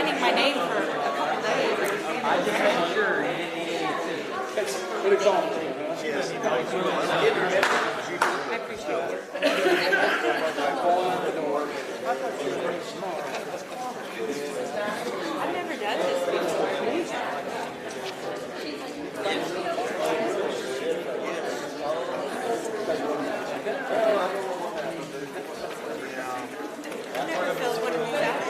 signing my name for a couple days. I just made sure you didn't need anything. What it's on. Yes. I appreciate it. Falling out the door. I thought you were pretty smart. I've never done this before. I've never filled one of these out.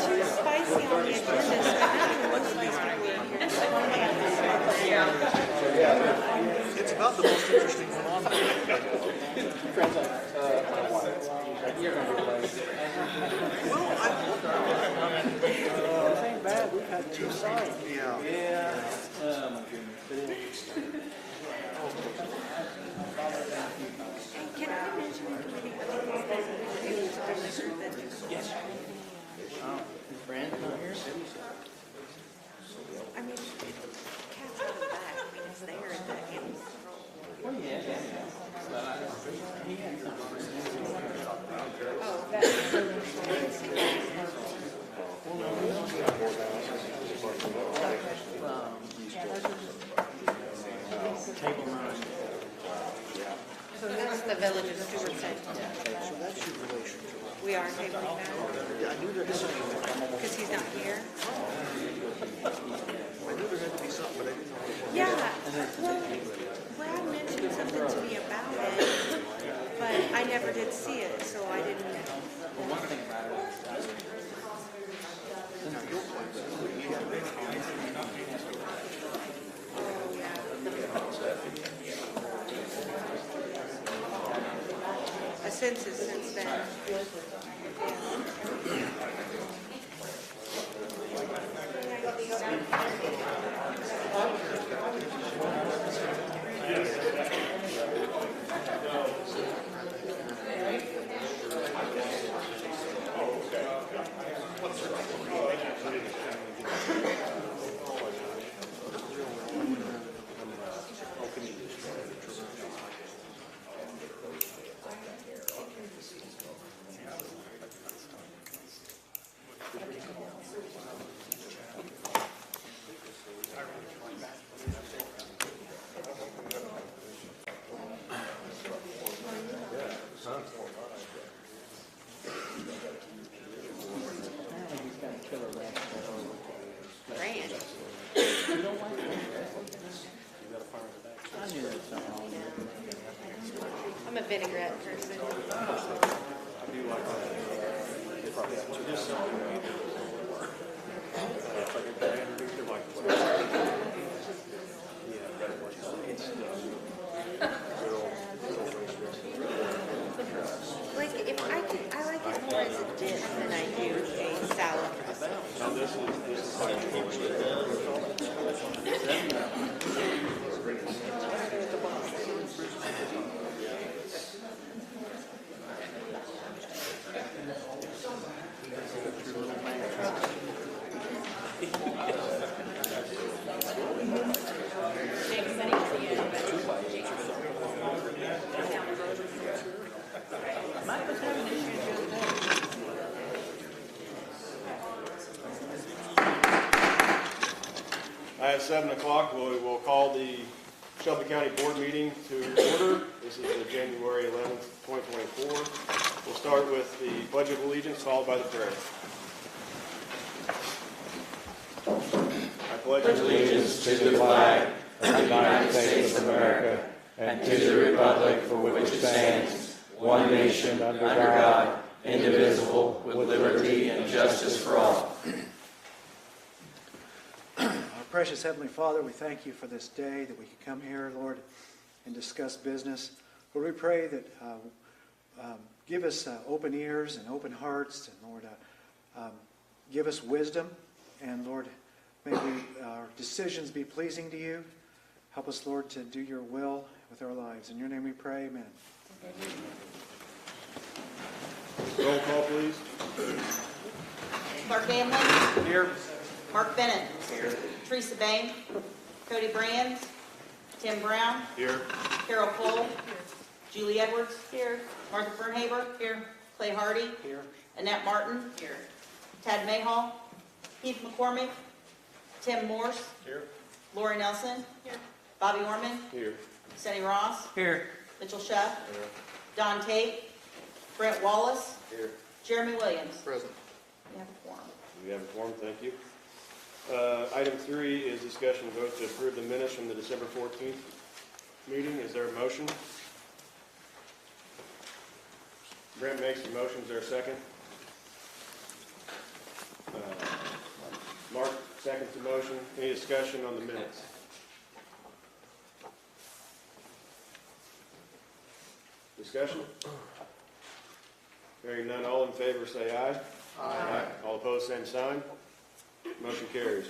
Too spicy on the agenda, so I have to look at these people in here. It's about the most interesting one on there. Friends, you're going to be late. Well, This ain't bad. We've had two sides. yeah. Yeah. Can I mention to anybody that it was delivered that Yes. Brandon not here? I mean, cat's out of the bag. I mean, it's there in the animal control. Oh, yeah. But he had something. Oh, Table 9. so that's the village's stewardship. So that's your relationship. We are tabling that Yeah, I knew there had to be, because he's not here. I knew there had to be something, but I didn't know what it was. Yeah, well, Brad mentioned something to me about it, but I never did see it, so I didn't. Well, one thing about it is, Oh, yeah. A census since then. Ranch. I knew there was something wrong here. I'm a vinaigrette person. Like, if I could, I like it more as a dip than I do a salad dressing. At 7 o'clock, we will call the Shelby County Board meeting to order. This is the January 11th, 2024. We'll start with the Pledge of Allegiance, followed by the prayer. I pledge Allegiance to the flag of the United States of America and to the republic for which it stands, one nation under God, indivisible, with liberty and justice for all. Our precious Heavenly Father, we thank you for this day that we can come here, Lord, and discuss business. Lord, we pray that give us open ears and open hearts, and Lord, give us wisdom, and Lord, may our decisions be pleasing to you. Help us, Lord, to do your will with our lives. In your name we pray, amen. Roll call, please. Clark Hamlin. Here. Mark Bennett. Teresa Bain. Cody Brand. Tim Brown. Here. Carol Cole. Julie Edwards. Here. Martha Fernhaber. Here. Clay Hardy. Here. Annette Martin. Here. Tad Mayhall. Keith McCormick. Tim Morse. Here. Lori Nelson. Here. Bobby Orman. Here. Sonny Ross. Here. Mitchell Shuff. Don Tate. Brent Wallace. Here. Jeremy Williams. Present. We have a quorum. We have a form, thank you. Item 3 is discussion and vote to approve the minutes from the December 14th meeting. Is there a motion? Brent makes the motion. Is there a second? Mark seconds the motion. Any discussion on the minutes? Discussion? Hearing none, all in favor say aye. Aye. All opposed, same sign. Motion carries.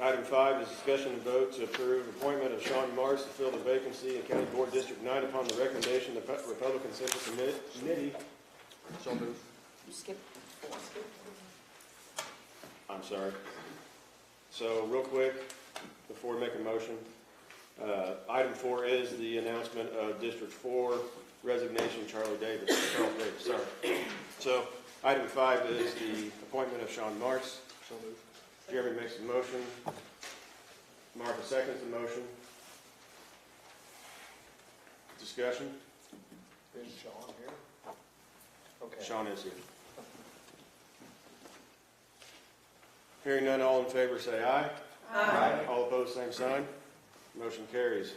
Item 5 is discussion and vote to approve appointment of Sean Mars to fill the vacancy in County Board District 9 upon the recommendation of the Republican Central Committee. So moved. You skipped 4. I'm sorry. So real quick, before we make a motion, item 4 is the announcement of District 4 resignation, Charles Davis, sorry. So item 5 is the appointment of Sean Marks. So moved. Jeremy makes the motion. Martha seconds the motion. Discussion? Is Sean here? Okay. Sean is here. Hearing none, all in favor say aye. Aye. All opposed, same sign. Motion carries.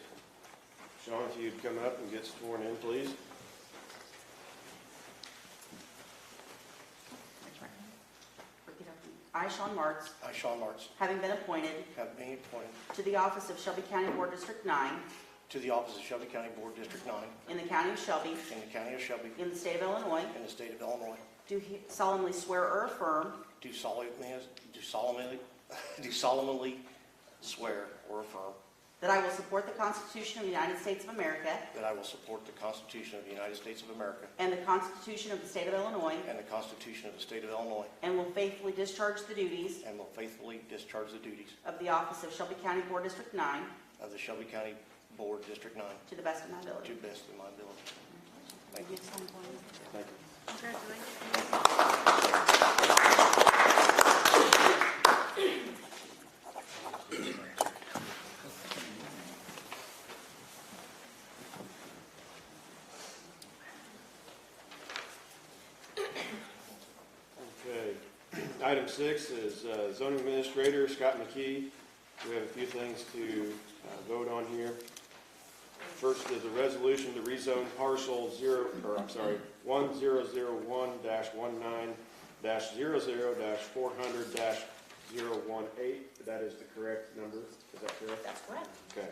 Sean, if you'd come up and get sworn in, please. I, Sean Martz, I, Sean Martz, having been appointed have been appointed to the office of Shelby County Board District 9 to the office of Shelby County Board District 9 in the county of Shelby, in the county of Shelby, in the state of Illinois, in the state of Illinois, do solemnly swear or affirm do solemnly swear or affirm that I will support the Constitution of the United States of America that I will support the Constitution of the United States of America and the Constitution of the state of Illinois, and the Constitution of the state of Illinois, and will faithfully discharge the duties and will faithfully discharge the duties of the office of Shelby County Board District 9 of the Shelby County Board District 9 to the best of my ability. to the best of my ability. Thank you. Thank you. Congratulations. Okay. Item 6 is zoning administrator Scott McKee. We have a few things to vote on here. First is a resolution to rezone parcel 1000-400-018. That is the correct number. Is that correct? That's correct. Okay.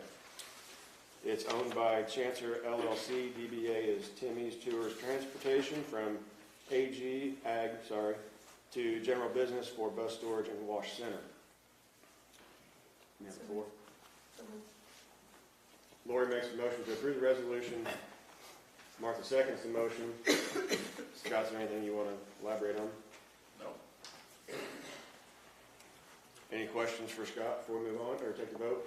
It's owned by Chancellor LLC. DBA is Timmy's Tours Transportation from AG to general business for bus storage and wash center. Number 4. Lori makes a motion to approve the resolution. Martha seconds the motion. Scott, is there anything you want to elaborate on? No. Any questions for Scott before we move on or take the vote?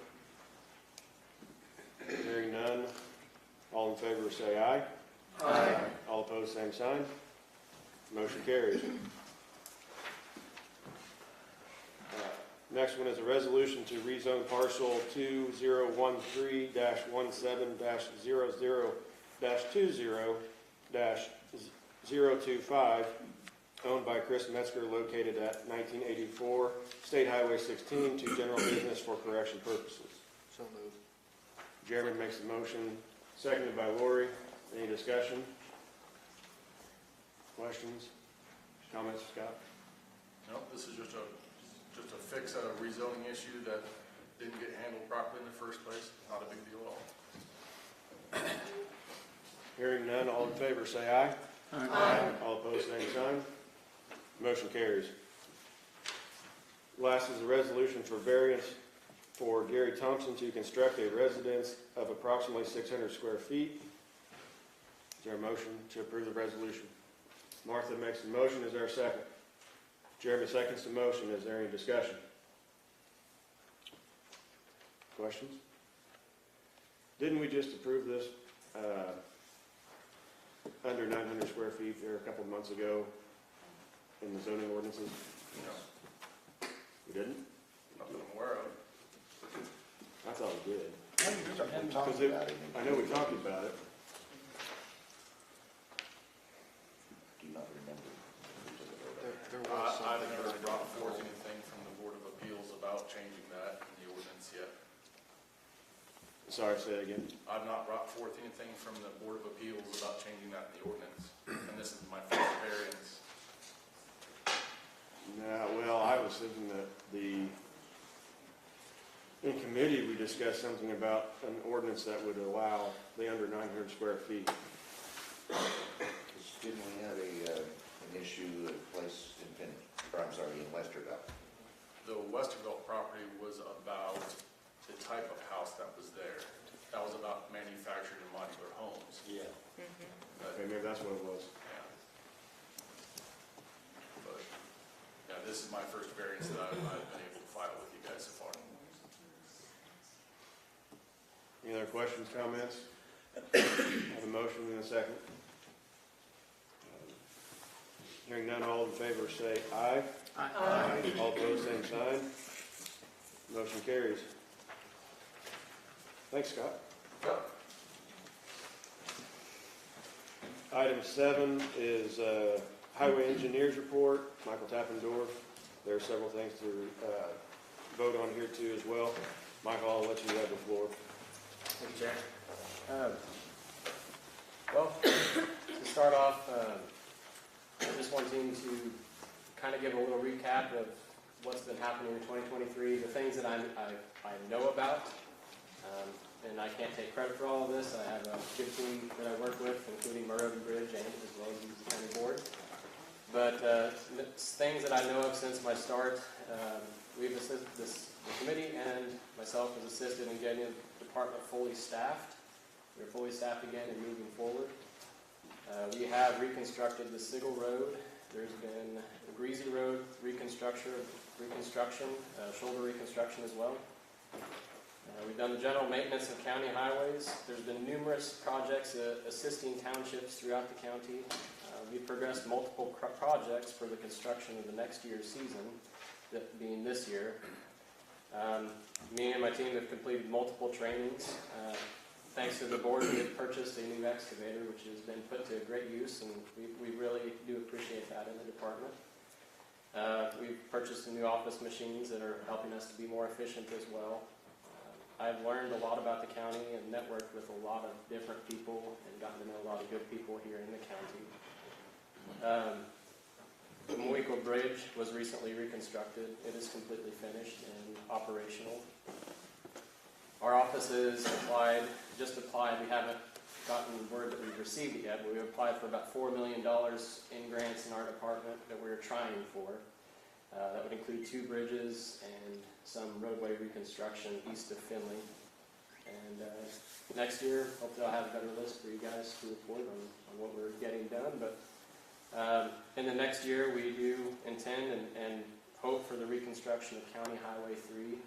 Hearing none. All in favor say aye. Aye. All opposed, same sign. Motion carries. Next one is a resolution to rezone parcel 2013-17-00-20-025 owned by Chris Metzger located at 1984 State Highway 16 to general business for correction purposes. So moved. Jeremy makes the motion, seconded by Lori. Any discussion? Questions? Comments, Scott? No, this is just to fix a rezoning issue that didn't get handled properly in the first place. Not a big deal at all. Hearing none, all in favor say aye. Aye. All opposed, same sign. Motion carries. Last is a resolution for variance for Gary Thompson to construct a residence of approximately 600 square feet. Is there a motion to approve the resolution? Martha makes the motion. Is there a second? Jeremy seconds the motion. Is there any discussion? Questions? Didn't we just approve this under 900 square feet there a couple of months ago in the zoning ordinances? No, We didn't? not that I'm aware of. I thought we did. We Because talked about it. I know we talked about it. Do not remember. There was I've something. never brought forth anything from the Board of Appeals about changing that in the ordinance yet. Sorry, say it again. I've not brought forth anything from the Board of Appeals about changing that in the ordinance, and this is my first variance. No, well, I was thinking that in committee, we discussed something about an ordinance that would allow the under 900 square feet. Didn't we have an issue that place in Westerville? The Westerville property was about the type of house that was there. That was about manufactured and modular homes. Yeah. But, Okay, maybe that's what it was. yeah. But, yeah, this is my first variance that I've been able to file with you guys so far. Any other questions, comments? I have a motion and a second. Hearing none, all in favor say aye. Aye. All opposed, same sign. Motion carries. Thanks, Scott. Yep. Item 7 is Highway Engineers Report, Michael Tappendorf. There are several things to vote on here too as well. Michael, I'll let you have the floor. Thank you, Chair. Well, to start off, I just wanting to kind of give a little recap of what's been happening in 2023, the things that I know about, and I can't take credit for all of this. I have a good team that I work with, including my road and bridge, and as well as the county board. But things that I know of since my start, we've assisted the committee and myself has assisted in getting the department fully staffed. We're fully staffed again and moving forward. We have reconstructed the Sigel Road. There's been the Greasy Road reconstruction, shoulder reconstruction as well. We've done the general maintenance of county highways. There's been numerous projects assisting townships throughout the county. We've progressed multiple projects for the construction of the next year's season, that being this year. Me and my team have completed multiple trainings. Thanks to the board, we have purchased a new excavator, which has been put to great use, and we really do appreciate that in the department. We've purchased some new office machines that are helping us to be more efficient as well. I've learned a lot about the county and networked with a lot of different people and gotten to know a lot of good people here in the county. The Moeco Bridge was recently reconstructed. It is completely finished and operational. Our offices just applied. We haven't gotten word that we've received it yet, but we applied for about $4 million in grants in our department that we're trying for. That would include 2 bridges and some roadway reconstruction east of Finley. And next year, hopefully I'll have a better list for you guys to report on what we're getting done. But in the next year, we do intend and hope for the reconstruction of County Highway 3,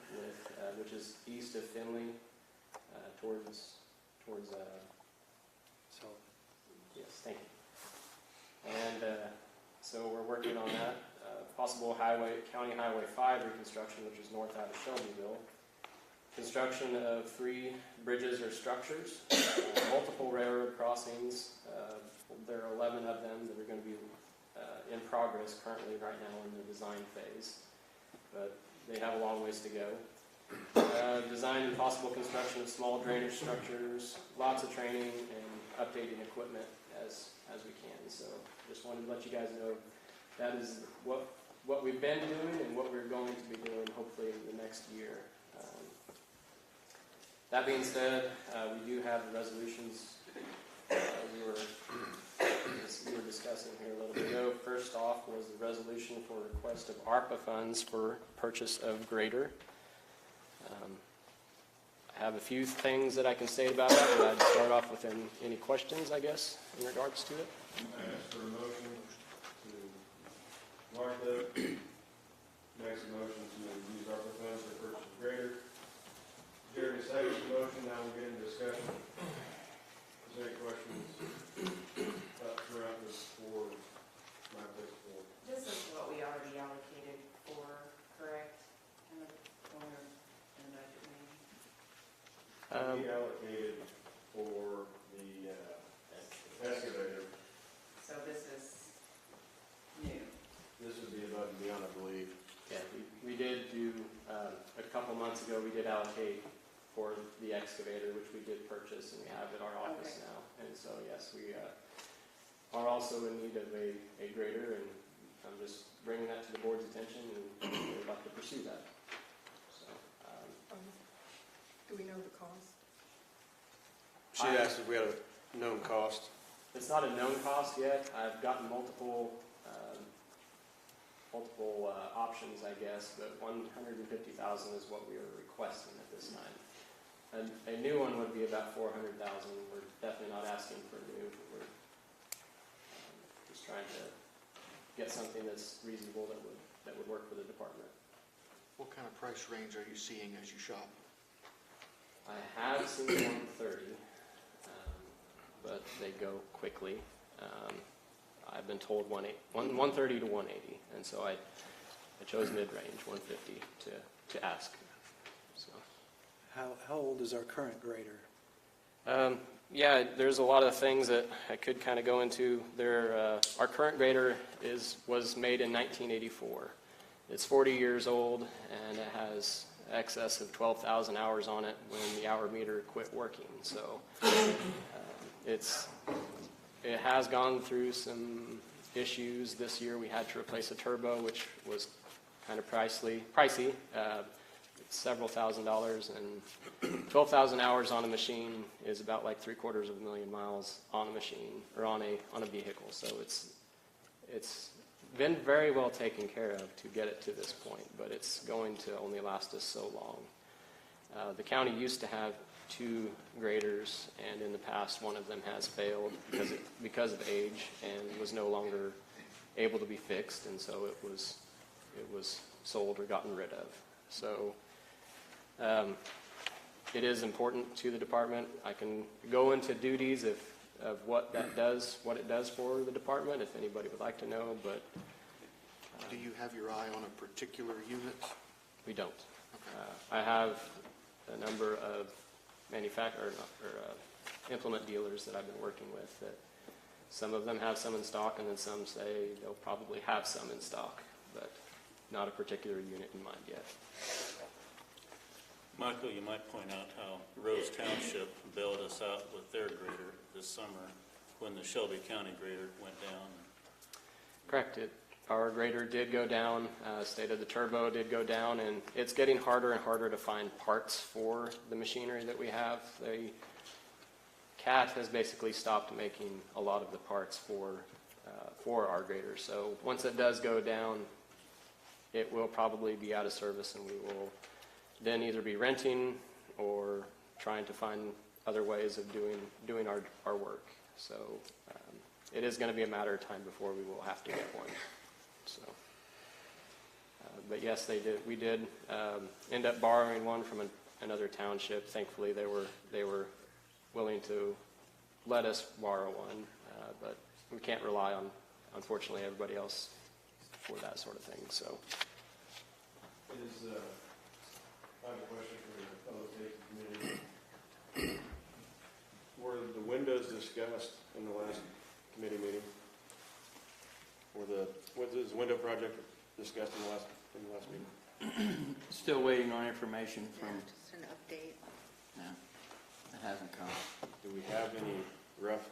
which is east of Finley, towards. Yes, thank you. And so we're working on that. Possible County Highway 5 reconstruction, which is north out of Shelbyville. Construction of 3 bridges or structures, multiple railroad crossings. There are 11 of them that are going to be in progress currently right now in the design phase, but they have a long ways to go. Design and possible construction of small drainage structures, lots of training and updating equipment as we can. So just wanted to let you guys know that is what we've been doing and what we're going to be doing hopefully in the next year. That being said, we do have the resolutions we were discussing here a little bit ago. First off was the resolution for request of ARPA funds for purchase of grader. I have a few things that I can say about it, but I'd start off with any questions, I guess, in regards to it. I ask for a motion to, Martha makes a motion to use ARPA funds for purchase of grader. Jeremy seconds the motion, now we'll get into discussion. Is there any questions up front before my place four? This is what we already allocated for, correct? In the budget meeting? We allocated for the excavator. So this is new. This would be above and beyond, I believe. Yeah, we did do, a couple months ago, we did allocate for the excavator, which we did purchase, and we have at our office Okay. now. And so, yes, we are also in need of a grader, and I'm just bringing that to the board's attention, and we're about to pursue that. So, Do we know the cost? She asked if we had a known cost. it's not a known cost yet. I've gotten multiple options, I guess, but $150,000 is what we are requesting at this time. A new one would be about $400,000. We're definitely not asking for new. We're just trying to get something that's reasonable that would work for the department. What kind of price range are you seeing as you shop? I have seen 130, but they go quickly. I've been told 130 to 180, and so I chose mid-range, 150, to ask. So. How old is our current grader? Yeah, there's a lot of things that I could kind of go into. Our current grader was made in 1984. It's 40 years old, and it has excess of 12,000 hours on it when the hour meter quit working. So it has gone through some issues. This year we had to replace a turbo, which was kind of pricey. Several $1,000s, and 12,000 hours on a machine is about like 750,000 miles on a machine or on a vehicle. So it's been very well taken care of to get it to this point, but it's going to only last us so long. The county used to have 2 graders, and in the past one of them has failed because of age and was no longer able to be fixed, and so it was sold or gotten rid of. So it is important to the department. I can go into duties of what it does for the department, if anybody would like to know, but Do you have your eye on a particular unit? we don't. I have a number of implement dealers that I've been working with that some of them have some in stock, and then some say they'll probably have some in stock, but not a particular unit in mind yet. Michael, you might point out how Rose Township bailed us out with their grader this summer when the Shelby County grader went down. Correct. Our grader did go down, state of the turbo did go down, and it's getting harder and harder to find parts for the machinery that we have. CAT has basically stopped making a lot of the parts for our grader. So once it does go down, it will probably be out of service, and we will then either be renting or trying to find other ways of doing our work. So it is going to be a matter of time before we will have to get one. So, but yes, we did end up borrowing one from another township. Thankfully, they were willing to let us borrow one, but we can't rely on, unfortunately, everybody else for that sort of thing. So. I have a question for the Public Safety Committee. Were the windows discussed in the last committee meeting? Was the window project discussed in the last meeting? Still waiting on information from, Just an update. no, it hasn't come. Do we have any rough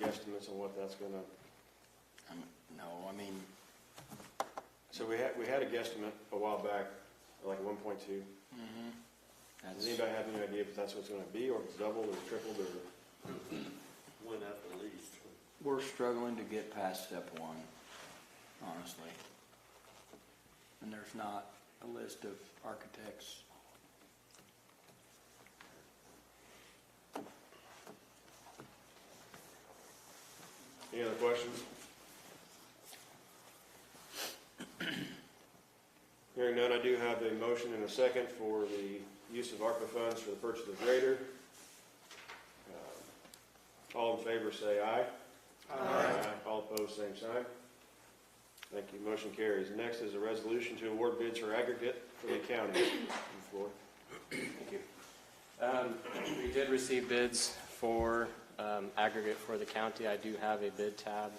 guesstimates on what that's gonna? No, I mean, So we had a guesstimate a while back, like 1.2. Does anybody have any idea if that's what's gonna be, or if it's doubled or tripled, or? Went up at least. we're struggling to get past step 1, honestly. And there's not a list of architects. Any other questions? Hearing none, I do have a motion and a second for the use of ARPA funds for the purchase of the grader. All in favor say aye. Aye. All opposed, same sign. Thank you, motion carries. Next is a resolution to award bids for aggregate for the county. On the floor. Thank you. We did receive bids for aggregate for the county. I do have a bid tab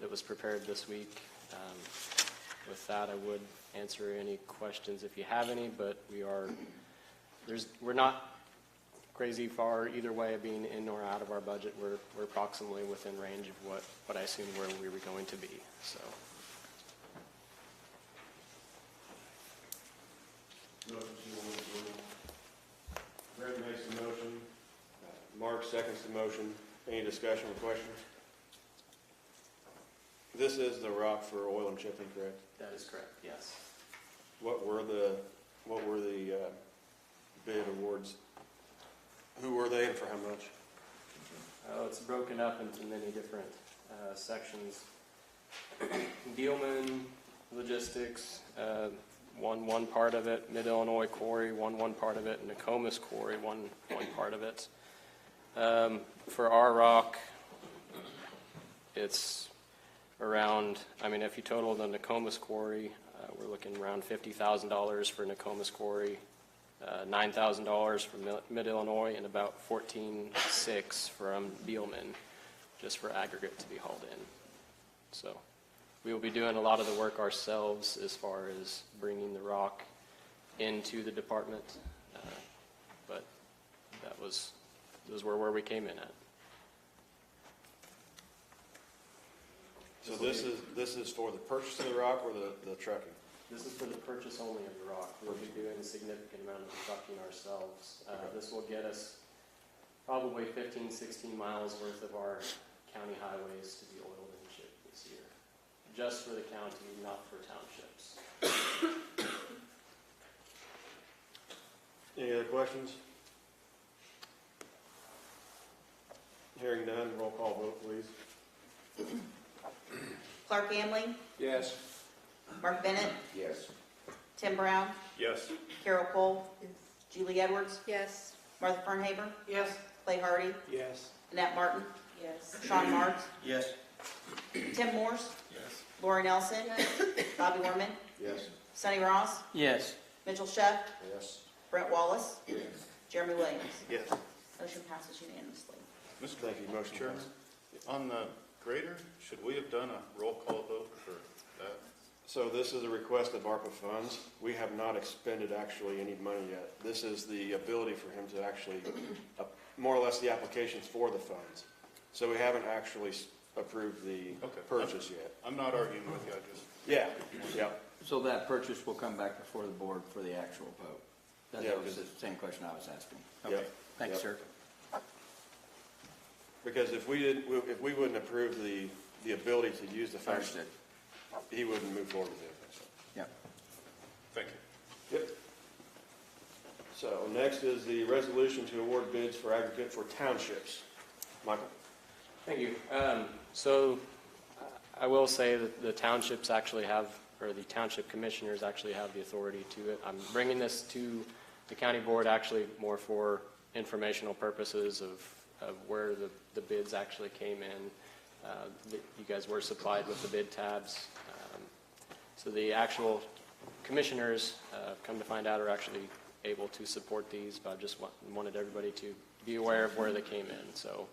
that was prepared this week. With that, I would answer any questions if you have any, but we're not crazy far either way of being in or out of our budget. We're approximately within range of what I assumed where we were going to be. So. Motion to award. Brent makes the motion. Mark seconds the motion. Any discussion or questions? This is the rock for oil and chipping, correct? That is correct, yes. What were the bid awards? Who were they and for how much? It's broken up into many different sections. Dealman, logistics, one part of it, Mid-Illinois Quarry, one part of it, and Nokomis Quarry, one part of it. For our rock, it's around, if you total the Nokomis Quarry, we're looking around $50,000 for Nokomis Quarry, $9,000 from Mid-Illinois, and about $14,600 from Beelman, just for aggregate to be hauled in. So we will be doing a lot of the work ourselves as far as bringing the rock into the department, but those were where we came in at. So this is for the purchase of the rock or the trucking? This is for the purchase only of the rock. We'll be doing a significant amount of the trucking ourselves. This will get us probably 15, 16 miles worth of our county highways to be oiled and chipped this year. Just for the county, not for townships. Any other questions? Hearing none, roll call vote, please. Clark Amling, Yes. Mark Bennett, Yes. Tim Brown, Yes. Carol Cole, Julie Edwards, Yes. Martha Fernhaver, Yes. Clay Hardy, Yes. Annette Martin, Yes. Sean Marks, Yes. Tim Morse, Yes. Lori Nelson, Bobby Werman, Yes. Sonny Ross, Yes. Mitchell Sheff, Yes. Brent Wallace, Jeremy Williams. Yes. Motion passes unanimously. Thank you, motion Chairman, passes. on the grader, should we have done a roll call vote for that? So this is a request of ARPA funds. We have not expended actually any money yet. This is the ability for him to actually, more or less the applications for the funds. So we haven't actually approved the Okay. purchase yet. I'm not arguing with you, I just. Yeah, yeah. So that purchase will come back before the board for the actual vote? That Yeah, was the because- same question I was asking. Yep. Okay, thanks, Yep. sir. Because if we wouldn't approve the ability to use the funds, Understood. he wouldn't move forward with it. So. Yep. Thank you. Yep. So next is the resolution to award bids for aggregate for townships. Michael? Thank you. So I will say that the townships actually have, or the township commissioners actually have the authority to it. I'm bringing this to the county board actually more for informational purposes of where the bids actually came in. You guys were supplied with the bid tabs. So the actual commissioners, come to find out, are actually able to support these, but I just wanted everybody to be aware of where they came in. So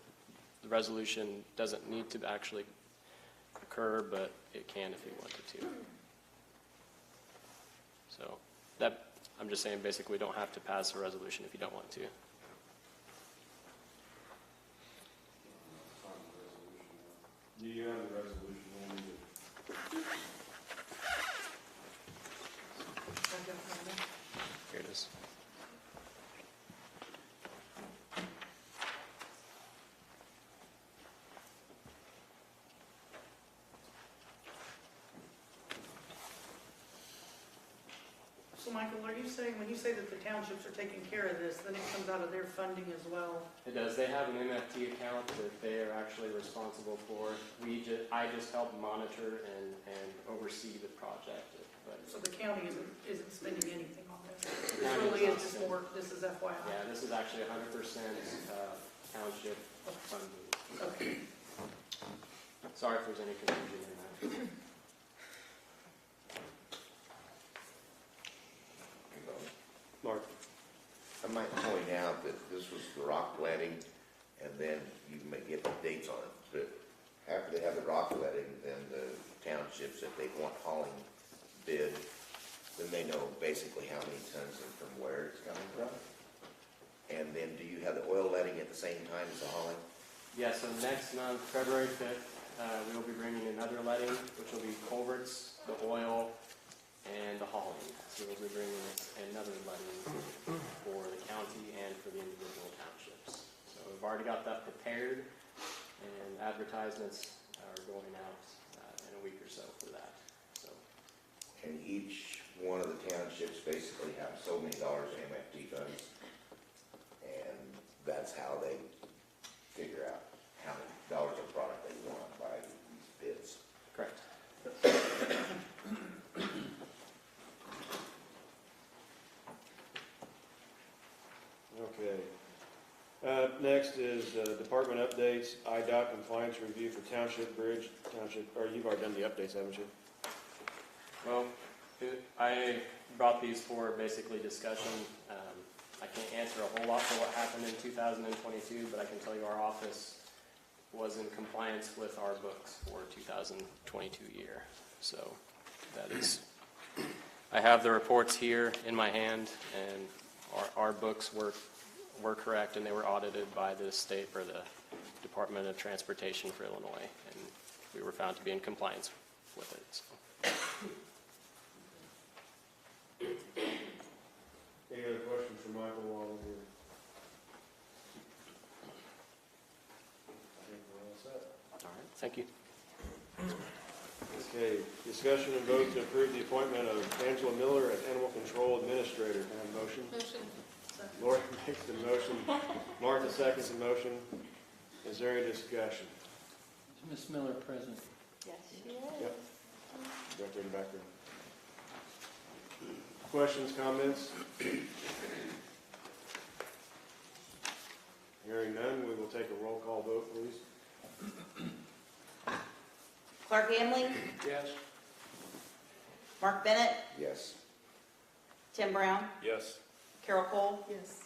the resolution doesn't need to actually occur, but it can if you wanted to. So that, I'm just saying, basically, we don't have to pass a resolution if you don't want to. Do you have the resolution? Here it is. Michael, are you saying, when you say that the townships are taking care of this, then it comes out of their funding as well? It does. They have an MFT account that they are actually responsible for. I just help monitor and oversee the project. But So the county isn't spending anything on this? This county really is is just not more, this is FYI? yeah, this is actually 100% township funding. Okay. Sorry if there's any confusion in that. Mark? I might point out that this was the rock letting, and then you may get the dates on it. But after they have the rock letting, then the townships, if they want hauling bid, then they know basically how many tons and from where it's coming from. And then do you have the oil letting at the same time as the hauling? Yeah, so next month, February 5th, we will be bringing another letting, which will be culverts, the oil, and the hauling. So we'll be bringing another letting for the county and for the individual townships. So we've already got that prepared, and advertisements are going out in a week or so for that. So, And each one of the townships basically have so many dollars in MFT funds, and that's how they figure out how many dollars of product they want by these bids. correct. Okay. Next is department updates, IDOT compliance review for Township Bridge, or you've already done the updates, haven't you? Well, I brought these for basically discussion. I can't answer a whole lot for what happened in 2022, but I can tell you our office was in compliance with our books for 2022 year. So that is, I have the reports here in my hand, and our books were correct, and they were audited by the state or the Department of Transportation for Illinois, and we were found to be in compliance with it. So. Any other questions for Michael while we're here? I think we're all set. All right, thank you. Okay, discussion and vote to approve the appointment of Angela Miller as Animal Control Administrator. Can I have a motion? Motion. Lori makes the motion. Martha seconds the motion. Is there any discussion? Is Ms. Miller present? Yes, she is. Yep. Right there in the background. Questions, comments? Hearing none, we will take a roll call vote, please. Clark Hamlin, Yes. Mark Bennett, Yes. Tim Brown, Yes. Carol Cole, Yes.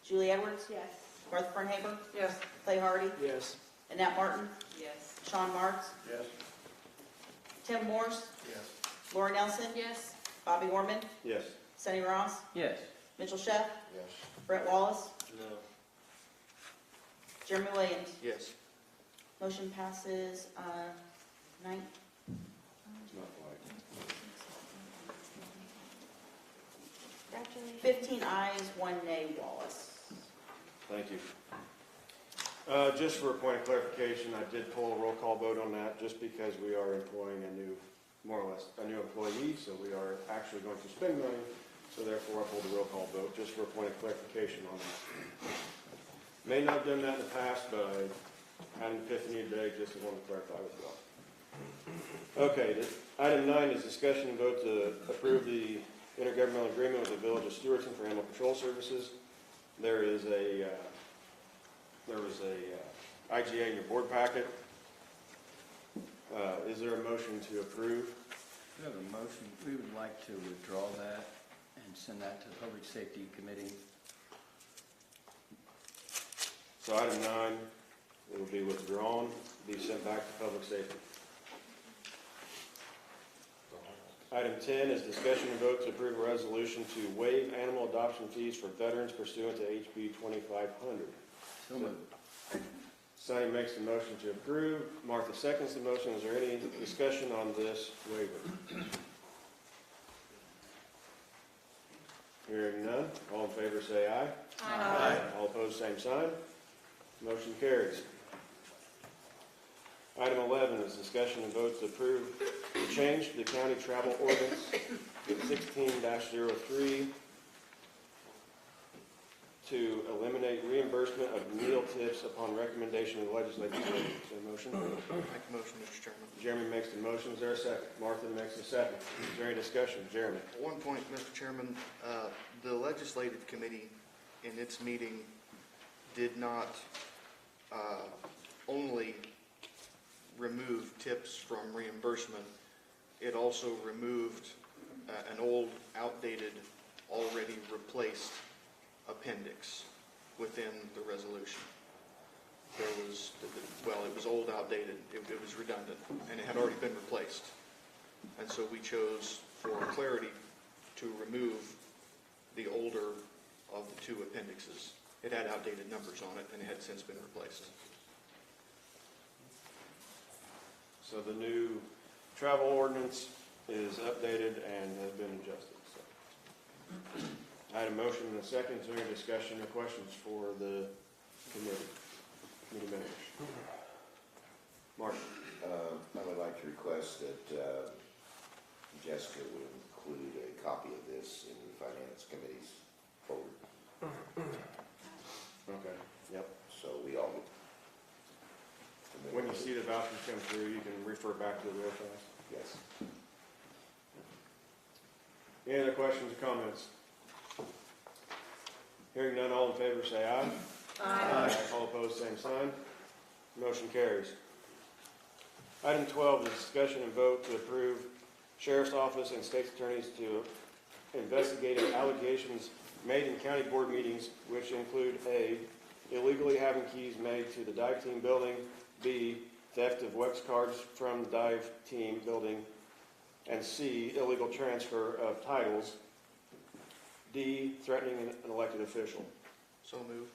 Julie Edwards, Yes. Martha Fernhaber, Yes. Clay Hardy, Yes. Annette Martin, Yes. Sean Marks, Yes. Tim Morse, Yes. Lori Nelson, Yes. Bobby Orman, Yes. Sonny Ross, Yes. Mitchell Sheff, Yes. Brett Wallace, No. Jeremy Williams. Yes. Motion passes 9. Not quite. 15 ayes, 1 nay, Wallace. Thank you. Just for a point of clarification, I did pull a roll call vote on that just because we are employing a new, more or less, a new employee, so we are actually going to spend money, so therefore I pulled a roll call vote just for a point of clarification on that. May not have done that in the past, but I had an epiphany today just to want to clarify with you all. Okay, item 9 is discussion and vote to approve the intergovernmental agreement with the Village of Stewartson for animal control services. There was a IGA in your board packet. Is there a motion to approve? We have a motion. We would like to withdraw that and send that to the Public Safety Committee. So item 9, it will be withdrawn, be sent back to public safety. Item 10 is discussion and vote to approve a resolution to waive animal adoption fees for veterans pursuant to HB 2500. So moved. Sonny makes the motion to approve. Martha seconds the motion. Is there any discussion on this waiver? Hearing none. All in favor say aye. Aye. All opposed, same sign. Motion carries. Item 11 is discussion and vote to approve the change to the county travel ordinance 16-03 to eliminate reimbursement of meal tips upon recommendation of the legislative committee. Is there a motion? Make a motion, Mr. Chairman. Jeremy makes the motion. Is there a second? Martha makes a second. Is there any discussion? Jeremy? At one point, Mr. Chairman, the legislative committee in its meeting did not only remove tips from reimbursement, it also removed an old, outdated, already replaced appendix within the resolution. There was, well, it was old, outdated, it was redundant, and it had already been replaced. And so we chose, for clarity, to remove the older of the two appendixes. It had outdated numbers on it, and it had since been replaced. So the new travel ordinance is updated and has been adjusted. So I had a motion and a second. Is there any discussion or questions for the committee members? Mark? I would like to request that Jessica would include a copy of this in the Finance Committee's folder, Okay. Yep. so we all. When you see the vouchers come through, you can refer back to it real fast. Yes. Any other questions or comments? Hearing none, all in favor say aye. Aye. All opposed, same sign. Motion carries. Item 12 is discussion and vote to approve Sheriff's Office and State's Attorneys to investigate allegations made in county board meetings, which include A, illegally having keys made to the dive team building, B, theft of Wex cards from the dive team building, and C, illegal transfer of titles, D, threatening an elected official. So moved.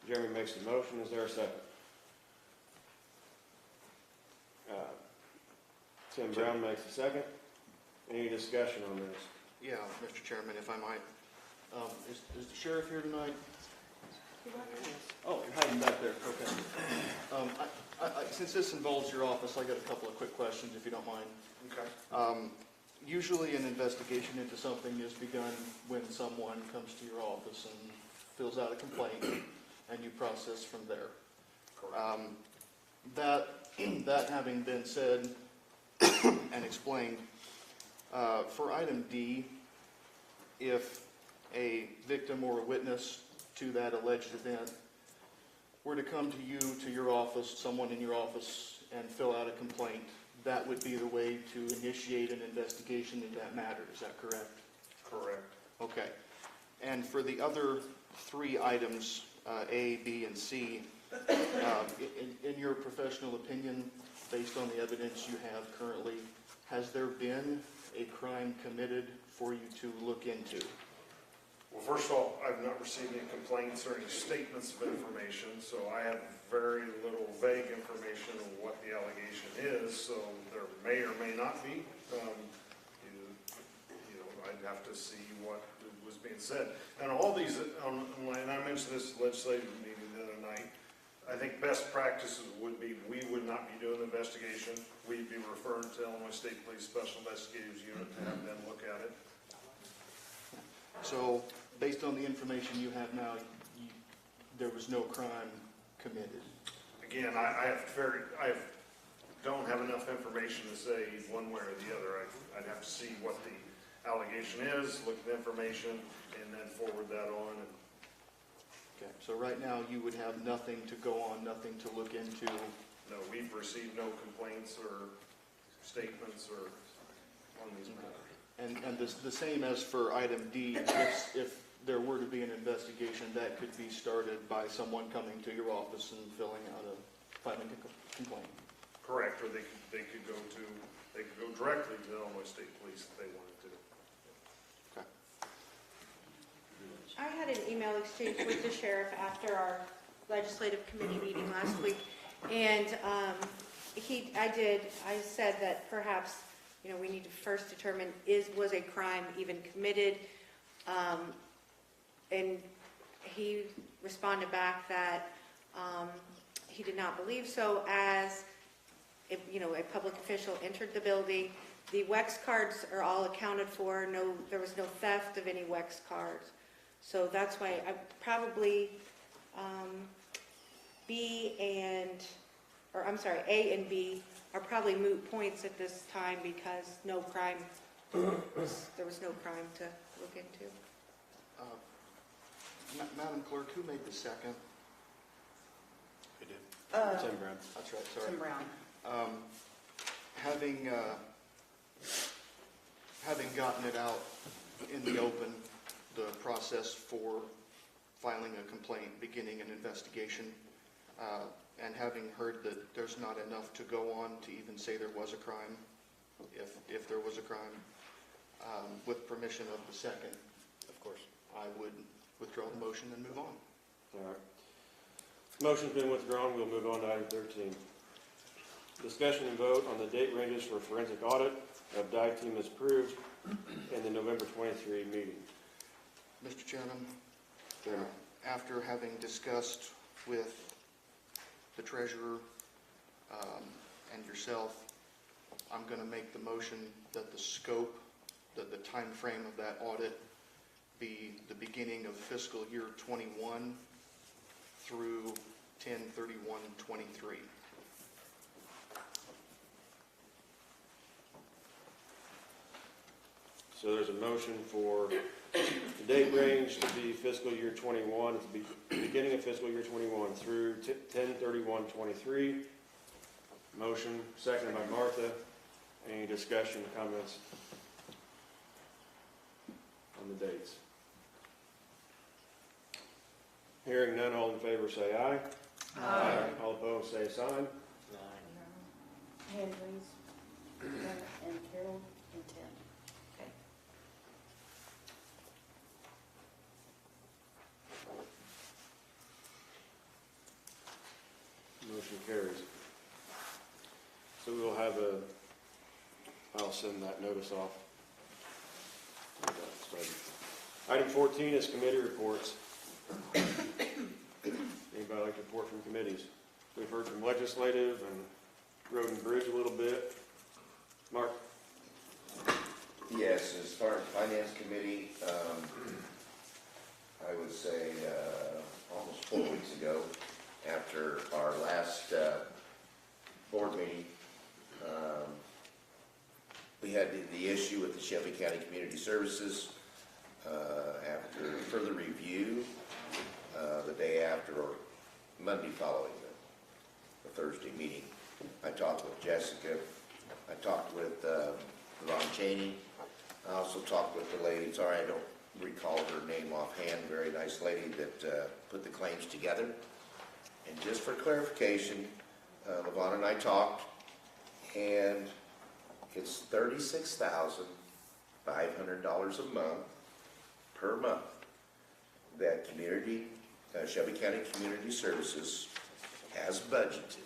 Jeremy makes the motion. Is there a second? Tim Brown makes the second. Any discussion on this? Yeah, Mr. Chairman, if I might. Is the sheriff here tonight? Oh, you're hiding back there, okay. Since this involves your office, I got a couple of quick questions, if you don't mind. Okay. Usually an investigation into something is begun when someone comes to your office and fills out a complaint, and you process from there. Correct. That having been said and explained, for item D, if a victim or a witness to that alleged event were to come to you, to your office, someone in your office, and fill out a complaint, that would be the way to initiate an investigation in that matter. Is that correct? Correct. Okay. And for the other three items, A, B, and C, in your professional opinion, based on the evidence you have currently, has there been a crime committed for you to look into? Well, first of all, I've not received any complaints or any statements of information, so I have very little vague information on what the allegation is, so there may or may not be. I'd have to see what was being said. And all these, and I mentioned this legislative meeting the other night, I think best practices would be, we would not be doing the investigation. We'd be referring to Illinois State Police Special Investigators Unit to have them look at it. So, based on the information you have now, there was no crime committed? Again, I don't have enough information to say one way or the other. I'd have to see what the allegation is, look at the information, and then forward that on. Okay, so right now you would have nothing to go on, nothing to look into? No, we've received no complaints or statements or on these matters. And the same as for item D, if there were to be an investigation, that could be started by someone coming to your office and filing a complaint? Correct, or they could go directly to the Illinois State Police if they wanted to. Okay. I had an email exchange with the sheriff after our legislative committee meeting last week, and I said that perhaps, we need to first determine was a crime even committed, and he responded back that he did not believe so, as if, a public official entered the building, The WEX cards are all accounted for. No, there was no theft of any WEX cards. So that's why I probably, A and B are probably moot points at this time because no crime, there was no crime to look into. Madam Clerk, who made the second? We did. Uh, Tim Brown. That's right, sorry. Tim Brown. Having gotten it out in the open, the process for filing a complaint, beginning an investigation, and having heard that there's not enough to go on to even say there was a crime, if there was a crime, with permission of the second, Of course. I would withdraw the motion and move on. All right. Motion's been withdrawn. We'll move on to item 13. Discussion and vote on the date ranges for forensic audit of dive team as approved in the November 23 meeting. Mr. Chairman, after having discussed with the treasurer and yourself, I'm going to make the motion that the scope, that the time frame of that audit be the beginning of fiscal year 21 through 10/31/23. So there's a motion for the date range to be fiscal year 21, at the beginning of fiscal year 21 through 10/31/23. Motion, seconded by Martha. Any discussion, comments on the dates? Hearing none, all in favor say aye. Aye. All opposed say sign. Hand raised. And Carol and Tim. Okay. Motion carries. So we will have I'll send that notice off. Item 14 is committee reports. Anybody like to report from committees? We've heard from legislative and road and bridge a little bit. Mark? Yes, as far as finance committee, I would say, almost 4 weeks ago, after our last, board meeting, we had the issue with the Shelby County Community Services. After further review, the day after or Monday following the Thursday meeting, I talked with Jessica, I talked with Ron Cheney, I also talked with the lady, sorry I don't recall her name offhand, very nice lady that put the claims together. And just for clarification, Levon and I talked, and it's $36,500 a month, per month, that Shelby County Community Services has budgeted.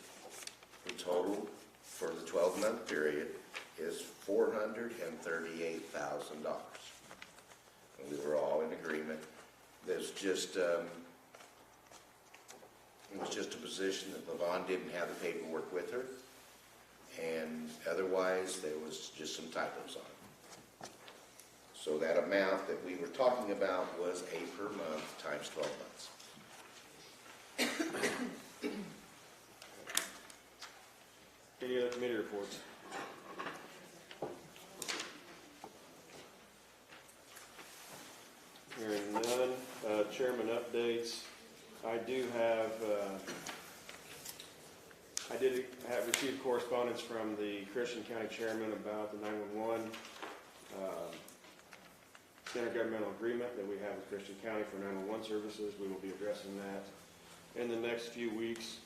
The total for the 12-month period is $438,000. And we were all in agreement. There's just, it was just a position that Levon didn't have the paperwork with her, and otherwise there was just some typos on it. So that amount that we were talking about was a per month times 12 months. Any other committee reports? Hearing none. Chairman updates. I did have received correspondence from the Christian County Chairman about the 911 intergovernmental agreement that we have with Christian County for 911 services. We will be addressing that in the next few weeks.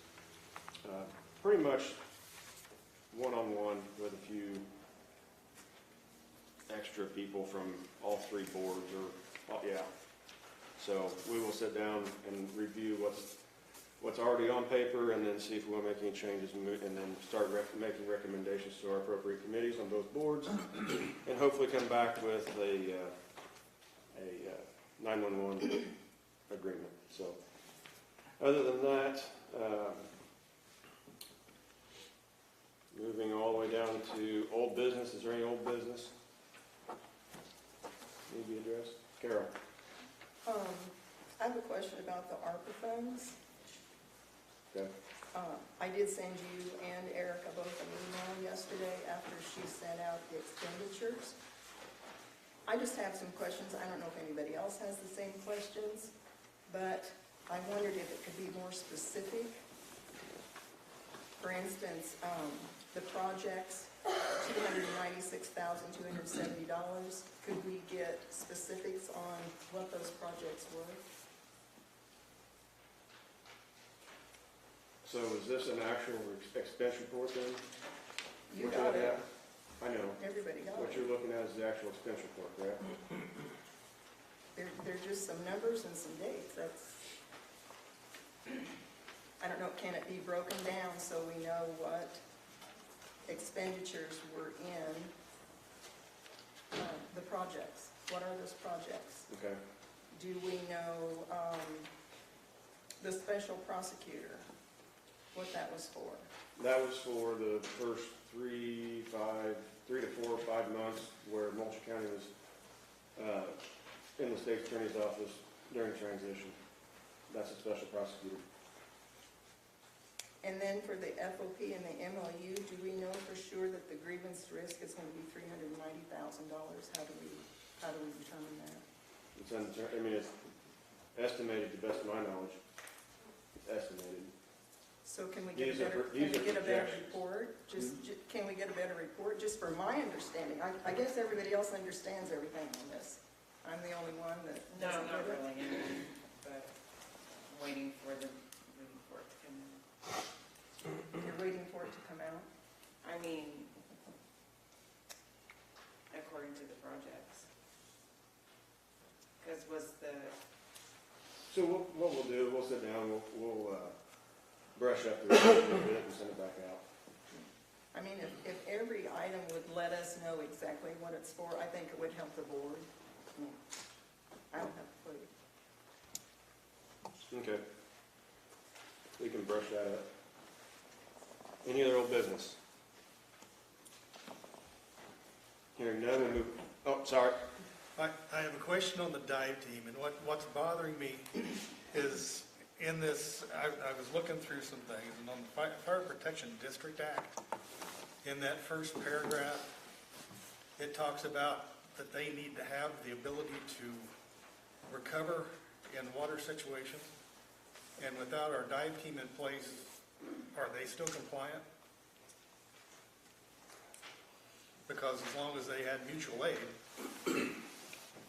Pretty much one-on-one with a few extra people from all three boards, So we will sit down and review what's already on paper, and then see if we want to make any changes, and then start making recommendations to our appropriate committees on both boards, and hopefully come back with a 911 agreement. So other than that, Moving all the way down to old business, is there any old business? Need to be addressed? Carol? I have a question about the ARPA funds. Okay. I did send you and Erica both an email yesterday after she sent out the expenditures. I just have some questions. I don't know if anybody else has the same questions, but I wondered if it could be more specific. For instance, the projects, $296,270. Could we get specifics on what those projects were? So is this an actual expense report then? You Which got I it. have? I know. Everybody got What it. you're looking at is the actual expense report, correct? They're just some numbers and some dates. That's, I don't know, can it be broken down so we know what expenditures were in the projects? What are those projects? Okay. Do we know the special prosecutor, what that was for? That was for the first 3 to 4 or 5 months where Multnomah County was in the state's attorney's office during transition. That's a special prosecutor. And then for the FOP and the MOU, do we know for sure that the grievance risk is going to be $390,000? How do we determine that? It's it's estimated, to the best of my knowledge. It's estimated. So can we get These a are better projections. report? Can we get a better report, just for my understanding? I guess everybody else understands everything on this. I'm the only one that No, doesn't not get it. really, but I'm waiting for it to come in. You're waiting for it to come out? I mean, according to the projects. Because So what we'll do, we'll sit down, we'll brush up the report a little bit and send it back out. I mean, if every item would let us know exactly what it's for, I think it would help the board. I don't have a clue. Okay. We can brush that up. Any other old business? Hearing none, we'll move, oh, sorry. I have a question on the dive team, and what's bothering me is in this, I was looking through some things, and on the Fire Protection District Act, in that first paragraph, it talks about that they need to have the ability to recover in water situations, and without our dive team in place, are they still compliant? Because as long as they had mutual aid,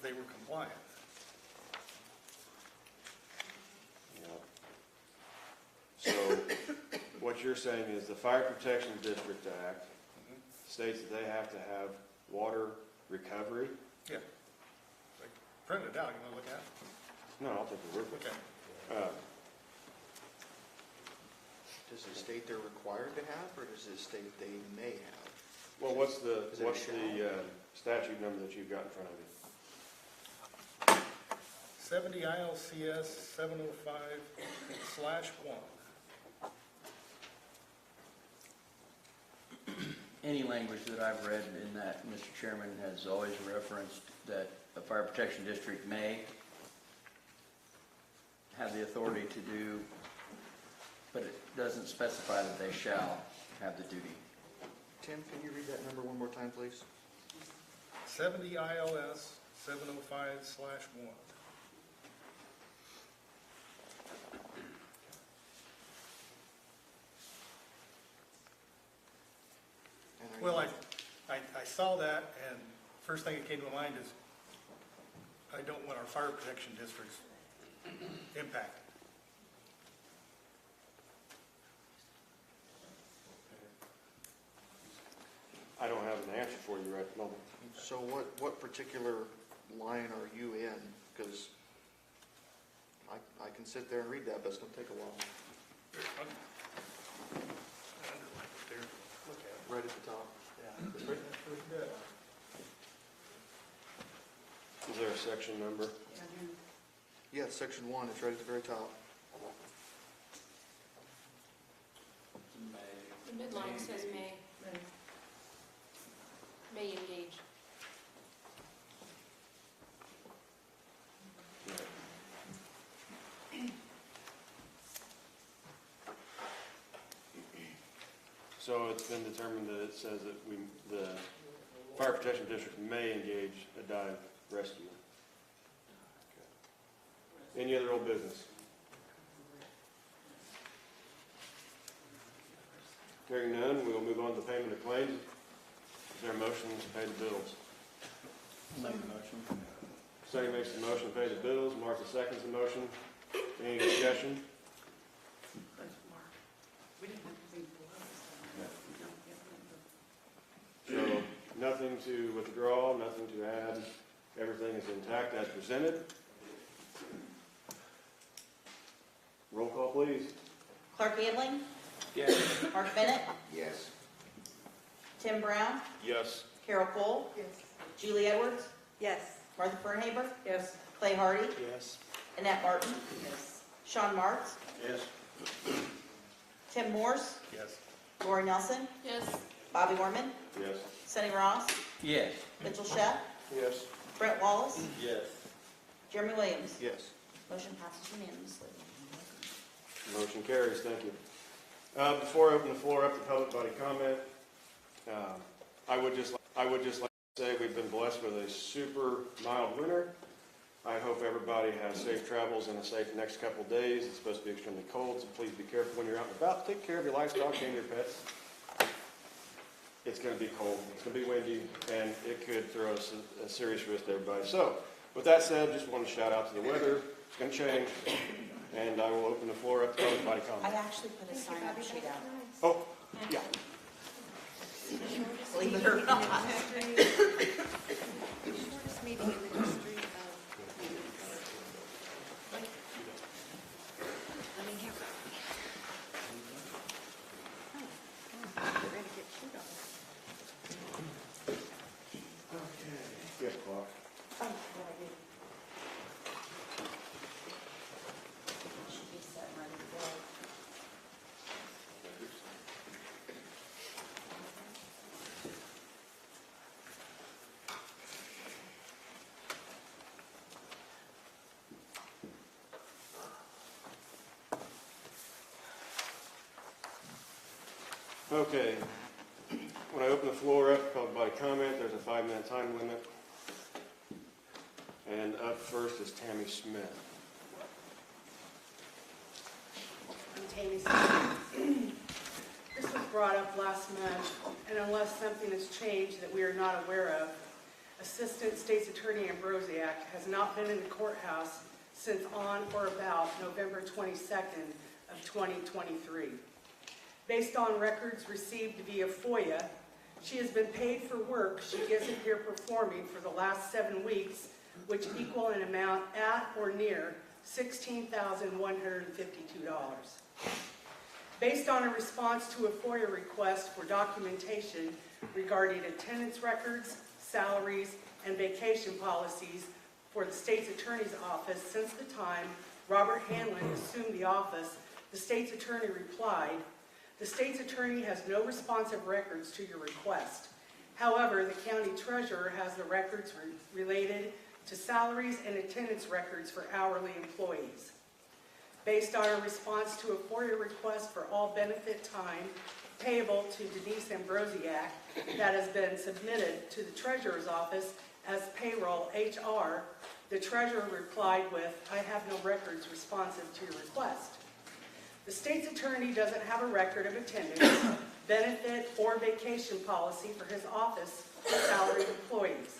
they were compliant. So, what you're saying is the Fire Protection District Act states that they have to have water recovery? Yeah. Print it out, you want to look at it? No, I'll take the word for it. Okay. Does it state they're required to have, or does it state they may have? Well, what's the Is it a shall? statute number that you've got in front of you? 70 ILCS 705/1. Any language that I've read in that, Mr. Chairman, has always referenced that a fire protection district may have the authority to do, but it doesn't specify that they shall have the duty. Tim, can you read that number one more time, please? 70 ILS 705/1. Well, I saw that, and first thing that came to mind is I don't want our fire protection districts impacted. I don't have an answer for you right at the moment. So what particular line are you in? Because I can sit there and read that, but it's going to take a while. Right at the top. Is there a section number? Yeah, it's section 1, it's right at the very top. The midline says May. May engage. So it's been determined that it says that the Fire Protection District may engage a dive rescue. Okay. Any other old business? Hearing none, we will move on to payment of claims. Is there a motion to pay the bills? Make a motion. Sonny makes the motion to pay the bills. Martha seconds the motion. Any discussion? That's Mark. We didn't have anything below this time. So nothing to withdraw, nothing to add. Everything is intact as presented. Roll call, please. Clark Edling, Yes. Mark Bennett, Yes. Tim Brown, Yes. Carol Cole, Yes. Julie Edwards, Yes. Martha Fernhaber, Yes. Clay Hardy, Yes. Annette Martin, Yes. Sean Marks, Yes. Tim Morse, Yes. Lori Nelson, Yes. Bobby Orman, Yes. Sonny Ross, Yes. Mitchell Sheff, Yes. Brett Wallace, Yes. Jeremy Williams. Yes. Motion passes unanimously. Motion carries, thank you. Before I open the floor up to public body comment, I would just like to say we've been blessed with a super mild winter. I hope everybody has safe travels and a safe next couple of days. It's supposed to be extremely cold, so please be careful when you're out and about. Take care of your livestock and your pets. It's going to be cold, it's going to be windy, and it could throw us a serious risk to everybody. So, with that said, just want to shout out to the weather. It's going to change. And I will open the floor up to public body I comment. actually put a sign-up sheet out, Oh, yeah. believe it or not. Shortest meeting in the history of meetings. Let me hear. Oh, we're gonna get chewed on. Yes, Clark. Oh, yeah, I did. Should be set and ready to go. Okay. When I open the floor up, public body comment, there's a 5-minute time limit. And up first is Tammy Smith. I'm Tammy Smith. This was brought up last month, and unless something has changed that we are not aware of, Assistant State's Attorney Ambrosiak has not been in the courthouse since on or about November 22nd of 2023. Based on records received via FOIA, she has been paid for work she isn't here performing for the last 7 weeks, which equal an amount at or near $16,152. Based on a response to a FOIA request for documentation regarding attendance records, salaries, and vacation policies for the state's attorney's office since the time Robert Hanlon assumed the office, the state's attorney replied, "The state's attorney has no responsive records to your request. However, the county treasurer has the records related to salaries and attendance records for hourly employees." Based on a response to a FOIA request for all benefit time payable to Denise Ambrosiak that has been submitted to the treasurer's office as payroll HR, the treasurer replied with, "I have no records responsive to your request." The state's attorney doesn't have a record of attendance, benefit, or vacation policy for his office salaried employees.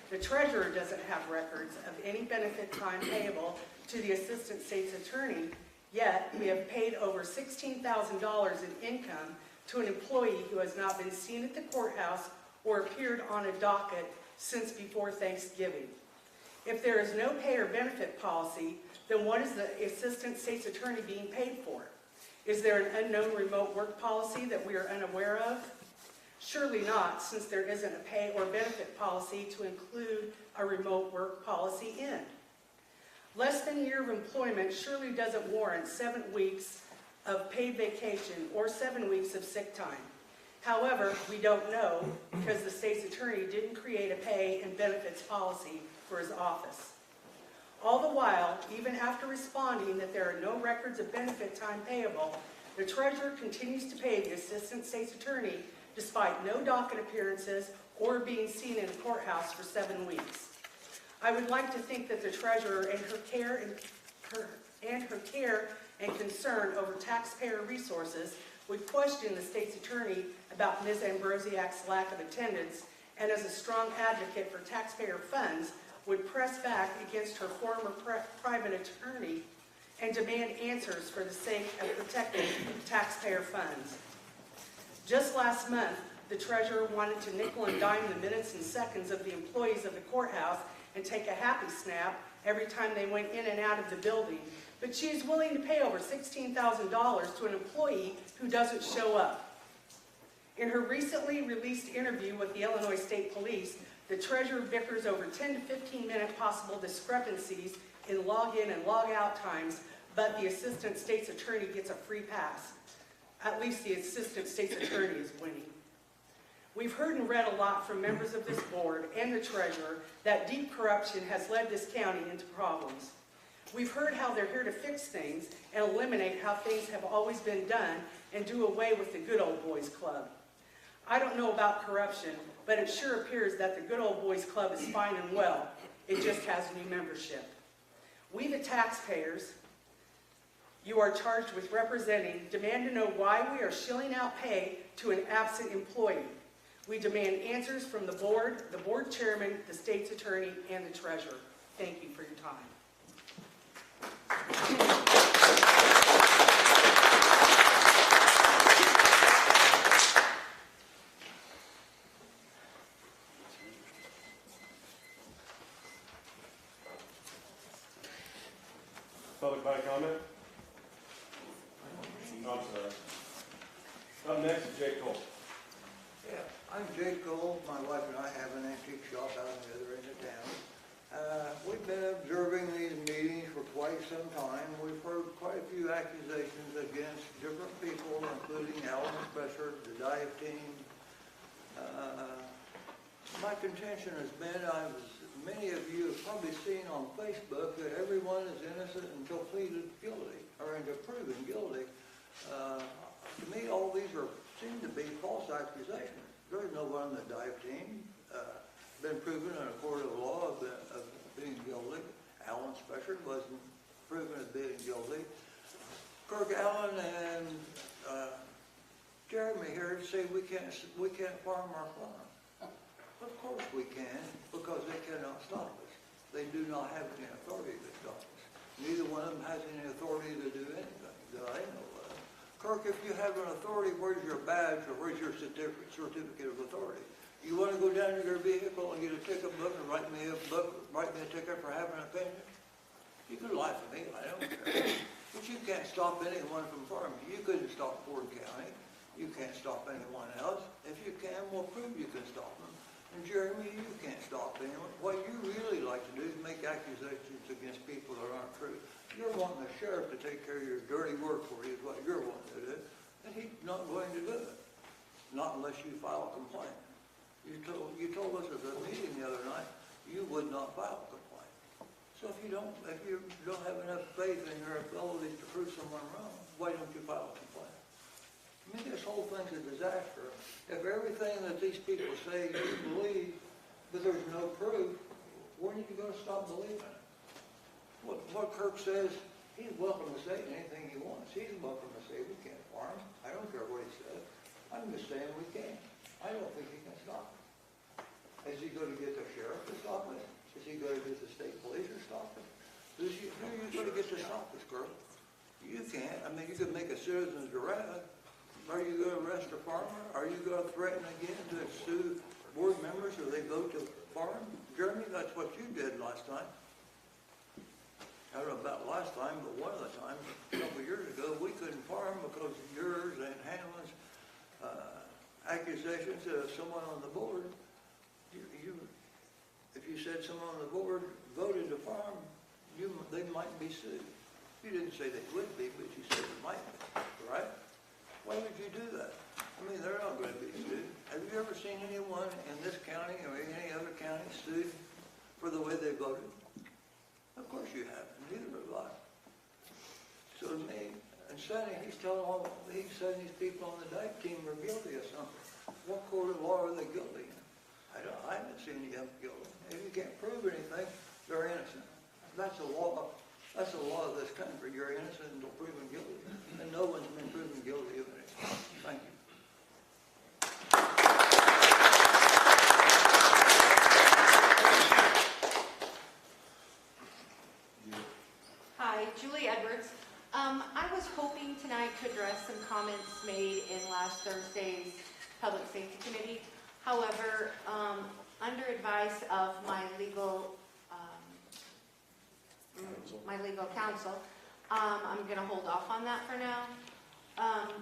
The treasurer doesn't have records of any benefit time payable to the assistant state's attorney, yet we have paid over $16,000 in income to an employee who has not been seen at the courthouse or appeared on a docket since before Thanksgiving. If there is no pay or benefit policy, then what is the assistant state's attorney being paid for? Is there an unknown remote work policy that we are unaware of? Surely not, since there isn't a pay or benefit policy to include a remote work policy in. Less than a year of employment surely doesn't warrant 7 weeks of paid vacation or 7 weeks of sick time. However, we don't know because the state's attorney didn't create a pay and benefits policy for his office. All the while, even after responding that there are no records of benefit time payable, the treasurer continues to pay the assistant state's attorney despite no docket appearances or being seen in a courthouse for 7 weeks. I would like to think that the treasurer and her care and concern over taxpayer resources would question the state's attorney about Ms. Ambrosiak's lack of attendance, and as a strong advocate for taxpayer funds, would press back against her former private attorney and demand answers for the sake of protecting taxpayer funds. Just last month, the treasurer wanted to nickel and dime the minutes and seconds of the employees of the courthouse and take a happy snap every time they went in and out of the building, but she is willing to pay over $16,000 to an employee who doesn't show up. In her recently released interview with the Illinois State Police, the treasurer bickers over 10 to 15-minute possible discrepancies in log-in and log-out times, but the assistant state's attorney gets a free pass. At least the assistant state's attorney is winning. We've heard and read a lot from members of this board and the treasurer that deep corruption has led this county into problems. We've heard how they're here to fix things and eliminate how things have always been done and do away with the good old boys club. I don't know about corruption, but it sure appears that the good old boys club is fine and well. It just has new membership. We, the taxpayers, you are charged with representing, demand to know why we are shilling out pay to an absent employee. We demand answers from the board chairman, the state's attorney, and the treasurer. Thank you for your time. Public body comment? Oh, I'm sorry. Up next is Jake Cole. Yeah, I'm Jake Cole. My wife and I have an antique shop out on the other end of town. We've been observing these meetings for quite some time. We've heard quite a few accusations against different people, including Alan Spesser, the dive team. My contention has been, many of you have probably seen on Facebook that everyone is innocent until pleaded guilty, or until proven guilty. To me, all these seem to be false accusations. There is no one on the dive team been proven in a court of law of being guilty. Alan Spesser wasn't proven as being guilty. Kirk Allen and Jeremy here say we can't farm our farm. Of course we can, because they cannot stop us. They do not have any authority to stop us. Neither one of them has any authority to do anything that I know of. Kirk, if you have an authority, where's your badge or where's your certificate of authority? You want to go down to your vehicle and get a ticket book and write me a ticket for having an opinion? You could lie to me, I don't care. But you can't stop anyone from farming. You couldn't stop Ford County. You can't stop anyone else. If you can, we'll prove you can stop them. And Jeremy, you can't stop anyone. What you really like to do is make accusations against people that aren't true. You're wanting the sheriff to take care of your dirty work for you is what you're wanting to do. And he's not going to do it. Not unless you file a complaint. You told us at the meeting the other night you would not file a complaint. So if you don't have enough faith in your ability to prove someone wrong, why don't you file a complaint? I mean, this whole thing's a disaster. If everything that these people say you believe, but there's no proof, when are you going to stop believing it? What Kirk says, he's welcome to say anything he wants. He's welcome to say we can't farm. I don't care what he says. I'm just saying we can. I don't think he can stop it. Is he going to get the sheriff to stop it? Is he going to get the state police to stop it? Who are you going to get to stop this, girl? You can't. I mean, you could make a citizen's arrest. Are you going to arrest a farmer? Are you going to threaten again to sue board members or they vote to farm? Jeremy, that's what you did last time. I don't know about last time, but one of the times, a couple of years ago, we couldn't farm because of yours and Hanlon's accusations of someone on the board. If you said someone on the board voted to farm, they might be sued. You didn't say they would be, but you said they might be, right? Why would you do that? I mean, they're not going to be sued. Have you ever seen anyone in this county or any other county sued for the way they voted? Of course you haven't, neither have I. So to me, and Sonny, he's saying these people on the dive team are guilty of something. What court of law are they guilty in? I haven't seen any of them guilty. If you can't prove anything, they're innocent. That's the law. That's the law of this country. You're innocent until proven guilty. And no one's been proven guilty of anything. Thank you. Hi, Julie Edwards. I was hoping tonight to address some comments made in last Thursday's Public Safety Committee. However, under advice of my legal counsel, I'm going to hold off on that for now.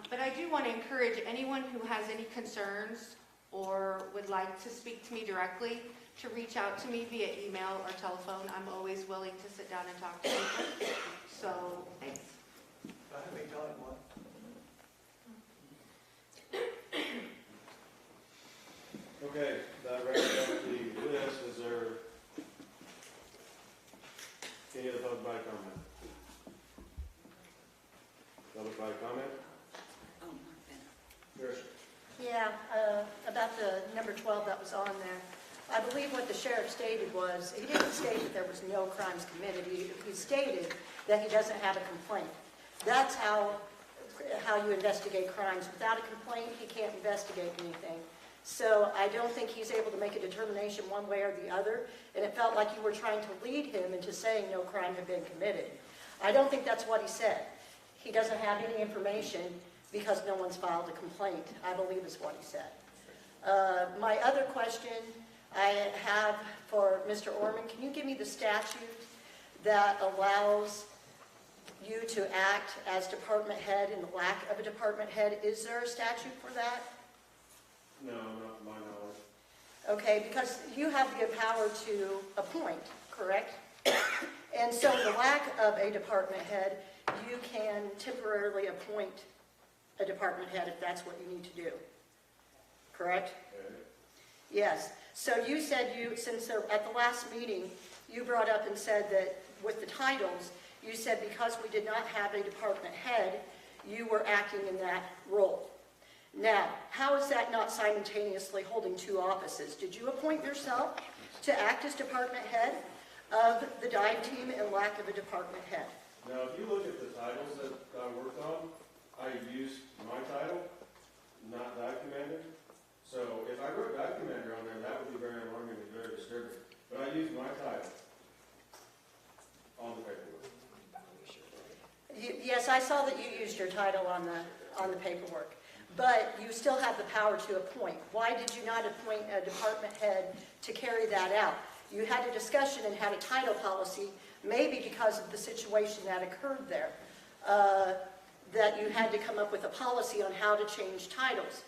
But I do want to encourage anyone who has any concerns or would like to speak to me directly to reach out to me via email or telephone. I'm always willing to sit down and talk to people. So, thanks. I haven't done one. Okay, that wraps up the list. Is there any other public body comment? Public body comment? Yes. Yeah, about the number 12 that was on there. I believe what the sheriff stated was, he didn't state that there was no crimes committed. He stated that he doesn't have a complaint. That's how you investigate crimes. Without a complaint, he can't investigate anything. So I don't think he's able to make a determination one way or the other, and it felt like you were trying to lead him into saying no crime had been committed. I don't think that's what he said. He doesn't have any information because no one's filed a complaint, I believe is what he said. My other question I have for Mr. Orman, can you give me the statute that allows you to act as department head in the lack of a department head? Is there a statute for that? No, not to my knowledge. Okay, because you have the power to appoint, correct? And so in the lack of a department head, you can temporarily appoint a department head if that's what you need to do, correct? Okay. Yes. So you said since at the last meeting, you brought up and said that with the titles, you said because we did not have a department head, you were acting in that role. Now, how is that not simultaneously holding two offices? Did you appoint yourself to act as department head of the dive team in lack of a department head? Now, if you look at the titles that I worked on, I used my title, not dive commander. So if I wrote dive commander on there, that would be very alarming and very disturbing. But I used my title on the paperwork. Yes, I saw that you used your title on the paperwork, but you still have the power to appoint. Why did you not appoint a department head to carry that out? You had a discussion and had a title policy, maybe because of the situation that occurred there, that you had to come up with a policy on how to change titles.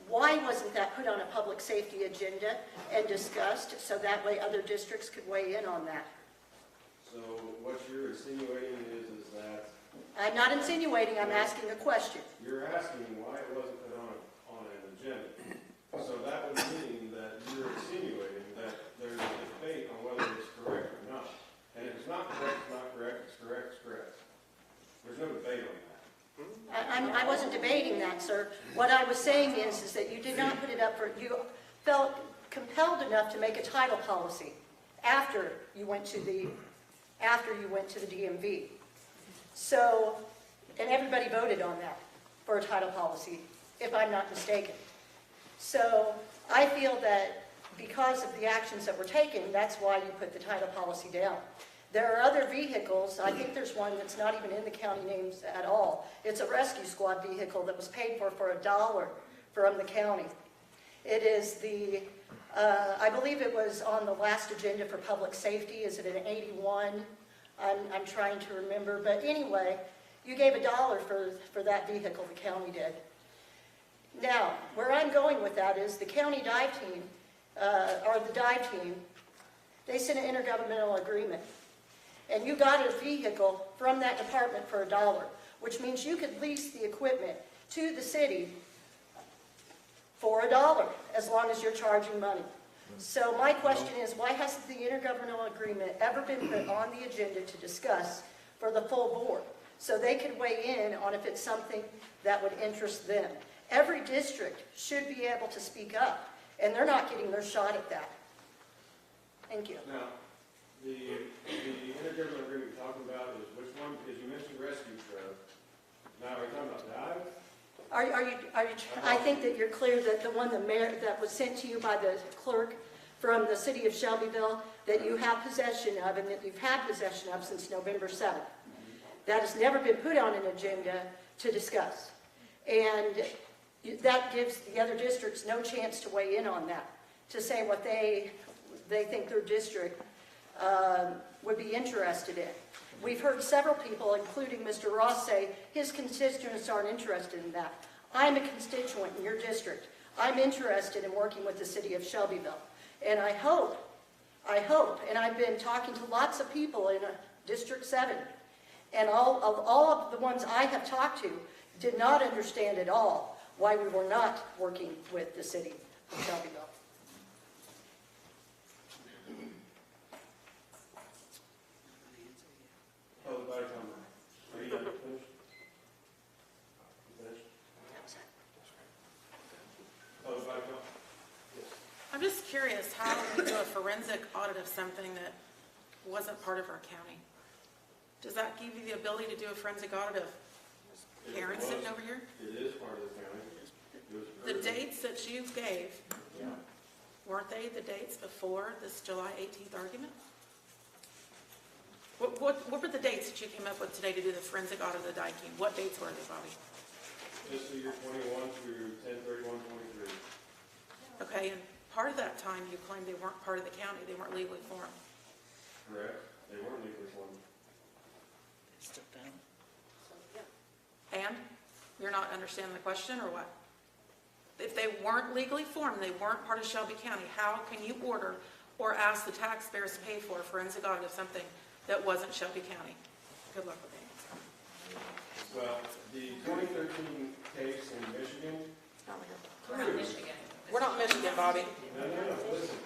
Why wasn't that put on a public safety agenda and discussed so that way other districts could weigh in on that? So what you're insinuating is that... I'm not insinuating, I'm asking a question. You're asking why it wasn't put on an agenda. So that would mean that you're insinuating that there's a debate on whether it's correct or not. And if it's not correct, it's not correct. It's correct, it's correct. There's no debate on that. I wasn't debating that, sir. What I was saying is that you did not put it up for, you felt compelled enough to make a title policy after you went to the DMV. So, and everybody voted on that for a title policy, if I'm not mistaken. So I feel that because of the actions that were taken, that's why you put the title policy down. There are other vehicles. I think there's one that's not even in the county names at all. It's a rescue squad vehicle that was paid for $1 from the county. It is the, I believe it was on the last agenda for public safety. Is it an 81? I'm trying to remember. But anyway, you gave $1 for that vehicle, the county did. Now, where I'm going with that is the county dive team, or the dive team, they sent an intergovernmental agreement. And you got a vehicle from that department for $1, which means you could lease the equipment to the city for $1, as long as you're charging money. So my question is, why hasn't the intergovernmental agreement ever been put on the agenda to discuss for the full board? So they could weigh in on if it's something that would interest them. Every district should be able to speak up, and they're not getting their shot at that. Thank you. Now, the intergovernmental agreement you're talking about is which one? Because you mentioned rescue truck. Now, are you talking about dive? I think that you're clear that the one that was sent to you by the clerk from the city of Shelbyville, that you have possession of and that you've had possession of since November 7th. That has never been put on an agenda to discuss. And that gives the other districts no chance to weigh in on that, to say what they think their district would be interested in. We've heard several people, including Mr. Ross, say his constituents aren't interested in that. I'm a constituent in your district. I'm interested in working with the city of Shelbyville. And I hope, and I've been talking to lots of people in District 7, and all of the ones I have talked to did not understand at all why we were not working with the city of Shelbyville. Are you done? Finished? Finished? I'm just curious how we do a forensic audit of something that wasn't part of our county. Does that give you the ability to do a forensic audit of Karen sitting over here? It is part of the county. The dates that you gave, weren't they the dates before this July 18th argument? What were the dates that you came up with today to do the forensic audit of the Dyke team? What dates were they, Bobby? Fiscal year 21 through 10/31/23. Okay, and part of that time you claimed they weren't part of the county, they weren't legally formed. Correct. They weren't legally formed. And? You're not understanding the question, or what? If they weren't legally formed, they weren't part of Shelby County, how can you order or ask the taxpayers to pay for a forensic audit of something that wasn't Shelby County? Good luck with that. Well, the 2013 case in Michigan. We're not Michigan. We're not Michigan, Bobby. No, listen.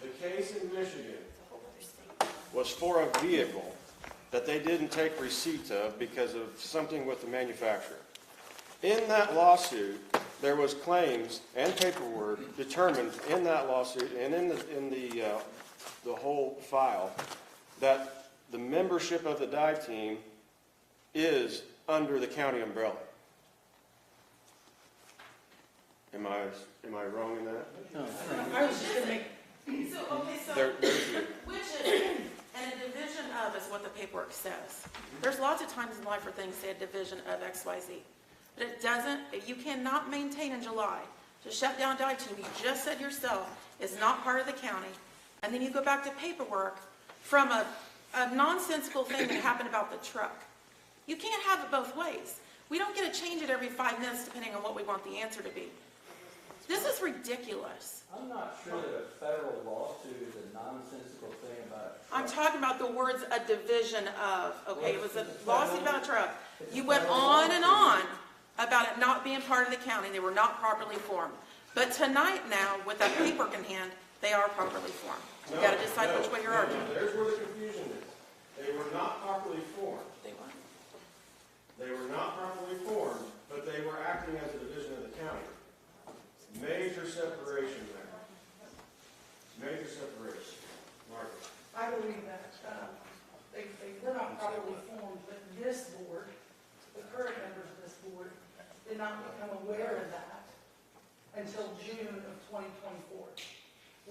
The case in Michigan was for a vehicle that they didn't take receipt of because of something with the manufacturer. In that lawsuit, there was claims and paperwork determined in that lawsuit and in the whole file that the membership of the dive team is under the county umbrella. Am I wrong in that? I was just gonna make, Which is, and a division of is what the paperwork says. There's lots of times in life where things say a division of XYZ. But it doesn't, you cannot maintain in July to shut down dive team, you just said yourself, is not part of the county. And then you go back to paperwork from a nonsensical thing that happened about the truck. You can't have it both ways. We don't get to change it every 5 minutes depending on what we want the answer to be. This is ridiculous. I'm not sure that a federal lawsuit is a nonsensical thing about a truck. I'm talking about the words "a division of." Okay, it was a lawsuit about a truck. You went on and on about it not being part of the county. They were not properly formed. But tonight now, with that paperwork in hand, they are properly formed. You got to decide which way you're arguing. There's where the confusion is. They were not properly formed. They were not properly formed, but they were acting as a division of the county. Major separation there. Major separation. Margaret. I believe that they were not properly formed, but this board, the current members of this board, did not become aware of that until June of 2024.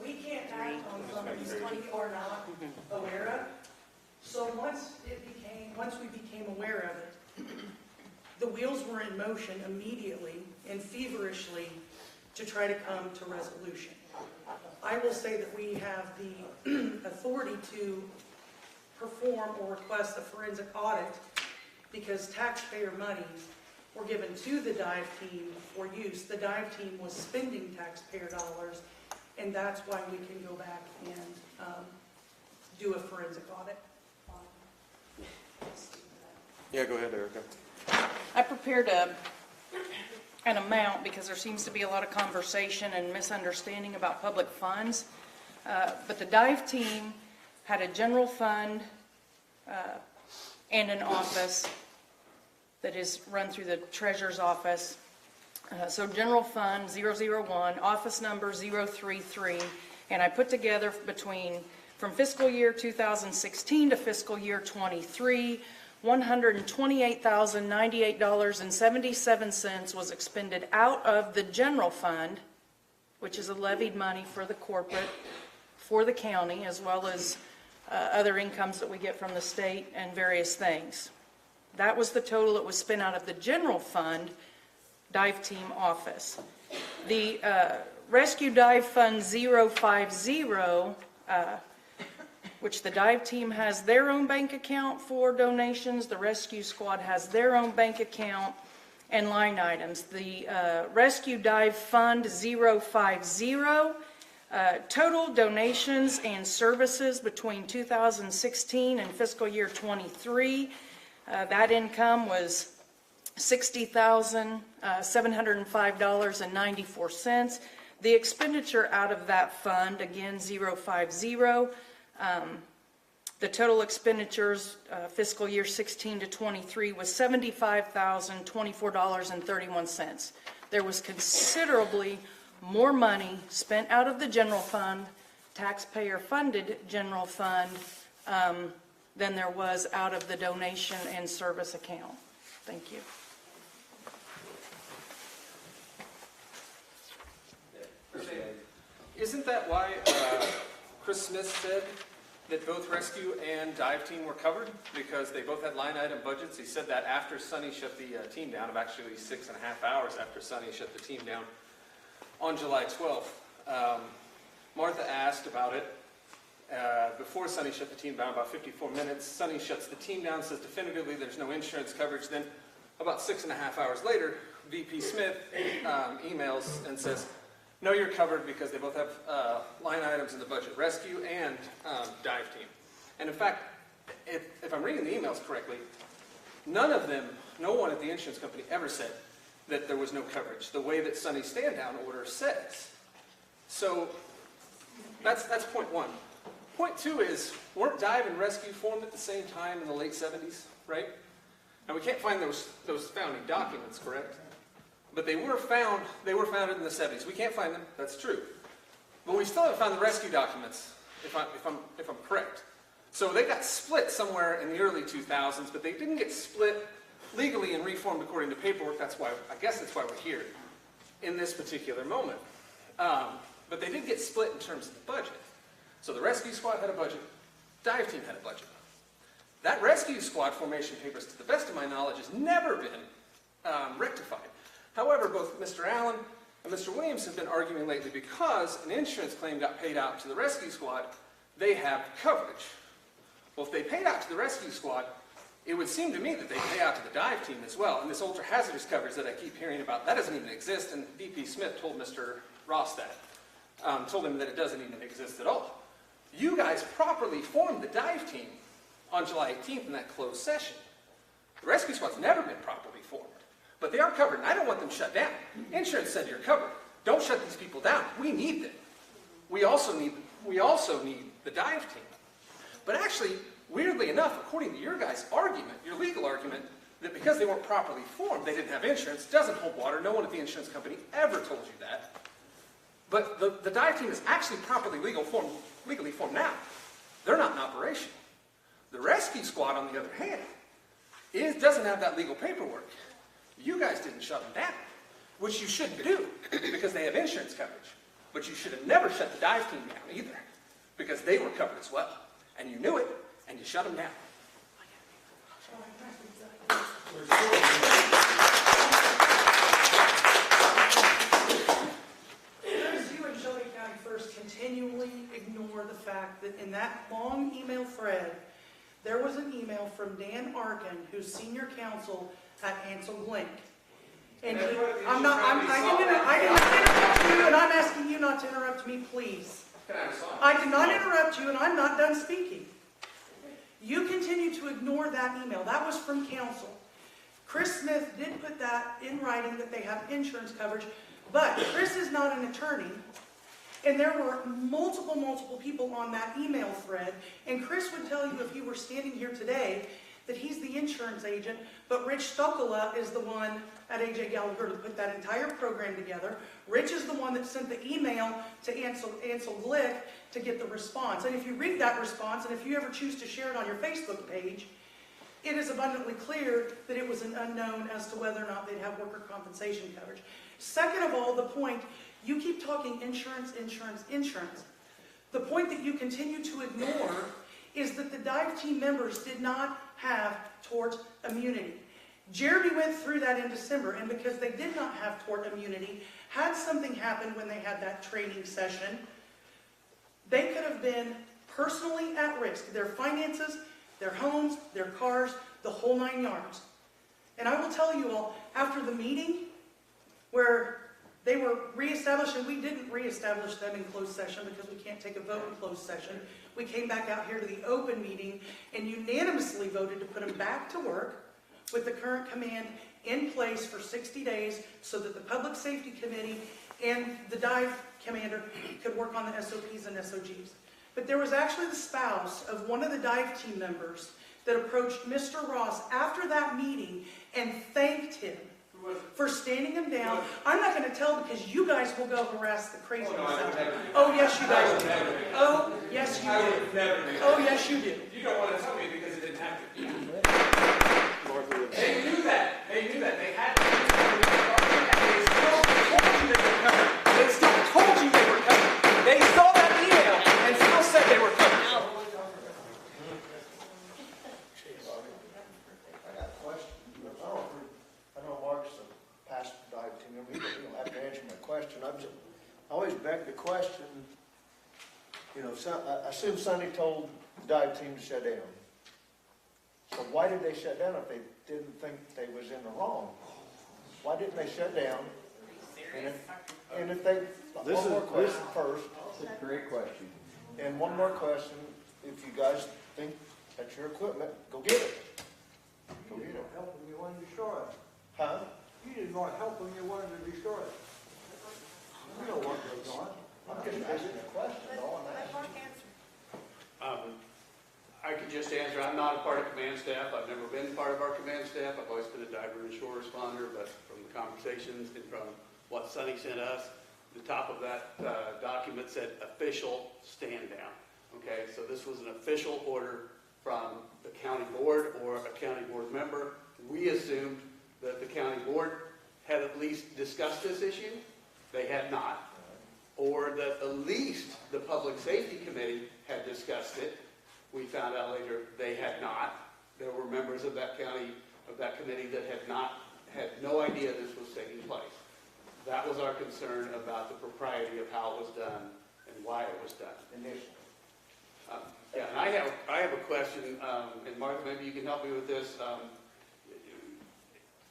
We can't act on something that we are not aware of. So once we became aware of it, the wheels were in motion immediately and feverishly to try to come to resolution. I will say that we have the authority to perform or request a forensic audit because taxpayer monies were given to the dive team for use. The dive team was spending taxpayer dollars, and that's why we can go back and do a forensic audit. Yeah, go ahead, Erica. I prepared an amount because there seems to be a lot of conversation and misunderstanding about public funds. But the dive team had a general fund and an office that is run through the treasurer's office. So general fund 001, office number 033, and I put together from fiscal year 2016 to fiscal year 23, $128,098.77 was expended out of the general fund, which is a levied money for the corporate, for the county, as well as other incomes that we get from the state and various things. That was the total that was spent out of the general fund dive team office. The Rescue Dive Fund 050, which the dive team has their own bank account for donations, the rescue squad has their own bank account and line items. The Rescue Dive Fund 050, total donations and services between 2016 and fiscal year 23, that income was $60,705.94. The expenditure out of that fund, again 050, the total expenditures fiscal year 16 to 23 was $75,024.31. There was considerably more money spent out of the general fund, taxpayer-funded general fund, than there was out of the donation and service account. Thank you. Isn't that why Chris Smith said that both rescue and dive team were covered? Because they both had line item budgets. He said that after Sunny shut the team down, of actually 6.5 hours after Sunny shut the team down on July 12th. Martha asked about it before Sunny shut the team down, about 54 minutes. Sunny shuts the team down, says definitively there's no insurance coverage. Then about 6.5 hours later, VP Smith emails and says, no, you're covered because they both have line items in the budget, rescue and dive team. And in fact, if I'm reading the emails correctly, no one at the insurance company ever said that there was no coverage, the way that Sunny's stand-down order says. So that's point one. Point two is, weren't dive and rescue formed at the same time in the late 70s, right? And we can't find those founding documents, correct? But they were founded in the 70s. We can't find them, that's true. But we still haven't found the rescue documents, if I'm correct. So they got split somewhere in the early 2000s, but they didn't get split legally and reformed according to paperwork. I guess that's why we're here in this particular moment. But they did get split in terms of the budget. So the rescue squad had a budget, dive team had a budget. That rescue squad formation papers, to the best of my knowledge, has never been rectified. However, both Mr. Allen and Mr. Williams have been arguing lately because an insurance claim got paid out to the rescue squad, they have coverage. Well, if they paid out to the rescue squad, it would seem to me that they pay out to the dive team as well. And this ultra-hazardous coverage that I keep hearing about, that doesn't even exist, and VP Smith told Mr. Ross that. Told him that it doesn't even exist at all. You guys properly formed the dive team on July 18th in that closed session. The rescue squad's never been properly formed. But they are covered, and I don't want them shut down. Insurance said you're covered. Don't shut these people down. We need them. We also need the dive team. But actually, weirdly enough, according to your guys' argument, your legal argument, that because they weren't properly formed, they didn't have insurance, doesn't hold water. No one at the insurance company ever told you that. But the dive team is actually properly legally formed now. They're not in operation. The rescue squad, on the other hand, doesn't have that legal paperwork. You guys didn't shut them down, which you shouldn't do because they have insurance coverage. But you should have never shut the dive team down either because they were covered as well. And you knew it, and you shut them down. Notice you and Shelby County First continually ignore the fact that in that long email thread, there was an email from Dan Arkin, who's senior counsel at Ansel Link. And I didn't interrupt you, and I'm asking you not to interrupt me, please. I did not interrupt you, and I'm not done speaking. You continue to ignore that email. That was from counsel. Chris Smith did put that in writing that they have insurance coverage, but Chris is not an attorney. And there were multiple people on that email thread. And Chris would tell you if he were standing here today that he's the insurance agent, but Rich Stokala is the one at AJ Gallagher to put that entire program together. Rich is the one that sent the email to Ansel Glick to get the response. And if you read that response, and if you ever choose to share it on your Facebook page, it is abundantly clear that it was an unknown as to whether or not they'd have worker compensation coverage. Second of all, the point, you keep talking insurance. The point that you continue to ignore is that the dive team members did not have tort immunity. Jeremy went through that in December, and because they did not have tort immunity, had something happened when they had that training session, they could have been personally at risk. Their finances, their homes, their cars, the whole 9 yards. And I will tell you all, after the meeting where they were reestablished, and we didn't reestablish them in closed session because we can't take a vote in closed session. We came back out here to the open meeting and unanimously voted to put them back to work with the current command in place for 60 days so that the Public Safety Committee and the dive commander could work on the SOPs and SOGs. But there was actually the spouse of one of the dive team members that approached Mr. Ross after that meeting and thanked him for standing him down. I'm not going to tell because you guys will go harass the crazy ones out there. Oh, yes, you guys do. Oh, yes, you do. Oh, yes, you do. You don't want to tell me because it didn't happen. They knew that. They knew that. They had to. They still told you they were coming. They saw that email and still said they were coming. I got a question. I know Mark's a past dive team member. You don't have to answer my question. I always beg the question, you know, I assume Sonny told the dive team to shut down. So why did they shut down if they didn't think they was in the wrong? Why didn't they shut down? And if they, one more question first. That's a great question. And one more question, if you guys think that's your equipment, go get it. Go get it. Help them, you wanted to destroy it. Huh? You didn't want to help them, you wanted to destroy it. You know what goes on. I'm just asking a question, all I'm asking. I could just answer, I'm not a part of command staff. I've never been part of our command staff. I've always been a diver and shore responder, but from the conversations and from what Sonny sent us, the top of that document said official stand down. Okay, so this was an official order from the county board or a county board member. We assumed that the county board had at least discussed this issue. They had not. Or that at least the Public Safety Committee had discussed it. We found out later they had not. There were members of that committee that had no idea this was taking place. That was our concern about the propriety of how it was done and why it was done. Initially. Yeah, and I have a question, and Martha, maybe you can help me with this.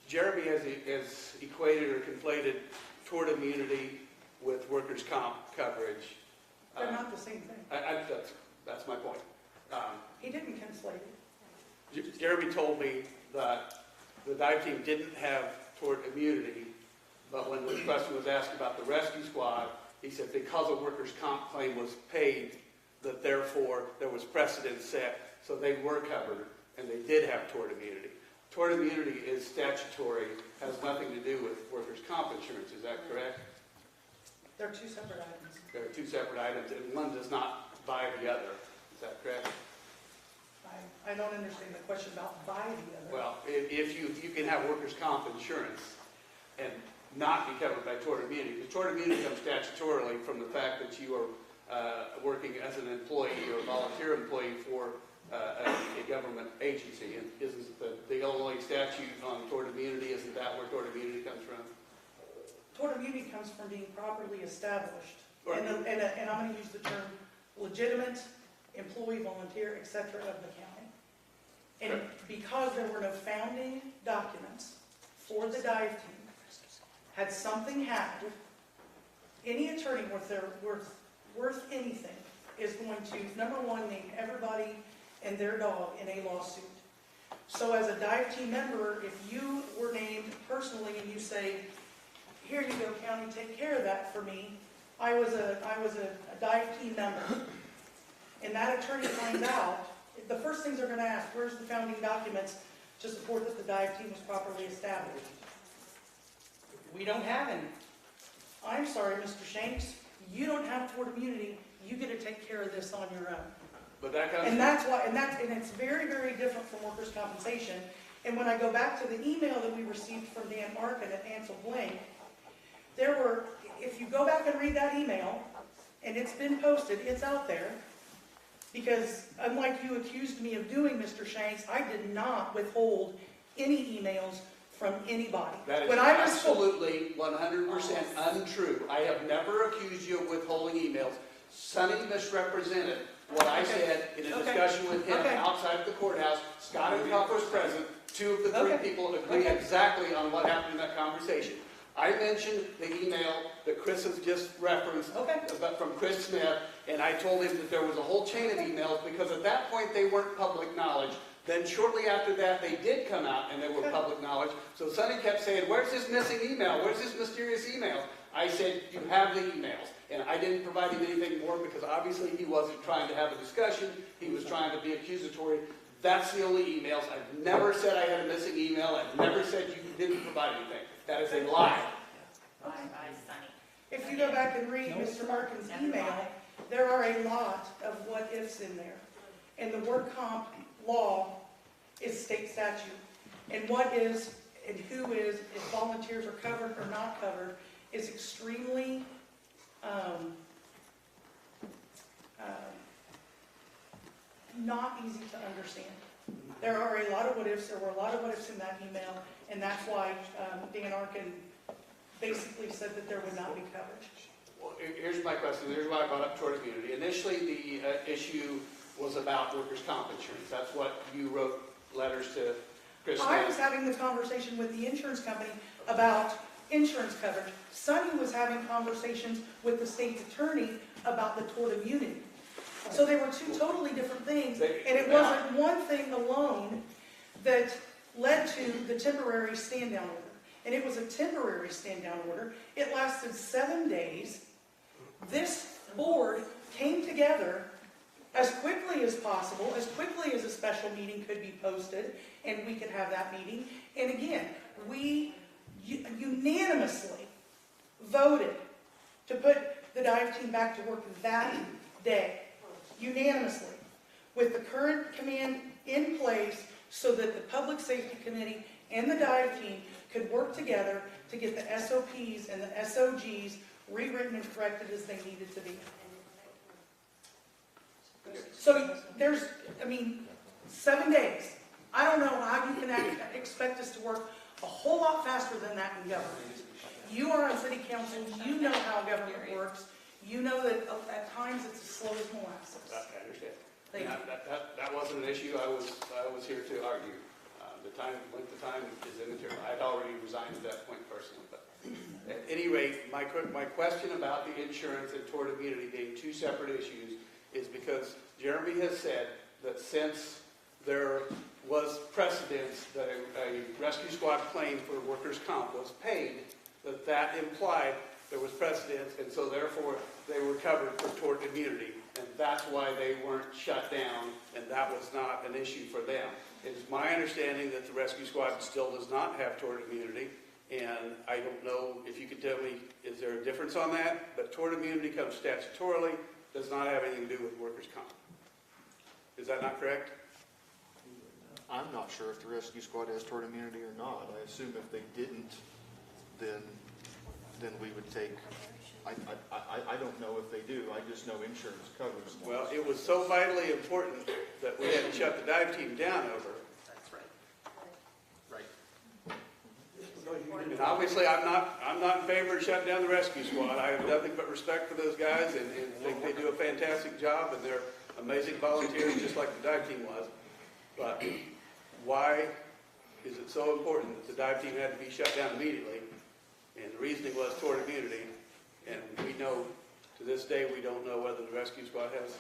Jeremy has equated or conflated tort immunity with workers' comp coverage. They're not the same thing. That's my point. He didn't conflate it. Jeremy told me that the dive team didn't have tort immunity, but when the question was asked about the rescue squad, he said because a workers' comp claim was paid, that therefore there was precedent set, so they were covered, and they did have tort immunity. Tort immunity is statutory, has nothing to do with workers' comp insurance, is that correct? They're two separate items. There are two separate items, and one does not buy the other, is that correct? I don't understand the question about buy the other. Well, if you can have workers' comp insurance and not be covered by tort immunity, because tort immunity comes statutorily from the fact that you are working as an employee or volunteer employee for a government agency. And isn't the Illinois statute on tort immunity, isn't that where tort immunity comes from? Tort immunity comes from being properly established. Right. And I'm going to use the term legitimate employee, volunteer, etc. of the county. And because there were no founding documents for the dive team, had something happened, any attorney worth anything is going to, number one, name everybody and their dog in a lawsuit. So as a dive team member, if you here you go, county, take care of that for me. I was a dive team member. And that attorney finds out, the first things they're gonna ask, where's the founding documents to support that the dive team was properly established? We don't have any. I'm sorry, Mr. Shanks, you don't have tort immunity, you get to take care of this on your own. But that comes. And that's why, and it's very, very different from workers' compensation. And when I go back to the email that we received from Dan Arkin at Ansel Blank, there were, if you go back and read that email, and it's been posted, it's out there, because unlike you accused me of doing, Mr. Shanks, I did not withhold any emails from anybody. That is When I was told- absolutely 100% untrue. I have never accused you of withholding emails. Sonny misrepresented what I said in a discussion with him outside of the courthouse. Scott and Cobb was present. Two of the three people agree exactly on what happened in that conversation. I mentioned the email that Chris has just referenced from Chris Smith, and I told him that there was a whole chain of emails because at that point they weren't public knowledge. Then shortly after that, they did come out and they were public knowledge. So Sonny kept saying, where's this missing email? Where's this mysterious email? I said, you have the emails. And I didn't provide him anything more because obviously he wasn't trying to have a discussion. He was trying to be accusatory. That's the only emails. I've never said I had a missing email. I've never said you didn't provide anything. That is a lie. If you go back and read Mr. Markin's email, there are a lot of what ifs in there. And the work comp law is state statute. And what is and who is, if volunteers are covered or not covered, is extremely not easy to understand. There are a lot of what ifs. There were a lot of what ifs in that email, and that's why Dan Arkin basically said that there would not be coverage. Well, here's my question. Here's why I brought up tort immunity. Initially, the issue was about workers' comp insurance. That's what you wrote letters to Chris Smith. I was having the conversation with the insurance company about insurance coverage. Sonny was having conversations with the state's attorney about the tort immunity. So they were two totally different things, and it wasn't one thing alone that led to the temporary stand-down order. And it was a temporary stand-down order. It lasted 7 days. This board came together as quickly as possible, as quickly as a special meeting could be posted, and we could have that meeting. And again, we unanimously voted to put the dive team back to work that day. Unanimously. With the current command in place so that the Public Safety Committee and the dive team could work together to get the SOPs and the SOGs rewritten and corrected as they needed to be. So there's, 7 days. I don't know how you can expect us to work a whole lot faster than that in government. You are on city council, you know how government works. You know that at times it's as slow as molasses. I understand. Thank you. That wasn't an issue I was here to argue. The length of time is immaterial. I had already resigned at that point personally. But at any rate, my question about the insurance and tort immunity being two separate issues is because Jeremy has said that since there was precedence that a rescue squad claim for workers' comp was paid, that implied there was precedence, and so therefore they were covered for tort immunity. And that's why they weren't shut down, and that was not an issue for them. It is my understanding that the rescue squad still does not have tort immunity, and I don't know if you could tell me, is there a difference on that? But tort immunity comes statutorily, does not have anything to do with workers' comp. Is that not correct? I'm not sure if the rescue squad has tort immunity or not. I assume if they didn't, then we would take, I don't know if they do. I just know insurance covers them. Well, it was so vitally important that we had to shut the dive team down over. That's right. And obviously, I'm not in favor of shutting down the rescue squad. I have nothing but respect for those guys and think they do a fantastic job, and they're amazing volunteers, just like the dive team was. But why is it so important that the dive team had to be shut down immediately? And the reasoning was tort immunity. And we know, to this day, we don't know whether the rescue squad has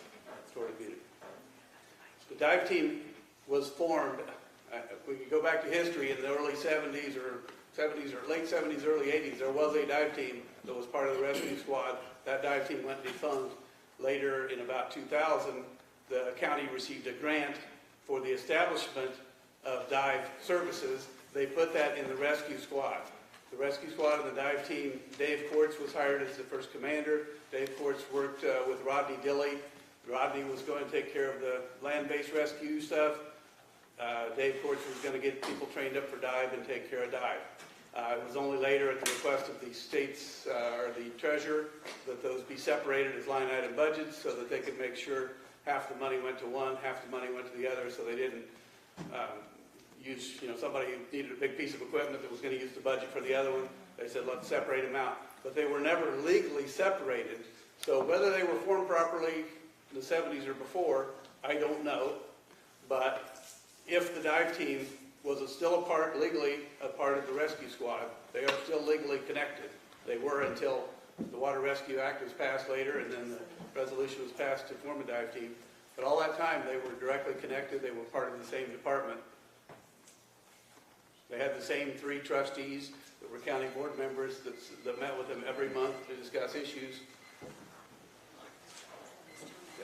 tort immunity. The dive team was formed We can go back to history in the early 70s or late 70s, early 80s, there was a dive team that was part of the rescue squad. That dive team went defunct. Later, in about 2000, the county received a grant for the establishment of dive services. They put that in the rescue squad. The rescue squad and the dive team, Dave Quartz was hired as the first commander. Dave Quartz worked with Rodney Dilley. Rodney was going to take care of the land-based rescue stuff. Dave Quartz was going to get people trained up for dive and take care of dive. It was only later at the request of the state's, or the treasurer, that those be separated as line item budgets so that they could make sure half the money went to one, half the money went to the other, so they didn't use, somebody needed a big piece of equipment that was going to use the budget for the other one. They said, let's separate them out. But they were never legally separated. So whether they were formed properly in the 70s or before, I don't know. But if the dive team was still legally a part of the rescue squad, they are still legally connected. They were until the Water Rescue Act was passed later, and then the resolution was passed to form a dive team. But all that time, they were directly connected. They were part of the same department. They had the same 3 trustees that were county board members that met with them every month to discuss issues.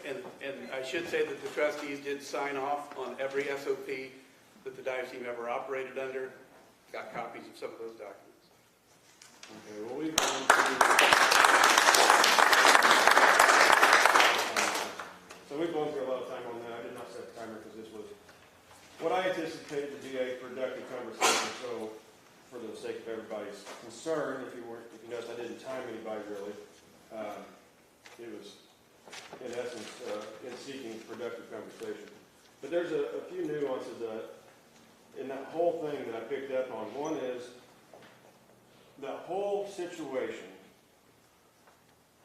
And I should say that the trustees did sign off on every SOP that the dive team ever operated under. Got copies of some of those documents. Okay, well, we've gone through, so we've gone through a lot of time on that. I did not set the timer because this was what I anticipated to be a productive conversation. So, for the sake of everybody's concern, if you noticed, I didn't time anybody really. It was, in essence, in seeking productive conversation. But there's a few nuances in that whole thing that I picked up on. One is the whole situation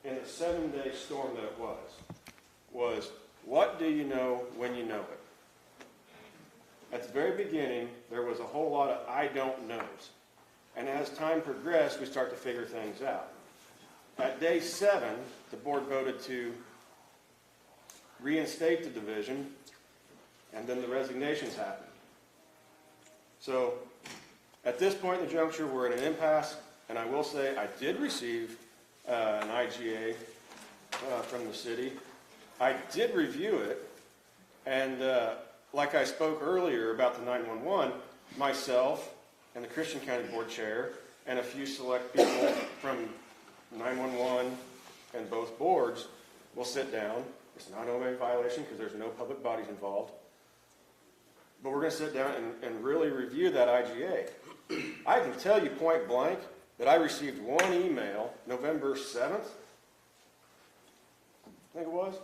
in the 7-day storm that it was what do you know when you know it? At the very beginning, there was a whole lot of I don't knows. And as time progressed, we start to figure things out. At day 7, the board voted to reinstate the division, and then the resignations happened. So, at this point in the juncture, we're in an impasse, and I will say I did receive an IGA from the city. I did review it, and like I spoke earlier about the 911, myself and the Christian County Board Chair and a few select people from 911 and both boards will sit down. It's not an OMA violation because there's no public bodies involved. But we're going to sit down and really review that IGA. I can tell you point blank that I received one email November 7th. I think it was.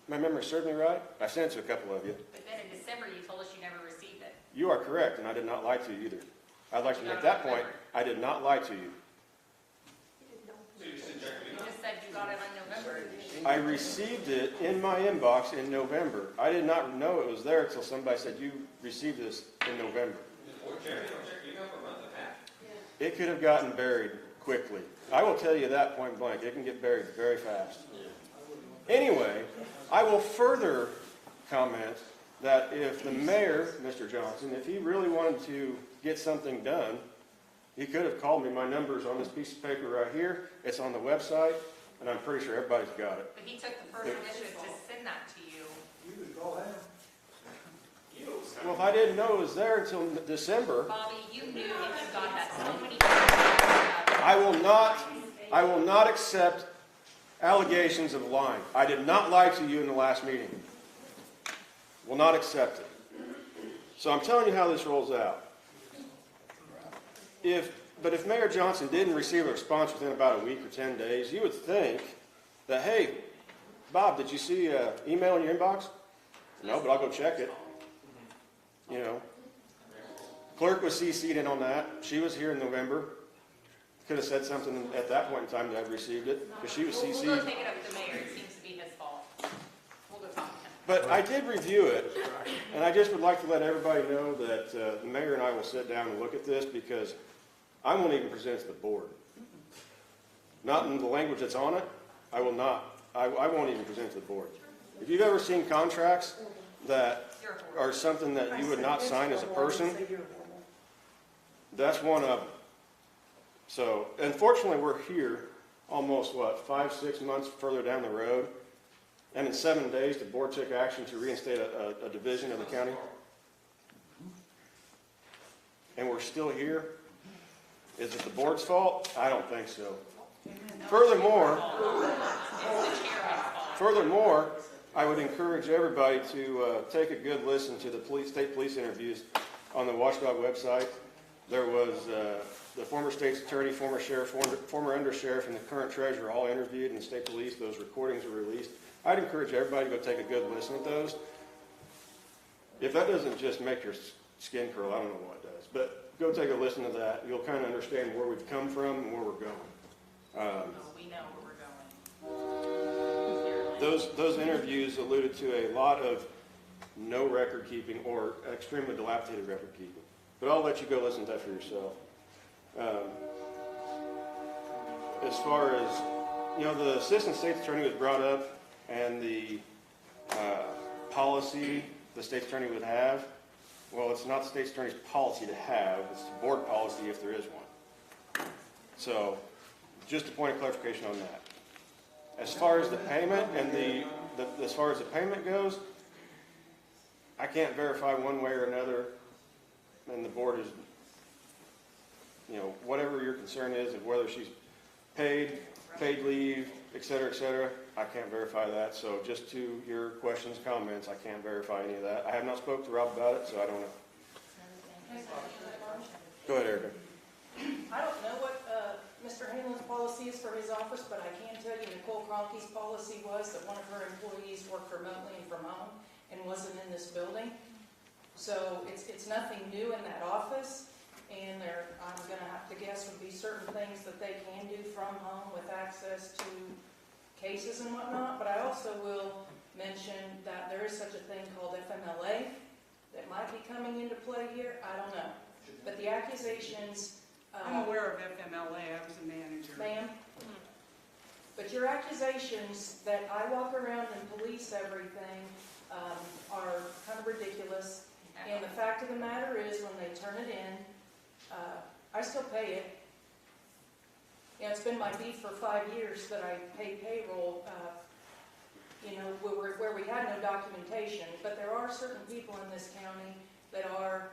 My memory served me right. I sent it to a couple of you. But then in December, you told us you never received it. You are correct, and I did not lie to you either. I'd like to make that point. I did not lie to you. You just said you got it on November. I received it in my inbox in November. I did not know it was there until somebody said, you received this in November. It could have gotten buried quickly. I will tell you that point blank. It can get buried very fast. Anyway, I will further comment that if the mayor, Mr. Johnson, if he really wanted to get something done, he could have called me. My number's on this piece of paper right here. It's on the website, and I'm pretty sure everybody's got it. But he took the first initiative to send that to you. You could call him. Well, if I didn't know it was there until December, Bobby, you knew that you got that so many times. I will not accept allegations of lying. I did not lie to you in the last meeting. Will not accept it. So I'm telling you how this rolls out. But if Mayor Johnson didn't receive a response within about a week or 10 days, you would think that, hey, Bob, did you see an email in your inbox? No, but I'll go check it. You know. Clerk was CC'd in on that. She was here in November. Could have said something at that point in time that I'd received it, because she was CC'd. We'll go take it up with the mayor. It seems to be his fault. We'll go talk to him. But I did review it, and I just would like to let everybody know that the mayor and I will sit down and look at this, because I won't even present it to the board. Not in the language that's on it. I will not. I won't even present it to the board. If you've ever seen contracts, that are something that you would not sign as a person, that's one of them. So, unfortunately, we're here almost, 5, 6 months further down the road, and in 7 days, the board took action to reinstate a division of the county. And we're still here. Is it the board's fault? I don't think so. Furthermore, I would encourage everybody to take a good listen to the state police interviews on the Watchdog website. There was the former state's attorney, former sheriff, former undersheriff, and the current treasurer all interviewed in the state police. Those recordings were released. I'd encourage everybody to go take a good listen to those. If that doesn't just make your skin curl, I don't know what does. But go take a listen to that. You'll kind of understand where we've come from and where we're going. We know where we're going. Those interviews alluded to a lot of no record keeping or extremely dilapidated record keeping. But I'll let you go listen to that for yourself. As far as, the assistant state's attorney was brought up, and the policy the state's attorney would have, well, it's not the state's attorney's policy to have, it's the board policy if there is one. So, just a point of clarification on that. As far as the payment and as far as the payment goes, I can't verify one way or another, and the board is, whatever your concern is of whether she's paid leave, et cetera, I can't verify that. So just to your questions, comments, I can't verify any of that. I have not spoke to Rob about it, so I don't know. Go ahead, Erica. I don't know what Mr. Hanlon's policy is for his office, but I can tell you Nicole Cronke's policy was that one of her employees worked remotely and from home and wasn't in this building. So it's nothing new in that office, and I'm going to have to guess would be certain things that they can do from home with access to cases and whatnot. But I also will mention that there is such a thing called FMLA that might be coming into play here. I don't know. But the accusations... I'm aware of FMLA. I was a manager. Ma'am? But your accusations that I walk around and police everything are kind of ridiculous. And the fact of the matter is, when they turn it in, I still pay it. It's been my beef for 5 years that I pay payroll, where we had no documentation. But there are certain people in this county that are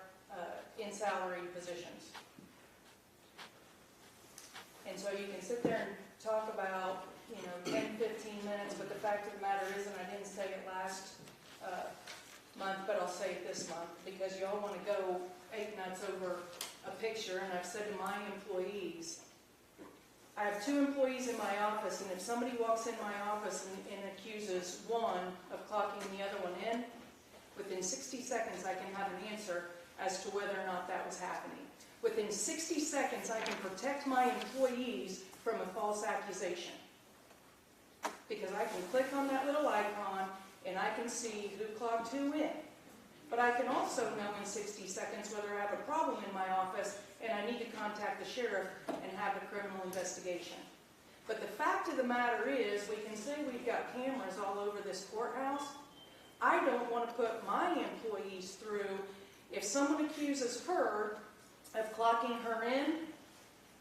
in salaried positions. And so you can sit there and talk about, 10, 15 minutes, but the fact of the matter is, and I didn't say it last month, but I'll say it this month, because y'all want to go 8 nuts over a picture, and I've said to my employees, I have 2 employees in my office, and if somebody walks in my office and accuses one of clocking the other one in, within 60 seconds I can have an answer as to whether or not that was happening. Within 60 seconds I can protect my employees from a false accusation. Because I can click on that little icon and I can see who clocked who in. But I can also know in 60 seconds whether I have a problem in my office and I need to contact the sheriff and have a criminal investigation. But the fact of the matter is, we can say we've got cameras all over this courthouse. I don't want to put my employees through, if someone accuses her of clocking her in,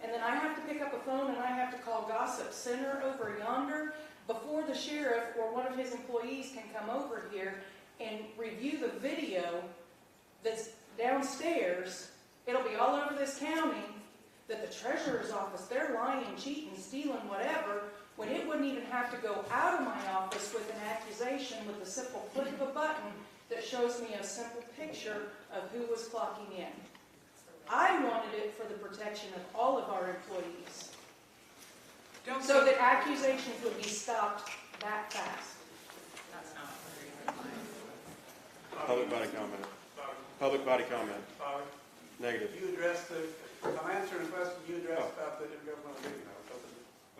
and then I have to pick up a phone and I have to call Gossip Center over yonder before the sheriff or one of his employees can come over here and review the video that's downstairs. It'll be all over this county that the treasurer's office, they're lying, cheating, stealing, whatever, when it wouldn't even have to go out of my office with an accusation with a simple click of a button that shows me a simple picture of who was clocking in. I wanted it for the protection of all of our employees, so that accusations would be stopped that fast. That's not Public body comment. Public body comment. Negative. You addressed I'm answering a question you addressed about the intergovernmental agreement.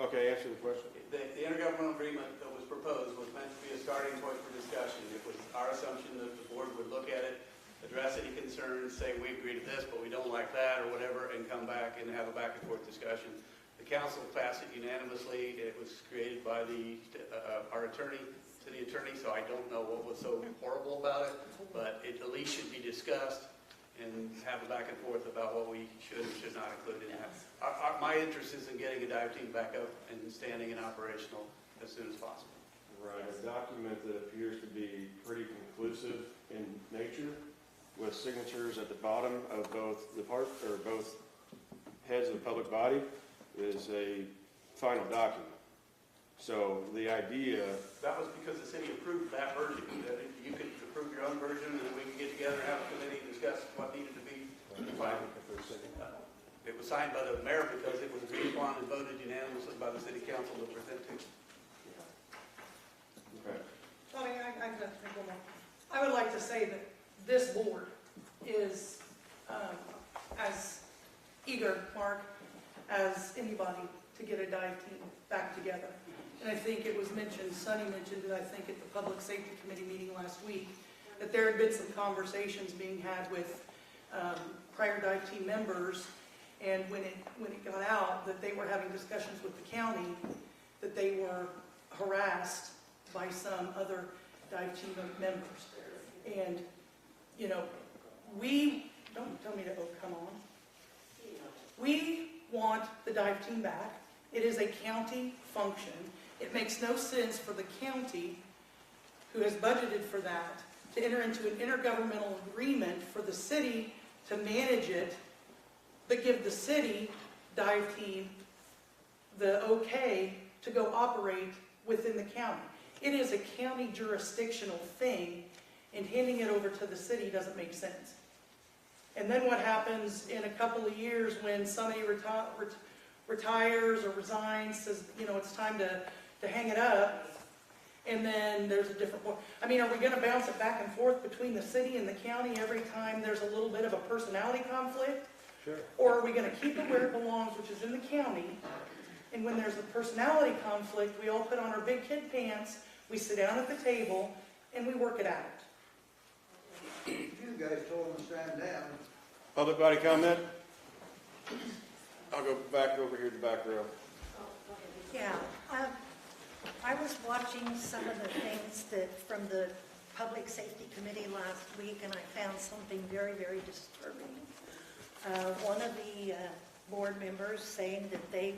Okay, answer the question. The intergovernmental agreement that was proposed was meant to be a starting point for discussion. It was our assumption that the board would look at it, address any concerns, say we agree to this, but we don't like that, or whatever, and come back and have a back and forth discussion. The council passed it unanimously. It was created by our attorney to city attorney, so I don't know what was so horrible about it, but it at least should be discussed and have a back and forth about what we should and should not include in that. My interest is in getting a dive team back up and standing and operational as soon as possible. Right, a document that appears to be pretty conclusive in nature, with signatures at the bottom of both both heads of the public body, is a final document. So the idea... That was because the city approved that version. That you could approve your own version, and then we could get together and have a committee and discuss what needed to be filed. It was signed by the mayor because it was agreed upon and voted unanimously by the city council to present to. Okay. I would like to say that this board is as eager, Mark, as anybody to get a dive team back together. And I think it was mentioned, Sonny mentioned it, I think at the Public Safety Committee meeting last week, that there had been some conversations being had with prior dive team members, and when it got out that they were having discussions with the county, that they were harassed by some other dive team members. And, you know, don't tell me to, oh, come on. We want the dive team back. It is a county function. It makes no sense for the county, who has budgeted for that, to enter into an intergovernmental agreement for the city to manage it, but give the city dive team the okay to go operate within the county. It is a county jurisdictional thing, and handing it over to the city doesn't make sense. And then what happens in a couple of years when somebody retires or resigns, says, you know, it's time to hang it up, and then there's a different board. I mean, are we going to bounce it back and forth between the city and the county every time there's a little bit of a personality conflict? Sure. Or are we going to keep it where it belongs, which is in the county, and when there's a personality conflict, we all put on our big kid pants, we sit down at the table, and we work it out? You guys told them to stand down. Public body comment? I'll go back over here to the back row. Yeah, I was watching some of the things from the Public Safety Committee last week, and I found something very, very disturbing. One of the board members saying that they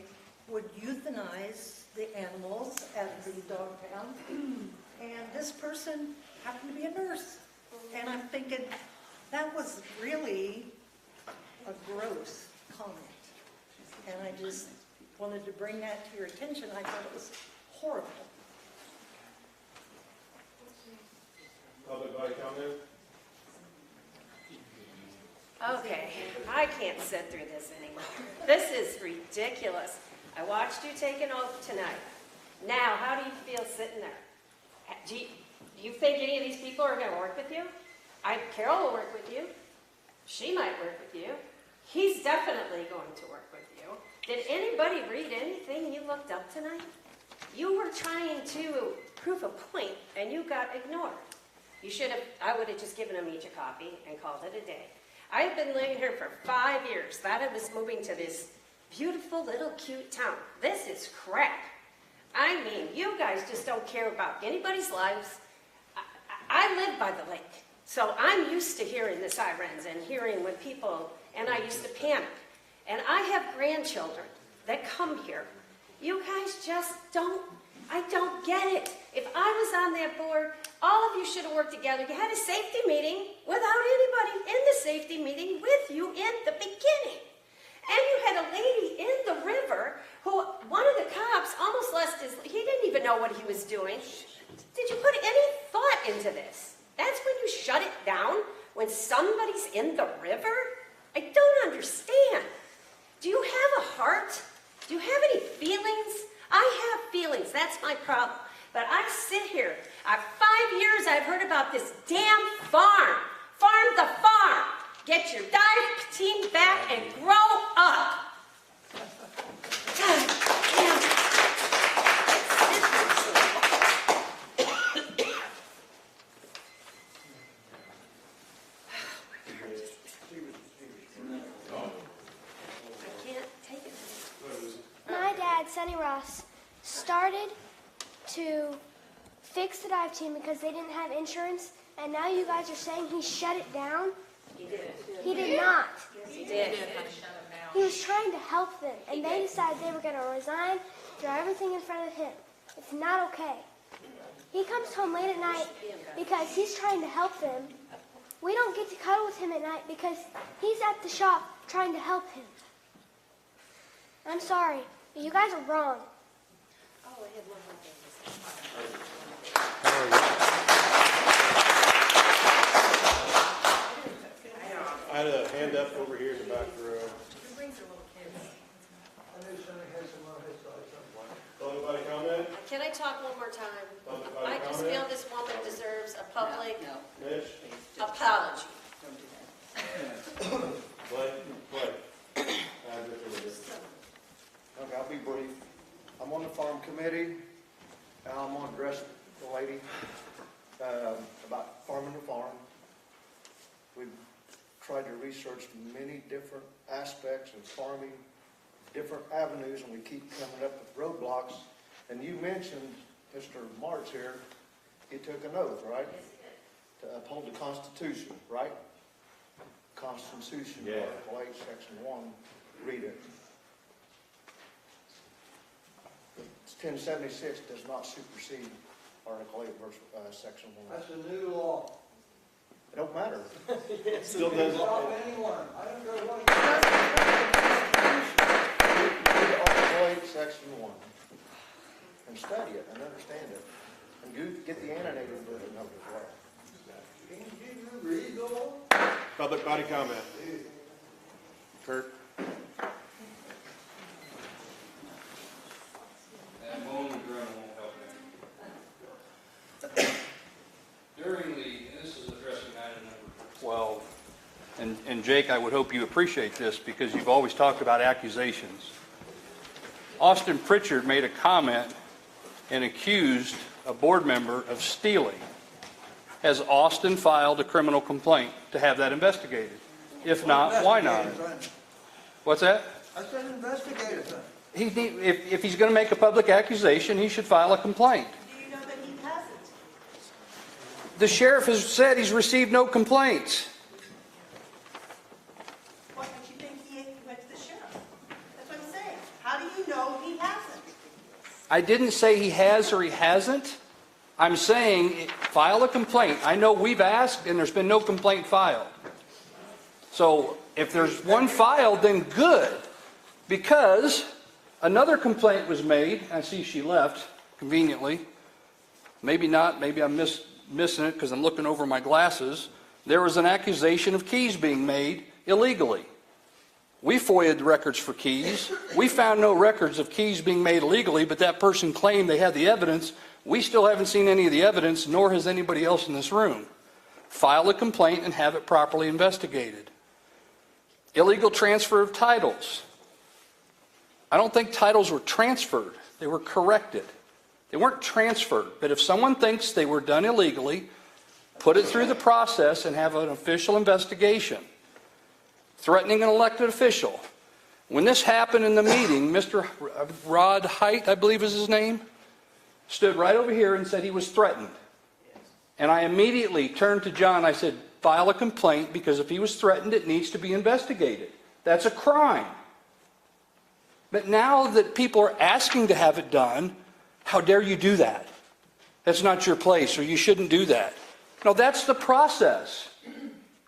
would euthanize the animals at the dog pound, and this person happened to be a nurse. And I'm thinking, that was really a gross comment. And I just wanted to bring that to your attention. I thought it was horrible. Public body comment? Okay, I can't sit through this anymore. This is ridiculous. I watched you take an oath tonight. Now, how do you feel sitting there? Do you think any of these people are going to work with you? Carol will work with you. She might work with you. He's definitely going to work with you. Did anybody read anything you looked up tonight? You were trying to prove a point, and you got ignored. I would have just given them each a copy and called it a day. I have been living here for 5 years. That I was moving to this beautiful little cute town. This is crap. I mean, you guys just don't care about anybody's lives. I live by the lake, so I'm used to hearing the sirens and hearing when people, and I used to panic. And I have grandchildren that come here. You guys just I don't get it. If I was on that board, all of you should have worked together. You had a safety meeting without anybody in the safety meeting with you in the beginning. And you had a lady in the river who, one of the cops almost lost he didn't even know what he was doing. Did you put any thought into this? That's when you shut it down? When somebody's in the river? I don't understand. Do you have a heart? Do you have any feelings? I have feelings. That's my problem. But I sit here. 5 years I've heard about this damn farm. Farm the farm. Get your dive team back and grow up. My dad, Sonny Ross, started to fix the dive team because they didn't have insurance, and now you guys are saying he shut it down? He did. He did not. He did. He was trying to help them, and they decided they were going to resign, throw everything in front of him. It's not okay. He comes home late at night because he's trying to help them. We don't get to cuddle with him at night because he's at the shop trying to help him. I'm sorry, but you guys are wrong. Oh, I had one more thing to say. I had a hand up over here in the back row. I knew Sonny had some on his side somewhere. Anybody comment? Can I talk one more time? Anybody I just comment? feel this woman deserves a public Mitch? apology. Blake? Okay, I'll be brief. I'm on the farm committee, and I'm going to address the lady about farming the farm. We've tried to research many different aspects of farming, different avenues, and we keep coming up with roadblocks. And you mentioned, Mr. Martz here, he took an oath, right? To uphold the Constitution, right? Constitution, Yeah. Article 8, Section 1, read it. 1076 does not supersede Article 8, Section 1. That's a new law. It don't matter. Still doesn't. Stop anyone. I don't care what. Read Article 8, Section 1, and study it and understand it, and get the annotated version of it as well. Can't you read the law? Public body comment. Kurt? That bone drum won't help me. During this is addressing item number 12, and Jake, I would hope you appreciate this because you've always talked about accusations. Austin Pritchard made a comment and accused a board member of stealing. Has Austin filed a criminal complaint to have that investigated? If not, why not? What's that? I said investigate it, son. If he's going to make a public accusation, he should file a complaint. Do you know that he hasn't? The sheriff has said he's received no complaints. Why don't you think he went to the sheriff? That's what I'm saying. How do you know he hasn't? I didn't say he has or he hasn't. I'm saying file a complaint. I know we've asked and there's been no complaint filed. So if there's one filed, then good. Because another complaint was made. I see she left conveniently. Maybe not. Maybe I'm missing it because I'm looking over my glasses. There was an accusation of keys being made illegally. We FOIA'd the records for keys. We found no records of keys being made illegally, but that person claimed they had the evidence. We still haven't seen any of the evidence, nor has anybody else in this room. File a complaint and have it properly investigated. Illegal transfer of titles. I don't think titles were transferred. They were corrected. They weren't transferred. But if someone thinks they were done illegally, put it through the process and have an official investigation. Threatening an elected official. When this happened in the meeting, Mr. Rod Height, I believe is his name, stood right over here and said he was threatened. And I immediately turned to John. I said, file a complaint because if he was threatened, it needs to be investigated. That's a crime. But now that people are asking to have it done, how dare you do that? That's not your place, or you shouldn't do that. No, that's the process.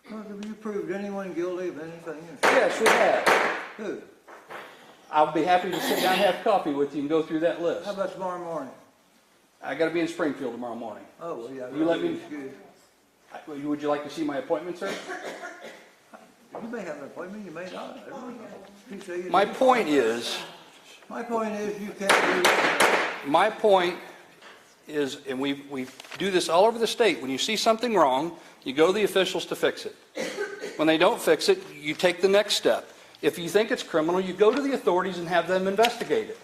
Have you proved anyone guilty of anything? Yes, we have. Who? I'll be happy to sit down and have coffee with you and go through that list. How about tomorrow morning? I got to be in Springfield tomorrow morning. Oh, well, yeah. You let me. Good. Would you like to see my appointment, sir? You may have an appointment, you may not. I don't know. You say you My do. point is. My point is you can't do that. My point is, and we do this all over the state. When you see something wrong, you go to the officials to fix it. When they don't fix it, you take the next step. If you think it's criminal, you go to the authorities and have them investigate it.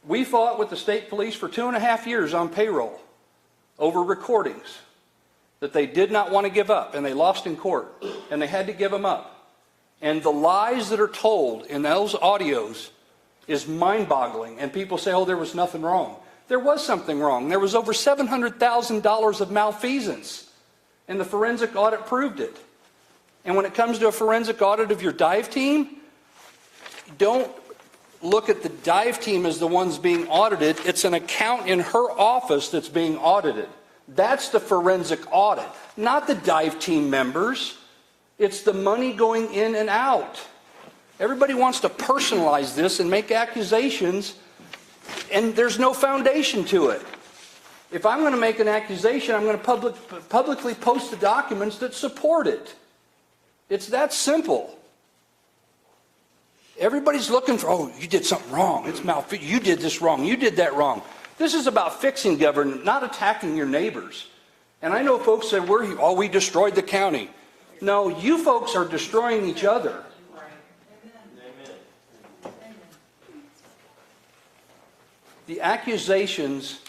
We fought with the state police for 2.5 years on payroll over recordings that they did not want to give up, and they lost in court, and they had to give them up. And the lies that are told in those audios is mind-boggling, and people say, oh, there was nothing wrong. There was something wrong. There was over $700,000 of malfeasance, and the forensic audit proved it. And when it comes to a forensic audit of your dive team, don't look at the dive team as the ones being audited. It's an account in her office that's being audited. That's the forensic audit, not the dive team members. It's the money going in and out. Everybody wants to personalize this and make accusations, and there's no foundation to it. If I'm going to make an accusation, I'm going to publicly post the documents that support it. It's that simple. Everybody's looking for, oh, you did something wrong. It's malfeasance. You did this wrong. You did that wrong. This is about fixing government, not attacking your neighbors. And I know folks say, we destroyed the county. No, you folks are destroying each other. The accusations,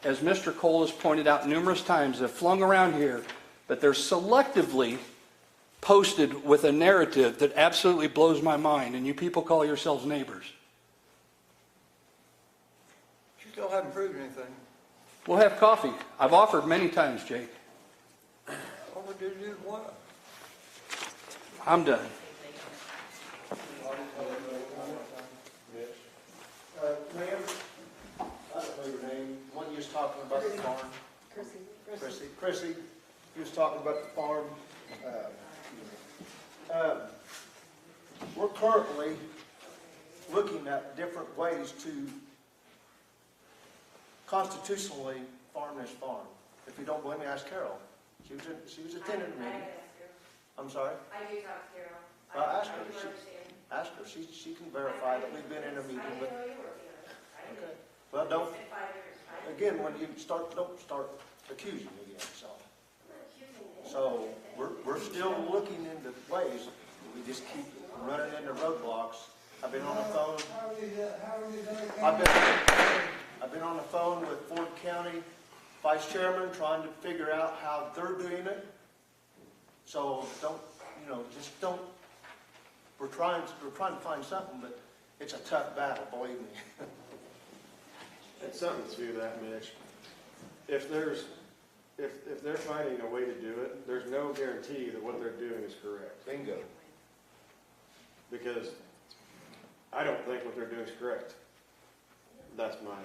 as Mr. Cole has pointed out numerous times, have flung around here, but they're selectively posted with a narrative that absolutely blows my mind, and you people call yourselves neighbors. You still haven't proved anything. We'll have coffee. I've offered many times, Jake. What would you do? What? I'm done. Ma'am, I don't know your name. One you was talking about the farm. Chrissy. You was talking about the farm. We're currently looking at different ways to constitutionally farm this farm. If you don't believe me, ask Carol. She was attending the meeting. I'm sorry? I do talk to Carol. Ask her. Ask her. She can verify that we've been in a meeting with. Okay. Well, don't. Again, when you don't start accusing me again. So we're still looking into ways. We just keep running into roadblocks. I've been on the phone. I've been on the phone with Ford County Vice Chairman trying to figure out how they're doing it. So don't. We're trying to find something, but it's a tough battle, believe me. It's something to that, Mitch. If they're finding a way to do it, there's no guarantee that what they're doing is correct. Bingo. Because I don't think what they're doing is correct. That's my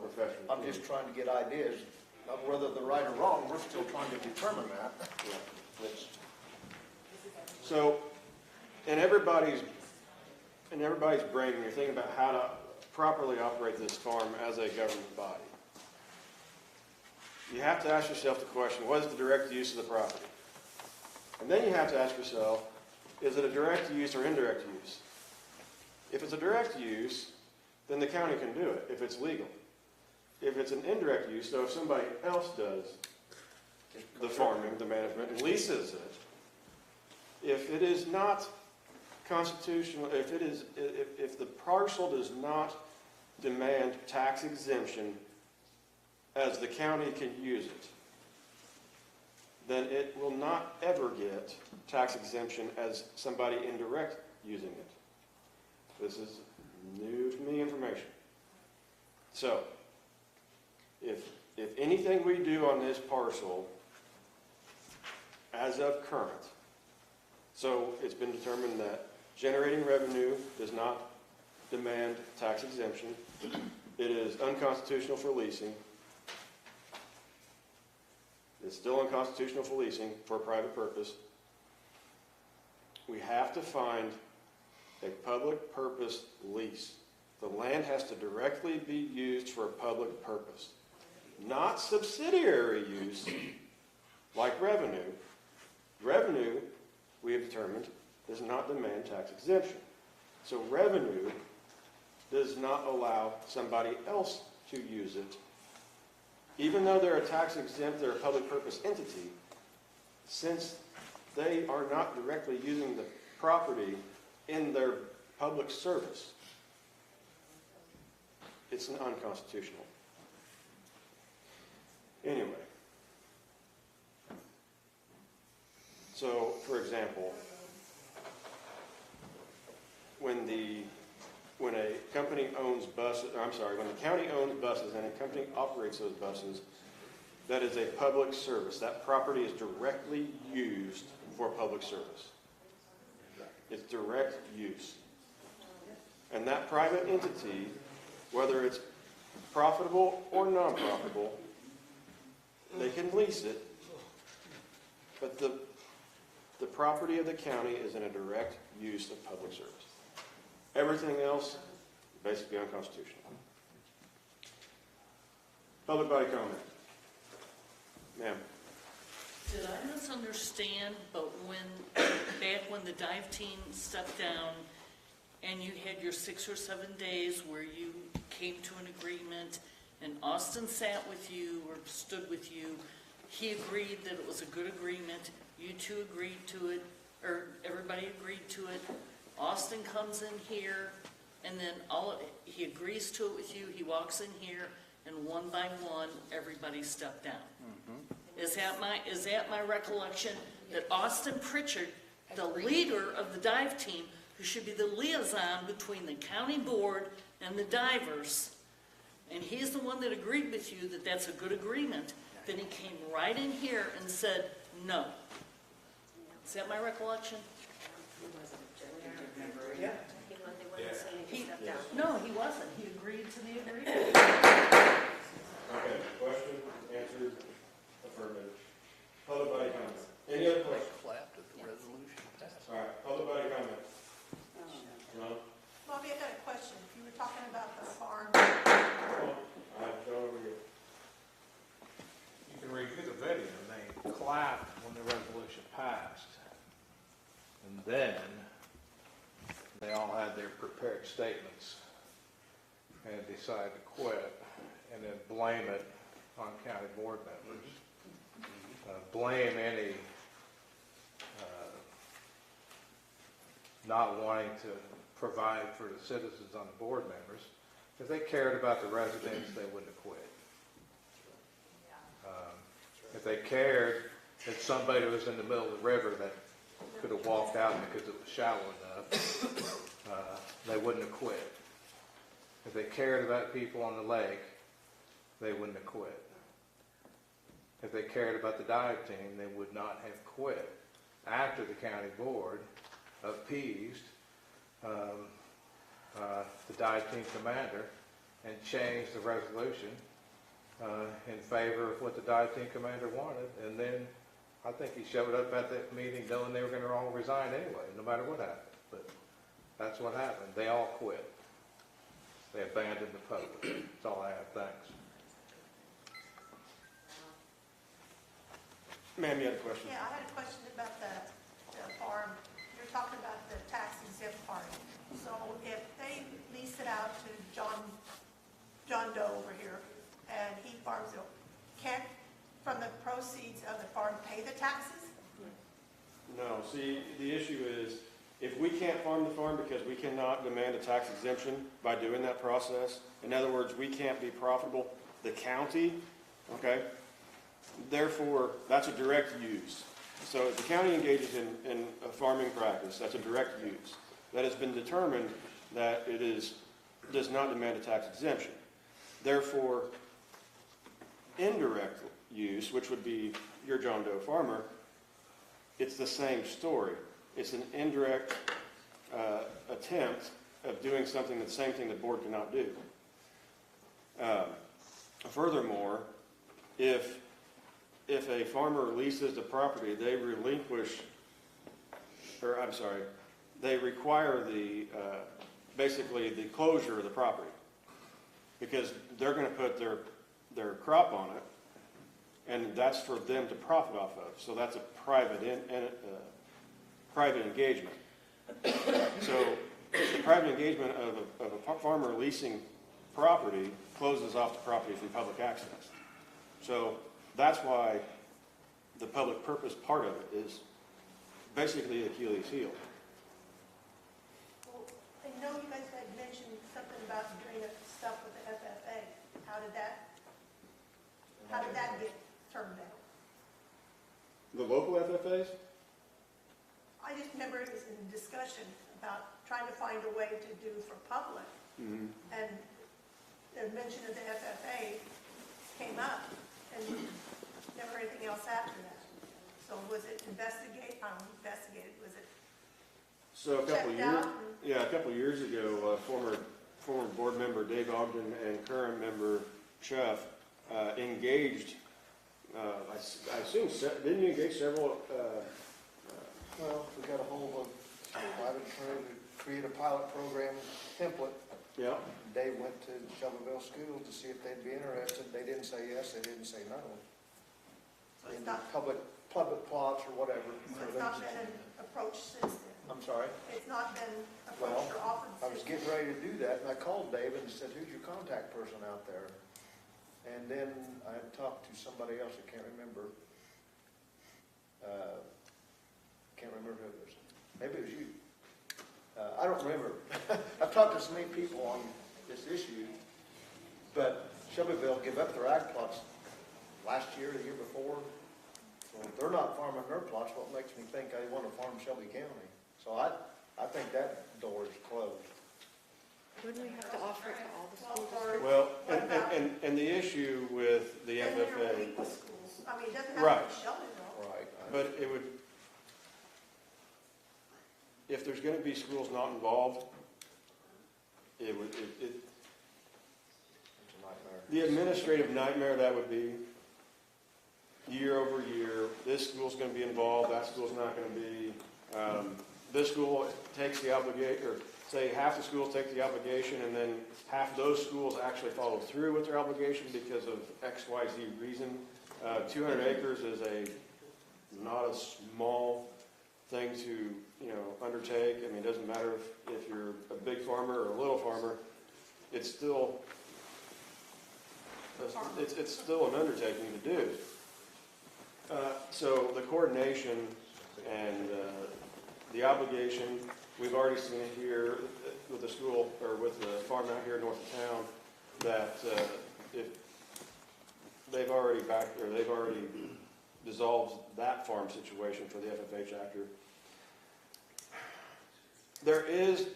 professional I'm just trying to get ideas of whether they're right or wrong. We're still trying to determine that. Yeah. So, in everybody's brain, when you're thinking about how to properly operate this farm as a government body, you have to ask yourself the question, what is the direct use of the property? And then you have to ask yourself, is it a direct use or indirect use? If it's a direct use, then the county can do it if it's legal. If it's an indirect use, so if somebody else does the farming, the management, and leases it, if it is not constitutional, if the parcel does not demand tax exemption as the county can use it, then it will not ever get tax exemption as somebody indirect using it. This is new to me information. So, if anything we do on this parcel, as of current, so it's been determined that generating revenue does not demand tax exemption. It is unconstitutional for leasing. It's still unconstitutional for leasing for a private purpose. We have to find a public purpose lease. The land has to directly be used for a public purpose, not subsidiary use like revenue. Revenue, we have determined, does not demand tax exemption. So revenue does not allow somebody else to use it. Even though they're a tax exempt, they're a public purpose entity, since they are not directly using the property in their public service, it's unconstitutional. Anyway, so for example, when the when a company owns buses, or I'm sorry, when the county owns buses and a company operates those buses, that is a public service. That property is directly used for public service. It's direct use. And that private entity, whether it's profitable or non-profitable, they can lease it, but the property of the county is in a direct use of public service. Everything else, basically unconstitutional. Public body comment. Ma'am. Did I misunderstand, but back when the dive team stepped down and you had your 6 or 7 days where you came to an agreement and Austin sat with you or stood with you, he agreed that it was a good agreement, you two agreed to it, or everybody agreed to it, Austin comes in here and then he agrees to it with you, he walks in here, and one by one, everybody stepped down. Is that my recollection, that Austin Pritchard, the leader of the dive team, who should be the liaison between the county board and the divers, and he's the one that agreed with you that that's a good agreement, then he came right in here and said, no. Is that my recollection? Yeah. No, he wasn't. He agreed to the agreement. Okay, question, answered, affirmative. Public body comment. Any other questions? All right, public body comment. Ron? Bobby, I got a question. You were talking about the farm. All right, go over here. You can review the video, and they clapped when the resolution passed. And then they all had their prepared statements and decided to quit and then blame it on county board members. Blame any not wanting to provide for the citizens on the board members. If they cared about the residents, they wouldn't have quit. If they cared that somebody was in the middle of the river that could have walked out because it was shallow enough, they wouldn't have quit. If they cared about people on the lake, they wouldn't have quit. If they cared about the dive team, they would not have quit after the county board appeased the dive team commander and changed the resolution in favor of what the dive team commander wanted. And then I think he showed up at that meeting knowing they were going to all resign anyway, no matter what happened. But that's what happened. They all quit. They abandoned the public. That's all I have. Thanks. Ma'am, you had a question? Yeah, I had a question about the farm. You're talking about the tax exempt part. So if they lease it out to John Doe over here, and he farms it, can't, from the proceeds of the farm, pay the taxes? No. See, the issue is, if we can't farm the farm because we cannot demand a tax exemption by doing that process, in other words, we can't be profitable, the county, okay, therefore, that's a direct use. So if the county engages in a farming practice, that's a direct use. That has been determined that it does not demand a tax exemption. Therefore, indirect use, which would be your John Doe farmer, it's the same story. It's an indirect attempt of doing something, the same thing the board cannot do. Furthermore, if a farmer leases the property, they they require basically the closure of the property, because they're going to put their crop on it, and that's for them to profit off of. So that's a private engagement. So the private engagement of a farmer leasing property closes off the property from public access. So that's why the public purpose part of it is basically Achilles' heel. Well, I know you guys had mentioned something about doing stuff with the FFA. How did that get turned down? The local FFAs? I just remember it was in discussion about trying to find a a way to do for public. Mhm. And the mention of the FFA came up, and never anything else after that. So was it investigated, was it So a couple checked years, out? yeah, a couple years ago, former board member Dave Ogden and current member Chuff engaged. I assume didn't you engage several? Well, we got a hold of private attorney to create a pilot program template. Yeah. Dave went to Shelbyville schools to see if they'd be interested. They didn't say yes, they didn't say no. So it's In not, public plots or whatever. so it's not been an approach since then? I'm sorry? It's not been Well, approached or offered I was since? getting ready to do that, and I called David and said, who's your contact person out there? And then I talked to somebody else, I can't remember. Can't remember who it was. Maybe it was you. I don't remember. I've talked to so many people on this issue, but Shelbyville gave up their ag plots last year, the year before. So if they're not farming their plots, what makes me think they want to farm Shelby County? So I think that door is closed. Wouldn't we have to offer it to all the schools? Well, and the issue with the And there are FFA, equal schools. I mean, it doesn't have Right. to be Shelbyville. Right. but it would, if there's going to be schools not involved, it would, It's a nightmare. the administrative nightmare that would be year over year. This school's going to be involved, that school's not going to be. This school takes the obligation, or say half the schools take the obligation, and then half of those schools actually follow through with their obligation because of X, Y, Z reason. 200 acres is not a small thing to, undertake. I mean, it doesn't matter if you're a big farmer or a little farmer, it's still an undertaking to do. So the coordination and the obligation, we've already seen it here with the school, or with the farm out here north of town, that if they've already dissolved that farm situation for the FFA chapter. There is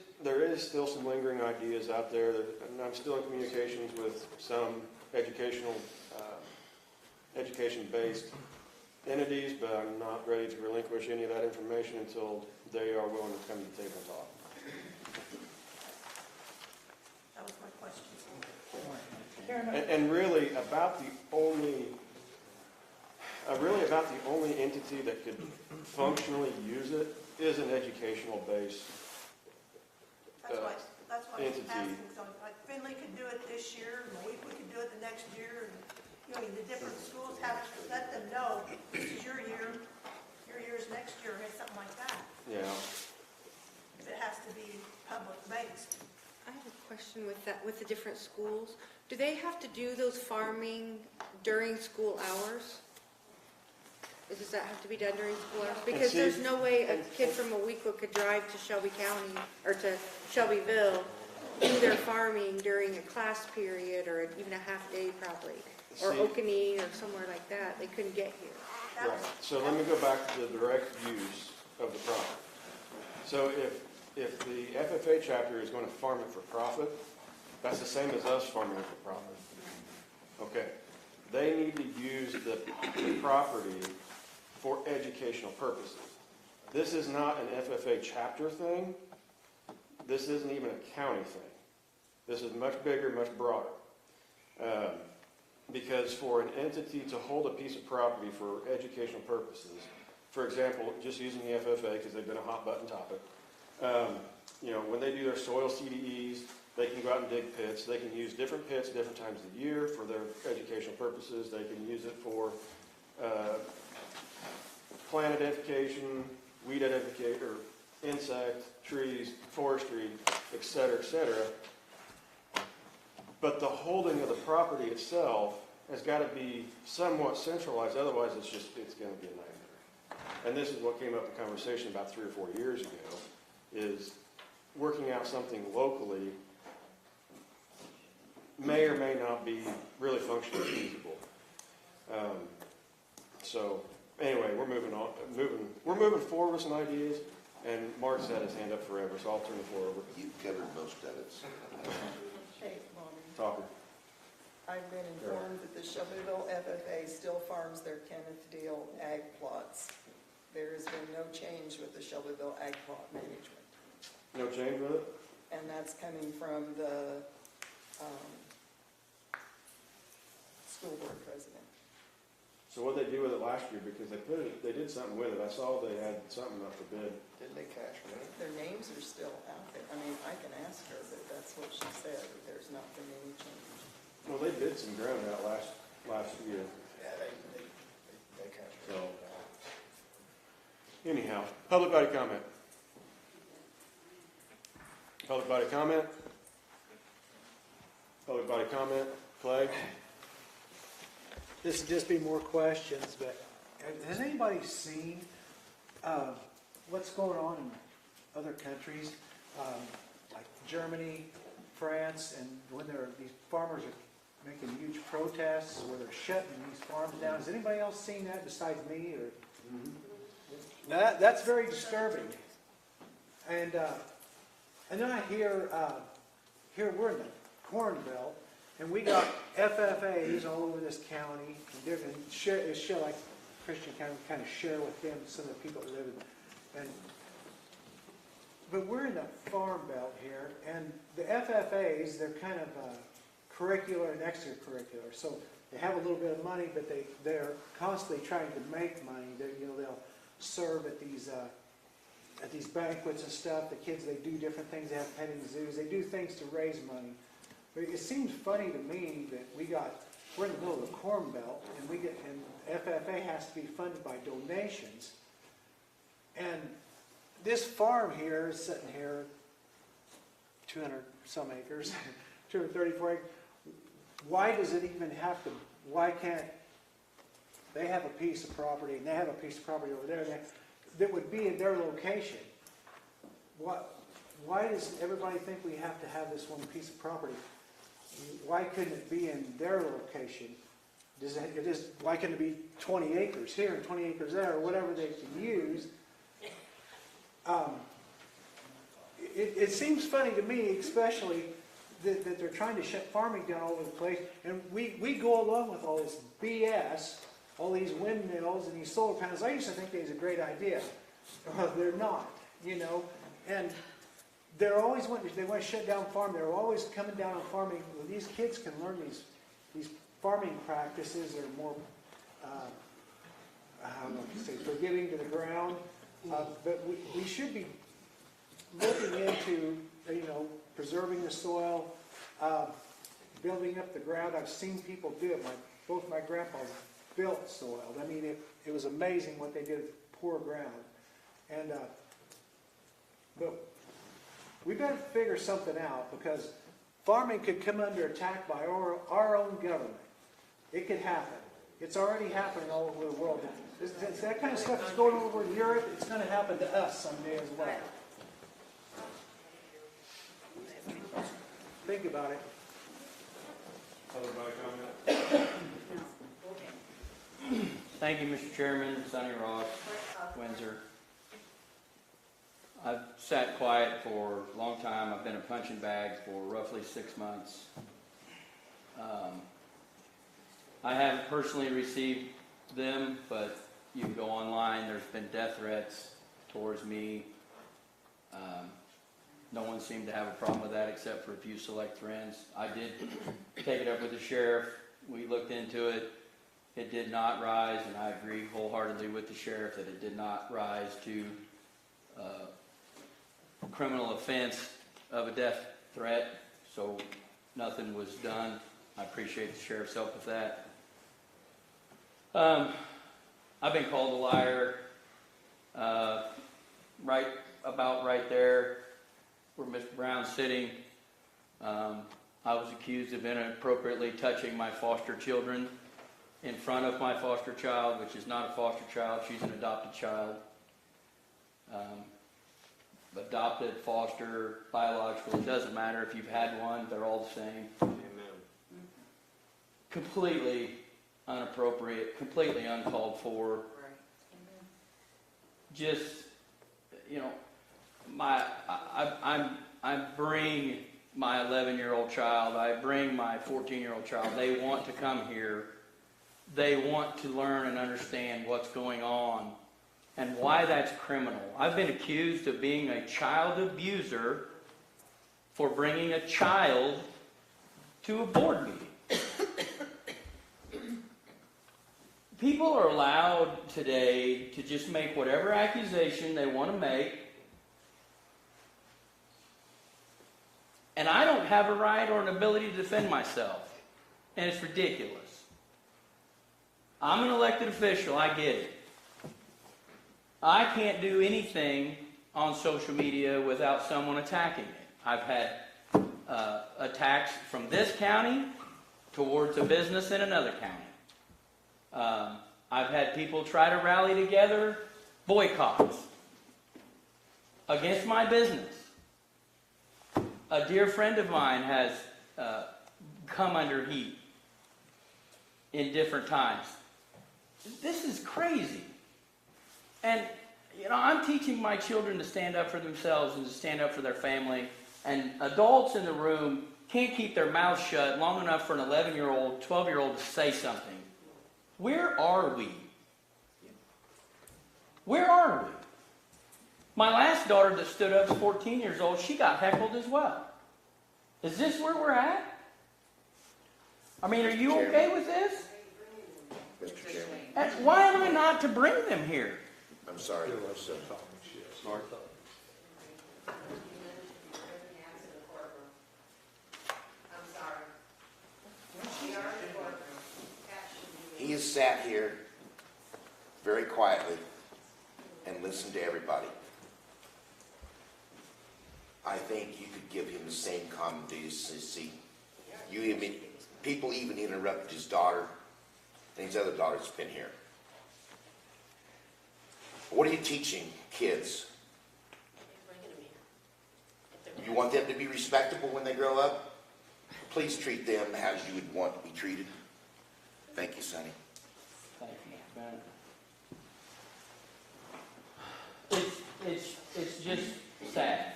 still some lingering ideas out there, and I'm still in communications with some education-based entities, but I'm not ready to relinquish any of that information until they are willing to come to the table and talk. That was my question. And really about the only entity that could functionally use it is an educational base That's why I was entity. asking, so like Finley could do it this year, and Moequa could do it the next year, and, the different schools have to let them know, this is your year's next year, or something like that, Yeah. if it has to be public based. I have a question with that, with the different schools. Do they have to do those farming during school hours? Does that have to be done during school hours? Because there's no way a kid from Moequa could drive to Shelby County, or to Shelbyville, do their farming during a class period, or even a half day probably. Or See- Okanee, or somewhere like that. They couldn't get here. Right. So let me go back to the direct use of the property. So if the FFA chapter is going to farm it for profit, that's the same as us farming it for profit. Okay. They need to use the property for educational purposes. This is not an FFA chapter thing. This isn't even a county thing. This is much bigger, much broader. Because for an entity to hold a piece of property for educational purposes, for example, just using the FFA because they've been a hot button topic, when they do their soil CDEs, they can go out and dig pits. They can use different pits different times of the year for their educational purposes. They can use it for plant identification, weed identification, or insect, trees, forestry, et cetera, et cetera. But the holding of the property itself has got to be somewhat centralized, otherwise it's going to be a nightmare. And this is what came up in conversation about 3 or 4 years ago, is working out something locally may or may not be really functionally feasible. So anyway, we're moving on. We're moving forward with some ideas. And Mark's had his hand up forever, so I'll turn the floor over. You've covered most of it. Hey, Bobby, Talker. I've been informed that the Shelbyville FFA still farms their Kenneth Deal ag plots. There has been no change with the Shelbyville ag plot management. No change with it? And that's coming from the school board president. So what they do with it last year, because they did something with it. I saw they had something up for bid. Didn't they cash for it? Their names are still out there. I mean, I can ask her, but that's what she said, that there's not been any change. Well, they did some ground out last year. Yeah, they cash for So, it. anyhow, public body comment. Public body comment. Public body comment. Clay? This would just be more questions, but has anybody seen what's going on in other countries, like Germany, France, and when these farmers are making huge protests where they're shutting these farms down? Has anybody else seen that besides me? Or that's very disturbing. And then I hear we're in the Corn Belt. And we got FFAs all over this county, and share like Christian County, kind of share with them some of the people that live in. But we're in the farm belt here, and the FFAs, they're kind of curricular and extracurricular. So they have a little bit of money, but they're constantly trying to make money. They'll serve at these banquets and stuff. The kids, they do different things. They have petting zoos. They do things to raise money. But it seems funny to me that we're in the middle of the Corn Belt, and FFA has to be funded by donations. And this farm here is sitting here, 200 some acres, 234 acres. Why does it even have to? Why can't they have a piece of property, and they have a piece of property over there that would be in their location? Why does everybody think we have to have this one piece of property? Why couldn't it be in their location? Why couldn't it be 20 acres here and 20 acres there, or whatever they can use? It seems funny to me, especially that they're trying to shut farming down all over the place, and we go along with all this BS, all these windmills and these solar panels. I used to think they was a great idea. They're not, and they're always they want to shut down farming. They're always coming down on farming. Well, these kids can learn these farming practices that are more, forgiving to the ground. But we should be looking into, preserving the soil, building up the ground. I've seen people do it. Both my grandpas built soil. I mean, it was amazing what they did with poor ground. And but we better figure something out, because farming could come under attack by our own government. It could happen. It's already happening all over the world. That kind of stuff is going over in Europe. It's going to happen to us someday as well. Think about it. Public body comment. Thank you, Mr. Chairman. Sonny Ross, Windsor. I've sat quiet for a long time. I've been a punching bag for roughly 6 months. I haven't personally received them, but you can go online. There's been death threats towards me. No one seemed to have a problem with that except for a few select friends. I did take it up with the sheriff. We looked into it. It did not rise, and I agree wholeheartedly with the sheriff that it did not rise to criminal offense of a death threat, so nothing was done. I appreciate the sheriff's help with that. I've been called a liar right there where Mr. Brown's sitting. I was accused of inappropriately touching my foster children in front of my foster child, which is not a foster child. She's an adopted child. Adopted, foster, biological, it doesn't matter if you've had one, they're all the same. Amen. Completely inappropriate, completely uncalled for. Right. Just, I bring my 11-year-old child, I bring my 14-year-old child. They want to come here. They want to learn and understand what's going on and why that's criminal. I've been accused of being a child abuser for bringing a child to a board meeting. People are allowed today to just make whatever accusation they want to make. And I don't have a right or an ability to defend myself. And it's ridiculous. I'm an elected official, I get it. I can't do anything on social media without someone attacking it. I've had attacks from this county towards a business in another county. I've had people try to rally together boycotts against my business. A dear friend of mine has come under heat in different times. This is crazy. And, I'm teaching my children to stand up for themselves and to stand up for their family. And adults in the room can't keep their mouths shut long enough for an 11-year-old, 12-year-old to say something. Where are we? Where are we? My last daughter that stood up, 14 years old, she got heckled as well. Is this where we're at? I mean, are you okay with this? Mr. Chairman. And why am I not to bring them here? I'm sorry. So, Sorry. he has sat here very quietly and listened to everybody. I think you could give him the same common decency. People even interrupted his daughter and his other daughter's been here. What are you teaching kids? You want them to be respectable when they grow up? Please treat them as you would want to be treated. Thank you, Sonny. Thank you, man. It's just sad.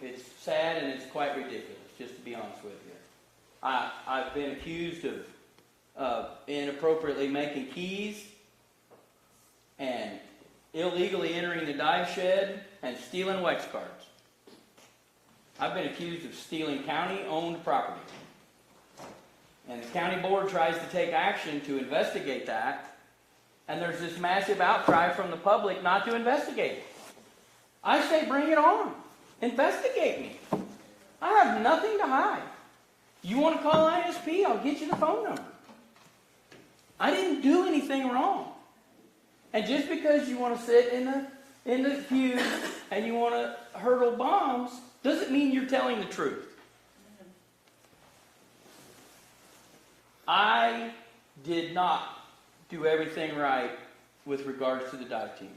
It's sad and it's quite ridiculous, just to be honest with you. I've been accused of inappropriately making keys and illegally entering the dive shed and stealing wax cards. I've been accused of stealing county-owned property. And the county board tries to take action to investigate that, and there's this massive outcry from the public not to investigate it. I say bring it on. Investigate me. I have nothing to hide. You want to call ISP, I'll get you the phone number. I didn't do anything wrong. And just because you want to sit in the pew and you want to hurtle bombs doesn't mean you're telling the truth. I did not do everything right with regards to the dive team.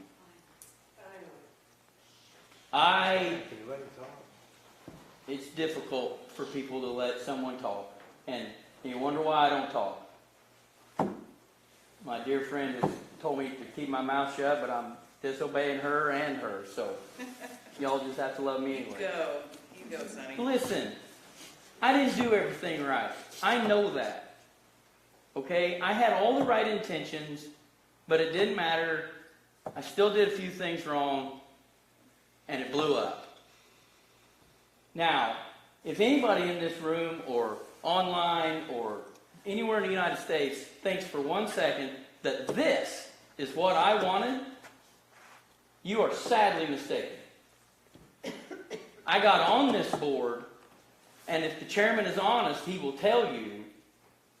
It's difficult for people to let someone talk, and you wonder why I don't talk. My dear friend has told me to keep my mouth shut, but I'm disobeying her and her, so y'all just have to love me anyway. You go, Sonny. Listen, I didn't do everything right. I know that. Okay? I had all the right intentions, but it didn't matter. I still did a few things wrong, and it blew up. Now, if anybody in this room or online or anywhere in the United States thinks for 1 second that this is what I wanted, you are sadly mistaken. I got on this board, and if the chairman is honest, he will tell you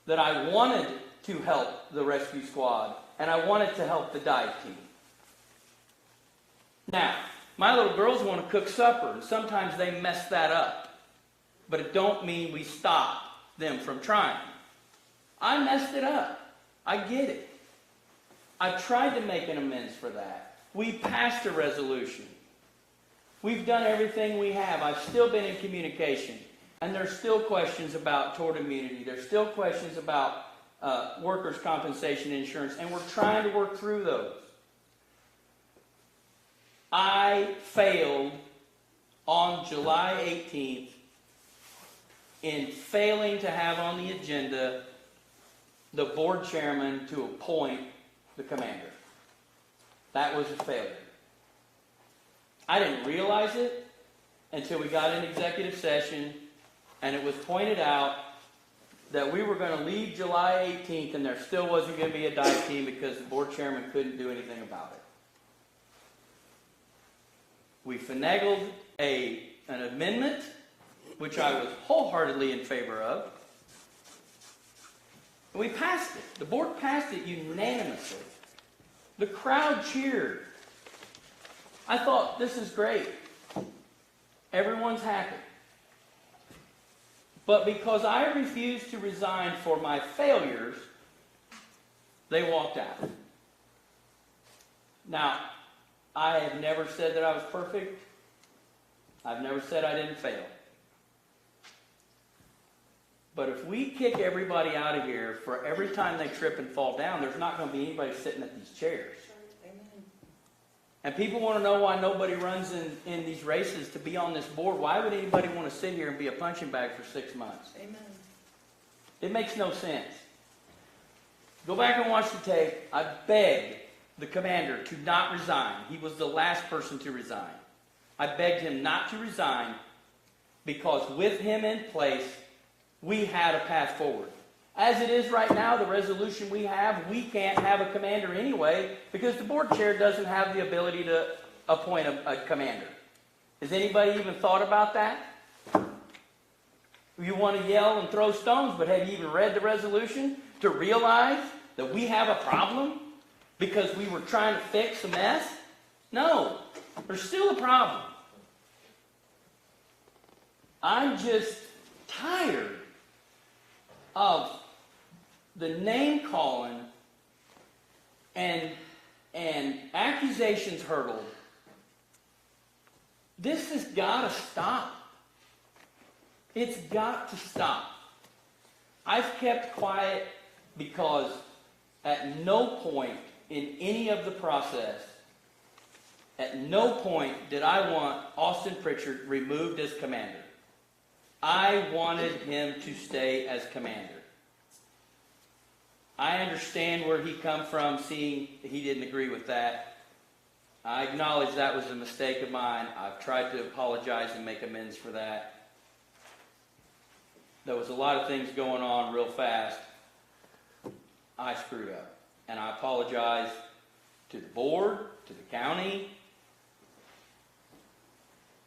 that I wanted to help the rescue squad, and I wanted to help the dive team. Now, my little girls want to cook supper, and sometimes they mess that up. But it don't mean we stop them from trying. I messed it up. I get it. I've tried to make an amends for that. We passed a resolution. We've done everything we have. I've still been in communication. And there's still questions about tort immunity. There's still questions about workers' compensation insurance. And we're trying to work through those. I failed on July 18th in failing to have on the agenda the board chairman to appoint the commander. That was a failure. I didn't realize it until we got in executive session and it was pointed out that we were going to leave July 18th and there still wasn't going to be a dive team because the board chairman couldn't do anything about it. We finagled an amendment, which I was wholeheartedly in favor of. And we passed it. The board passed it unanimously. The crowd cheered. I thought, this is great. Everyone's happy. But because I refused to resign for my failures, they walked out. Now, I have never said that I was perfect. I've never said I didn't fail. But if we kick everybody out of here for every time they trip and fall down, there's not going to be anybody sitting at these chairs. And people want to know why nobody runs in these races to be on this board. Why would anybody want to sit here and be a punching bag for 6 months? Amen. It makes no sense. Go back and watch the tape. I begged the commander to not resign. He was the last person to resign. I begged him not to resign because with him in place, we had a path forward. As it is right now, the resolution we can't have a commander anyway because the board chair doesn't have the ability to appoint a commander. Has anybody even thought about that? You want to yell and throw stones, but have you even read the resolution to realize that we have a problem because we were trying to fix a mess? No, there's still a problem. I'm just tired of the name calling and accusations hurled. This has got to stop. It's got to stop. I've kept quiet because at no point in any of the process, at no point did I want Austin Pritchard removed as commander. I wanted him to stay as commander. I understand where he come from, seeing he didn't agree with that. I acknowledge that was a mistake of mine. I've tried to apologize and make amends for that. There was a lot of things going on real fast. I screwed up. And I apologize to the board, to the county.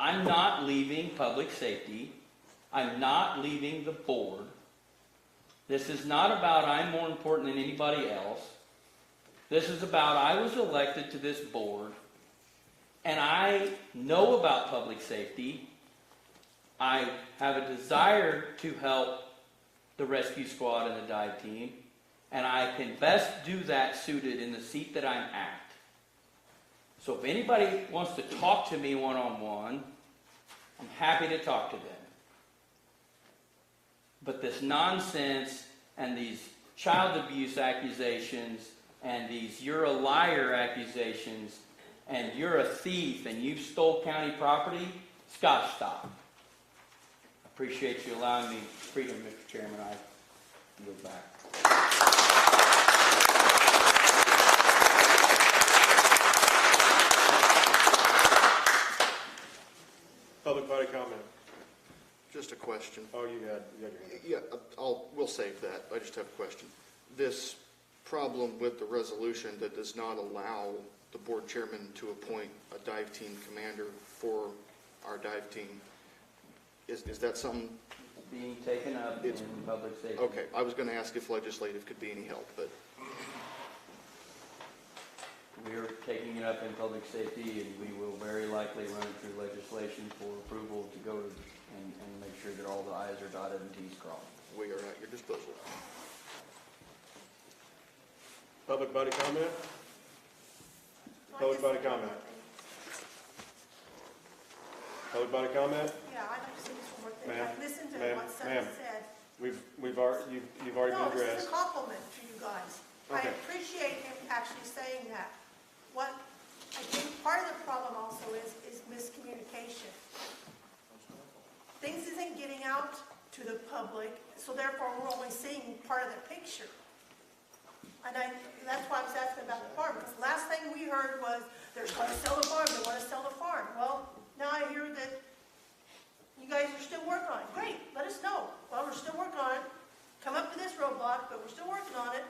I'm not leaving public safety. I'm not leaving the board. This is not about I'm more important than anybody else. This is about I was elected to this board, and I know about public safety. I have a desire to help the rescue squad and the dive team, and I can best do that suited in the seat that I'm at. So if anybody wants to talk to me one-on-one, I'm happy to talk to them. But this nonsense and these child abuse accusations and these you're a liar accusations and you're a thief and you've stole county property, it's got to stop. I appreciate you allowing me freedom, Mr. Chairman. I yield back. Public body comment. Just a question. Oh, you got your hand. Yeah, we'll save that. I just have a question. This problem with the resolution that does not allow the board chairman to appoint a dive team commander for our dive team, is that something? Being taken up in public safety. Okay, I was going to ask if legislative could be any help, but. We're taking it up in public safety, and we will very likely run it through legislation for approval to go to and make sure that all the I's are dotted and T's crossed. We are at your disposal. Public body comment? Public body comment? Public body comment? Yeah, I'd like to say just one more thing. Ma'am, I listened to ma'am, what ma'am. Sonny said. You've already been No, this addressed. is a compliment to you guys. Okay. I appreciate him actually saying that. What I think part of the problem also is miscommunication. things isn't getting out to the public, so therefore we're only seeing part of the picture. And that's why I was asking about the farm, because last thing we heard was, they're going to sell the farm, they want to sell the farm. Well, now I hear that you guys are still working on it. Great, let us know. Well, we're still working on it. Come up to this roadblock, but we're still working on it.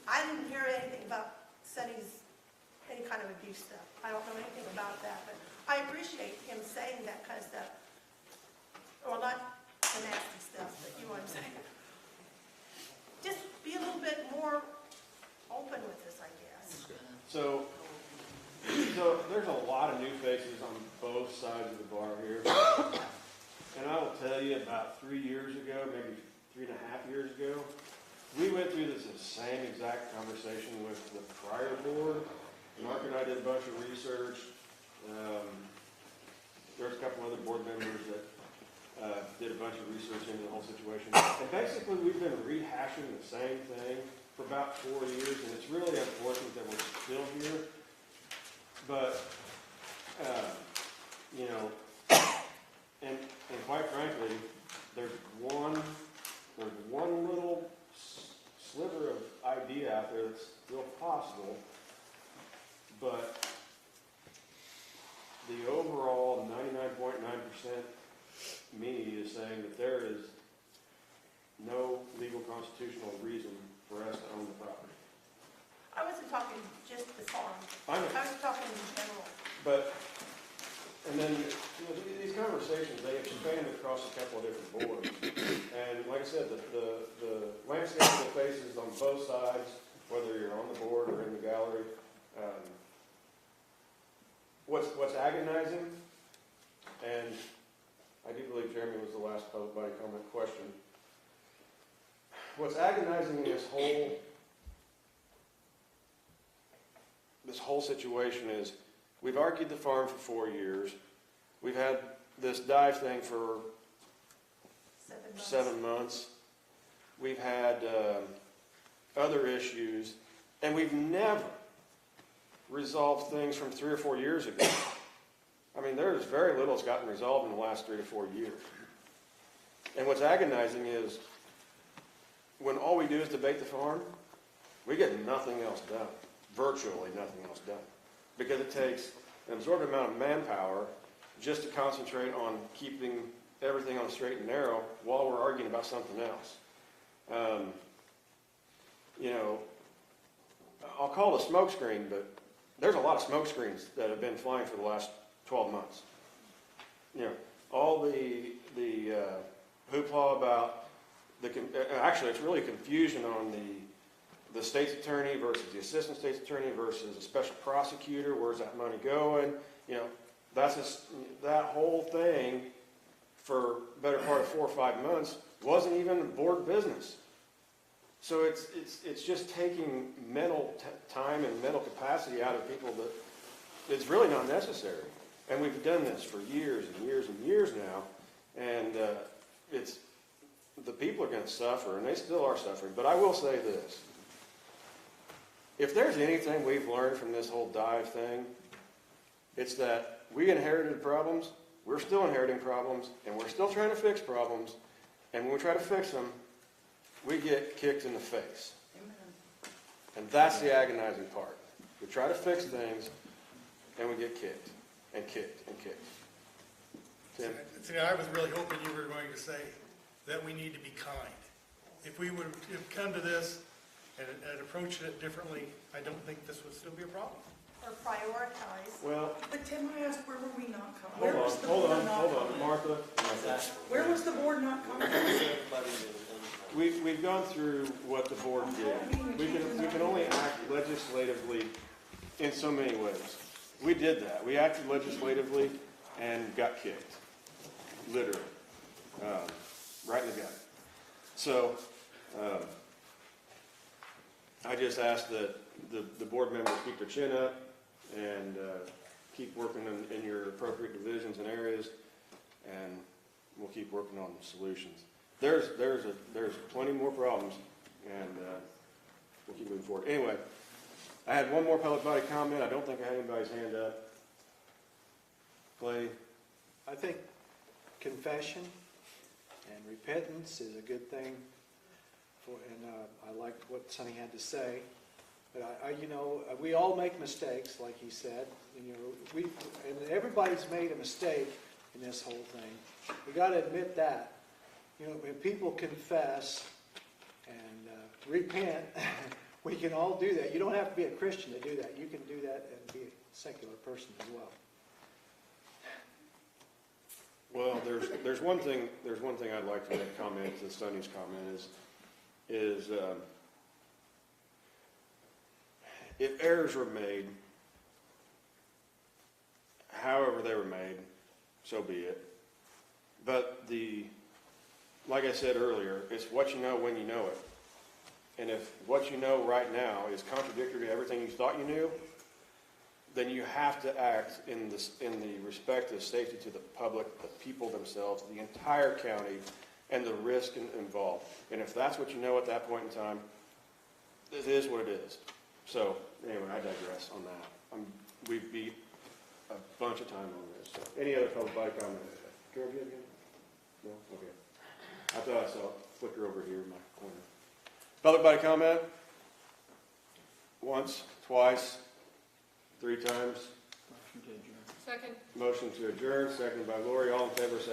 I didn't hear anything about Sonny's, any kind of abuse stuff. I don't know anything about that, but I appreciate him saying that kind of stuff. Well, not the nasty stuff, but you know what I'm saying. Just be a little bit more open with this, I guess. So there's a lot of new faces on both sides of the bar here. And I will tell you, about 3 years ago, maybe 3.5 years ago, we went through this same exact conversation with the prior board. Mark and I did a bunch of research. There's a couple other board members that did a bunch of research into the whole situation. And basically, we've been rehashing the same thing for about 4 years, and it's really unfortunate that we're still here. But, you know, and quite frankly, there's one little sliver of idea out there that's still possible, but the overall 99.9% me is saying that there is no legal constitutional reason for us to own the property. I wasn't talking just the farm. I know. I was talking in general. But, and then, you know, these conversations, they expand across a couple of different boards. And like I said, the landscape of the faces on both sides, whether you're on the board or in the gallery, what's agonizing, and I do believe Jeremy was the last public body comment question. What's agonizing in this whole situation is we've argued the farm for 4 years. We've had this dive thing for 7 months. We've had other issues, and we've never resolved things from 3 or 4 years ago. I mean, there's very little that's gotten resolved in the last 3 to 4 years. And what's agonizing is when all we do is debate the farm, we get nothing else done. Virtually nothing else done. Because it takes an absorbent amount of manpower just to concentrate on keeping everything on the straight and narrow while we're arguing about something else. You know, I'll call it a smoke screen, but there's a lot of smoke screens that have been flying for the last 12 months. You know, all the hoopla about actually it's really confusion on the state's attorney versus the assistant state's attorney versus a special prosecutor. Where's that money going? You know, that whole thing for the better part of 4 or 5 months wasn't even board business. So it's just taking mental time and mental capacity out of people that it's really not necessary. And we've done this for years and years and years now, and the people are going to suffer, and they still are suffering. But I will say this. If there's anything we've learned from this whole dive thing, it's that we inherited problems, we're still inheriting problems, and we're still trying to fix problems, and when we try to fix them, we get kicked in the face. And that's the agonizing part. We try to fix things, and we get kicked, and kicked, and kicked. Tim? See, I was really hoping you were going to say that we need to be kind. If we would have come to this and approached it differently, I don't think this would still be a problem. Or prioritize. Well, But Tim, I asked, where were we not coming? hold on, Martha. Where was the board not coming? We've gone through what the board did. We can only act legislatively in so many ways. We did that. We acted legislatively and got kicked, literally, right in the gut. So I just ask that the board members keep their chin up and keep working in your appropriate divisions and areas, and we'll keep working on solutions. There's plenty more problems, and we'll keep moving forward. Anyway, I had one more public body comment. I don't think I had anybody's hand up. Clay? I think confession and repentance is a good thing. I liked what Sonny had to say. But we all make mistakes, like he said. And everybody's made a mistake in this whole thing. We got to admit that. When people confess and repent, we can all do that. You don't have to be a Christian to do that. You can do that and be a secular person as well. Well, there's one thing I'd like to make comment to Sonny's comment is if errors were made, however they were made, so be it. But like I said earlier, it's what you know when you know it. And if what you know right now is contradictory to everything you thought you knew, then you have to act in the respect of safety to the public, the people themselves, the entire county, and the risk involved. And if that's what you know at that point in time, it is what it is. So, anyway, I digress on that. We've beat a bunch of time on this. So, any other public body comment? Can I get again? No? Okay. I thought I saw it flicker over here in my corner. Public body comment? Once, twice, 3 times. Second. Motion to adjourn, seconded by Lori. All in favor, say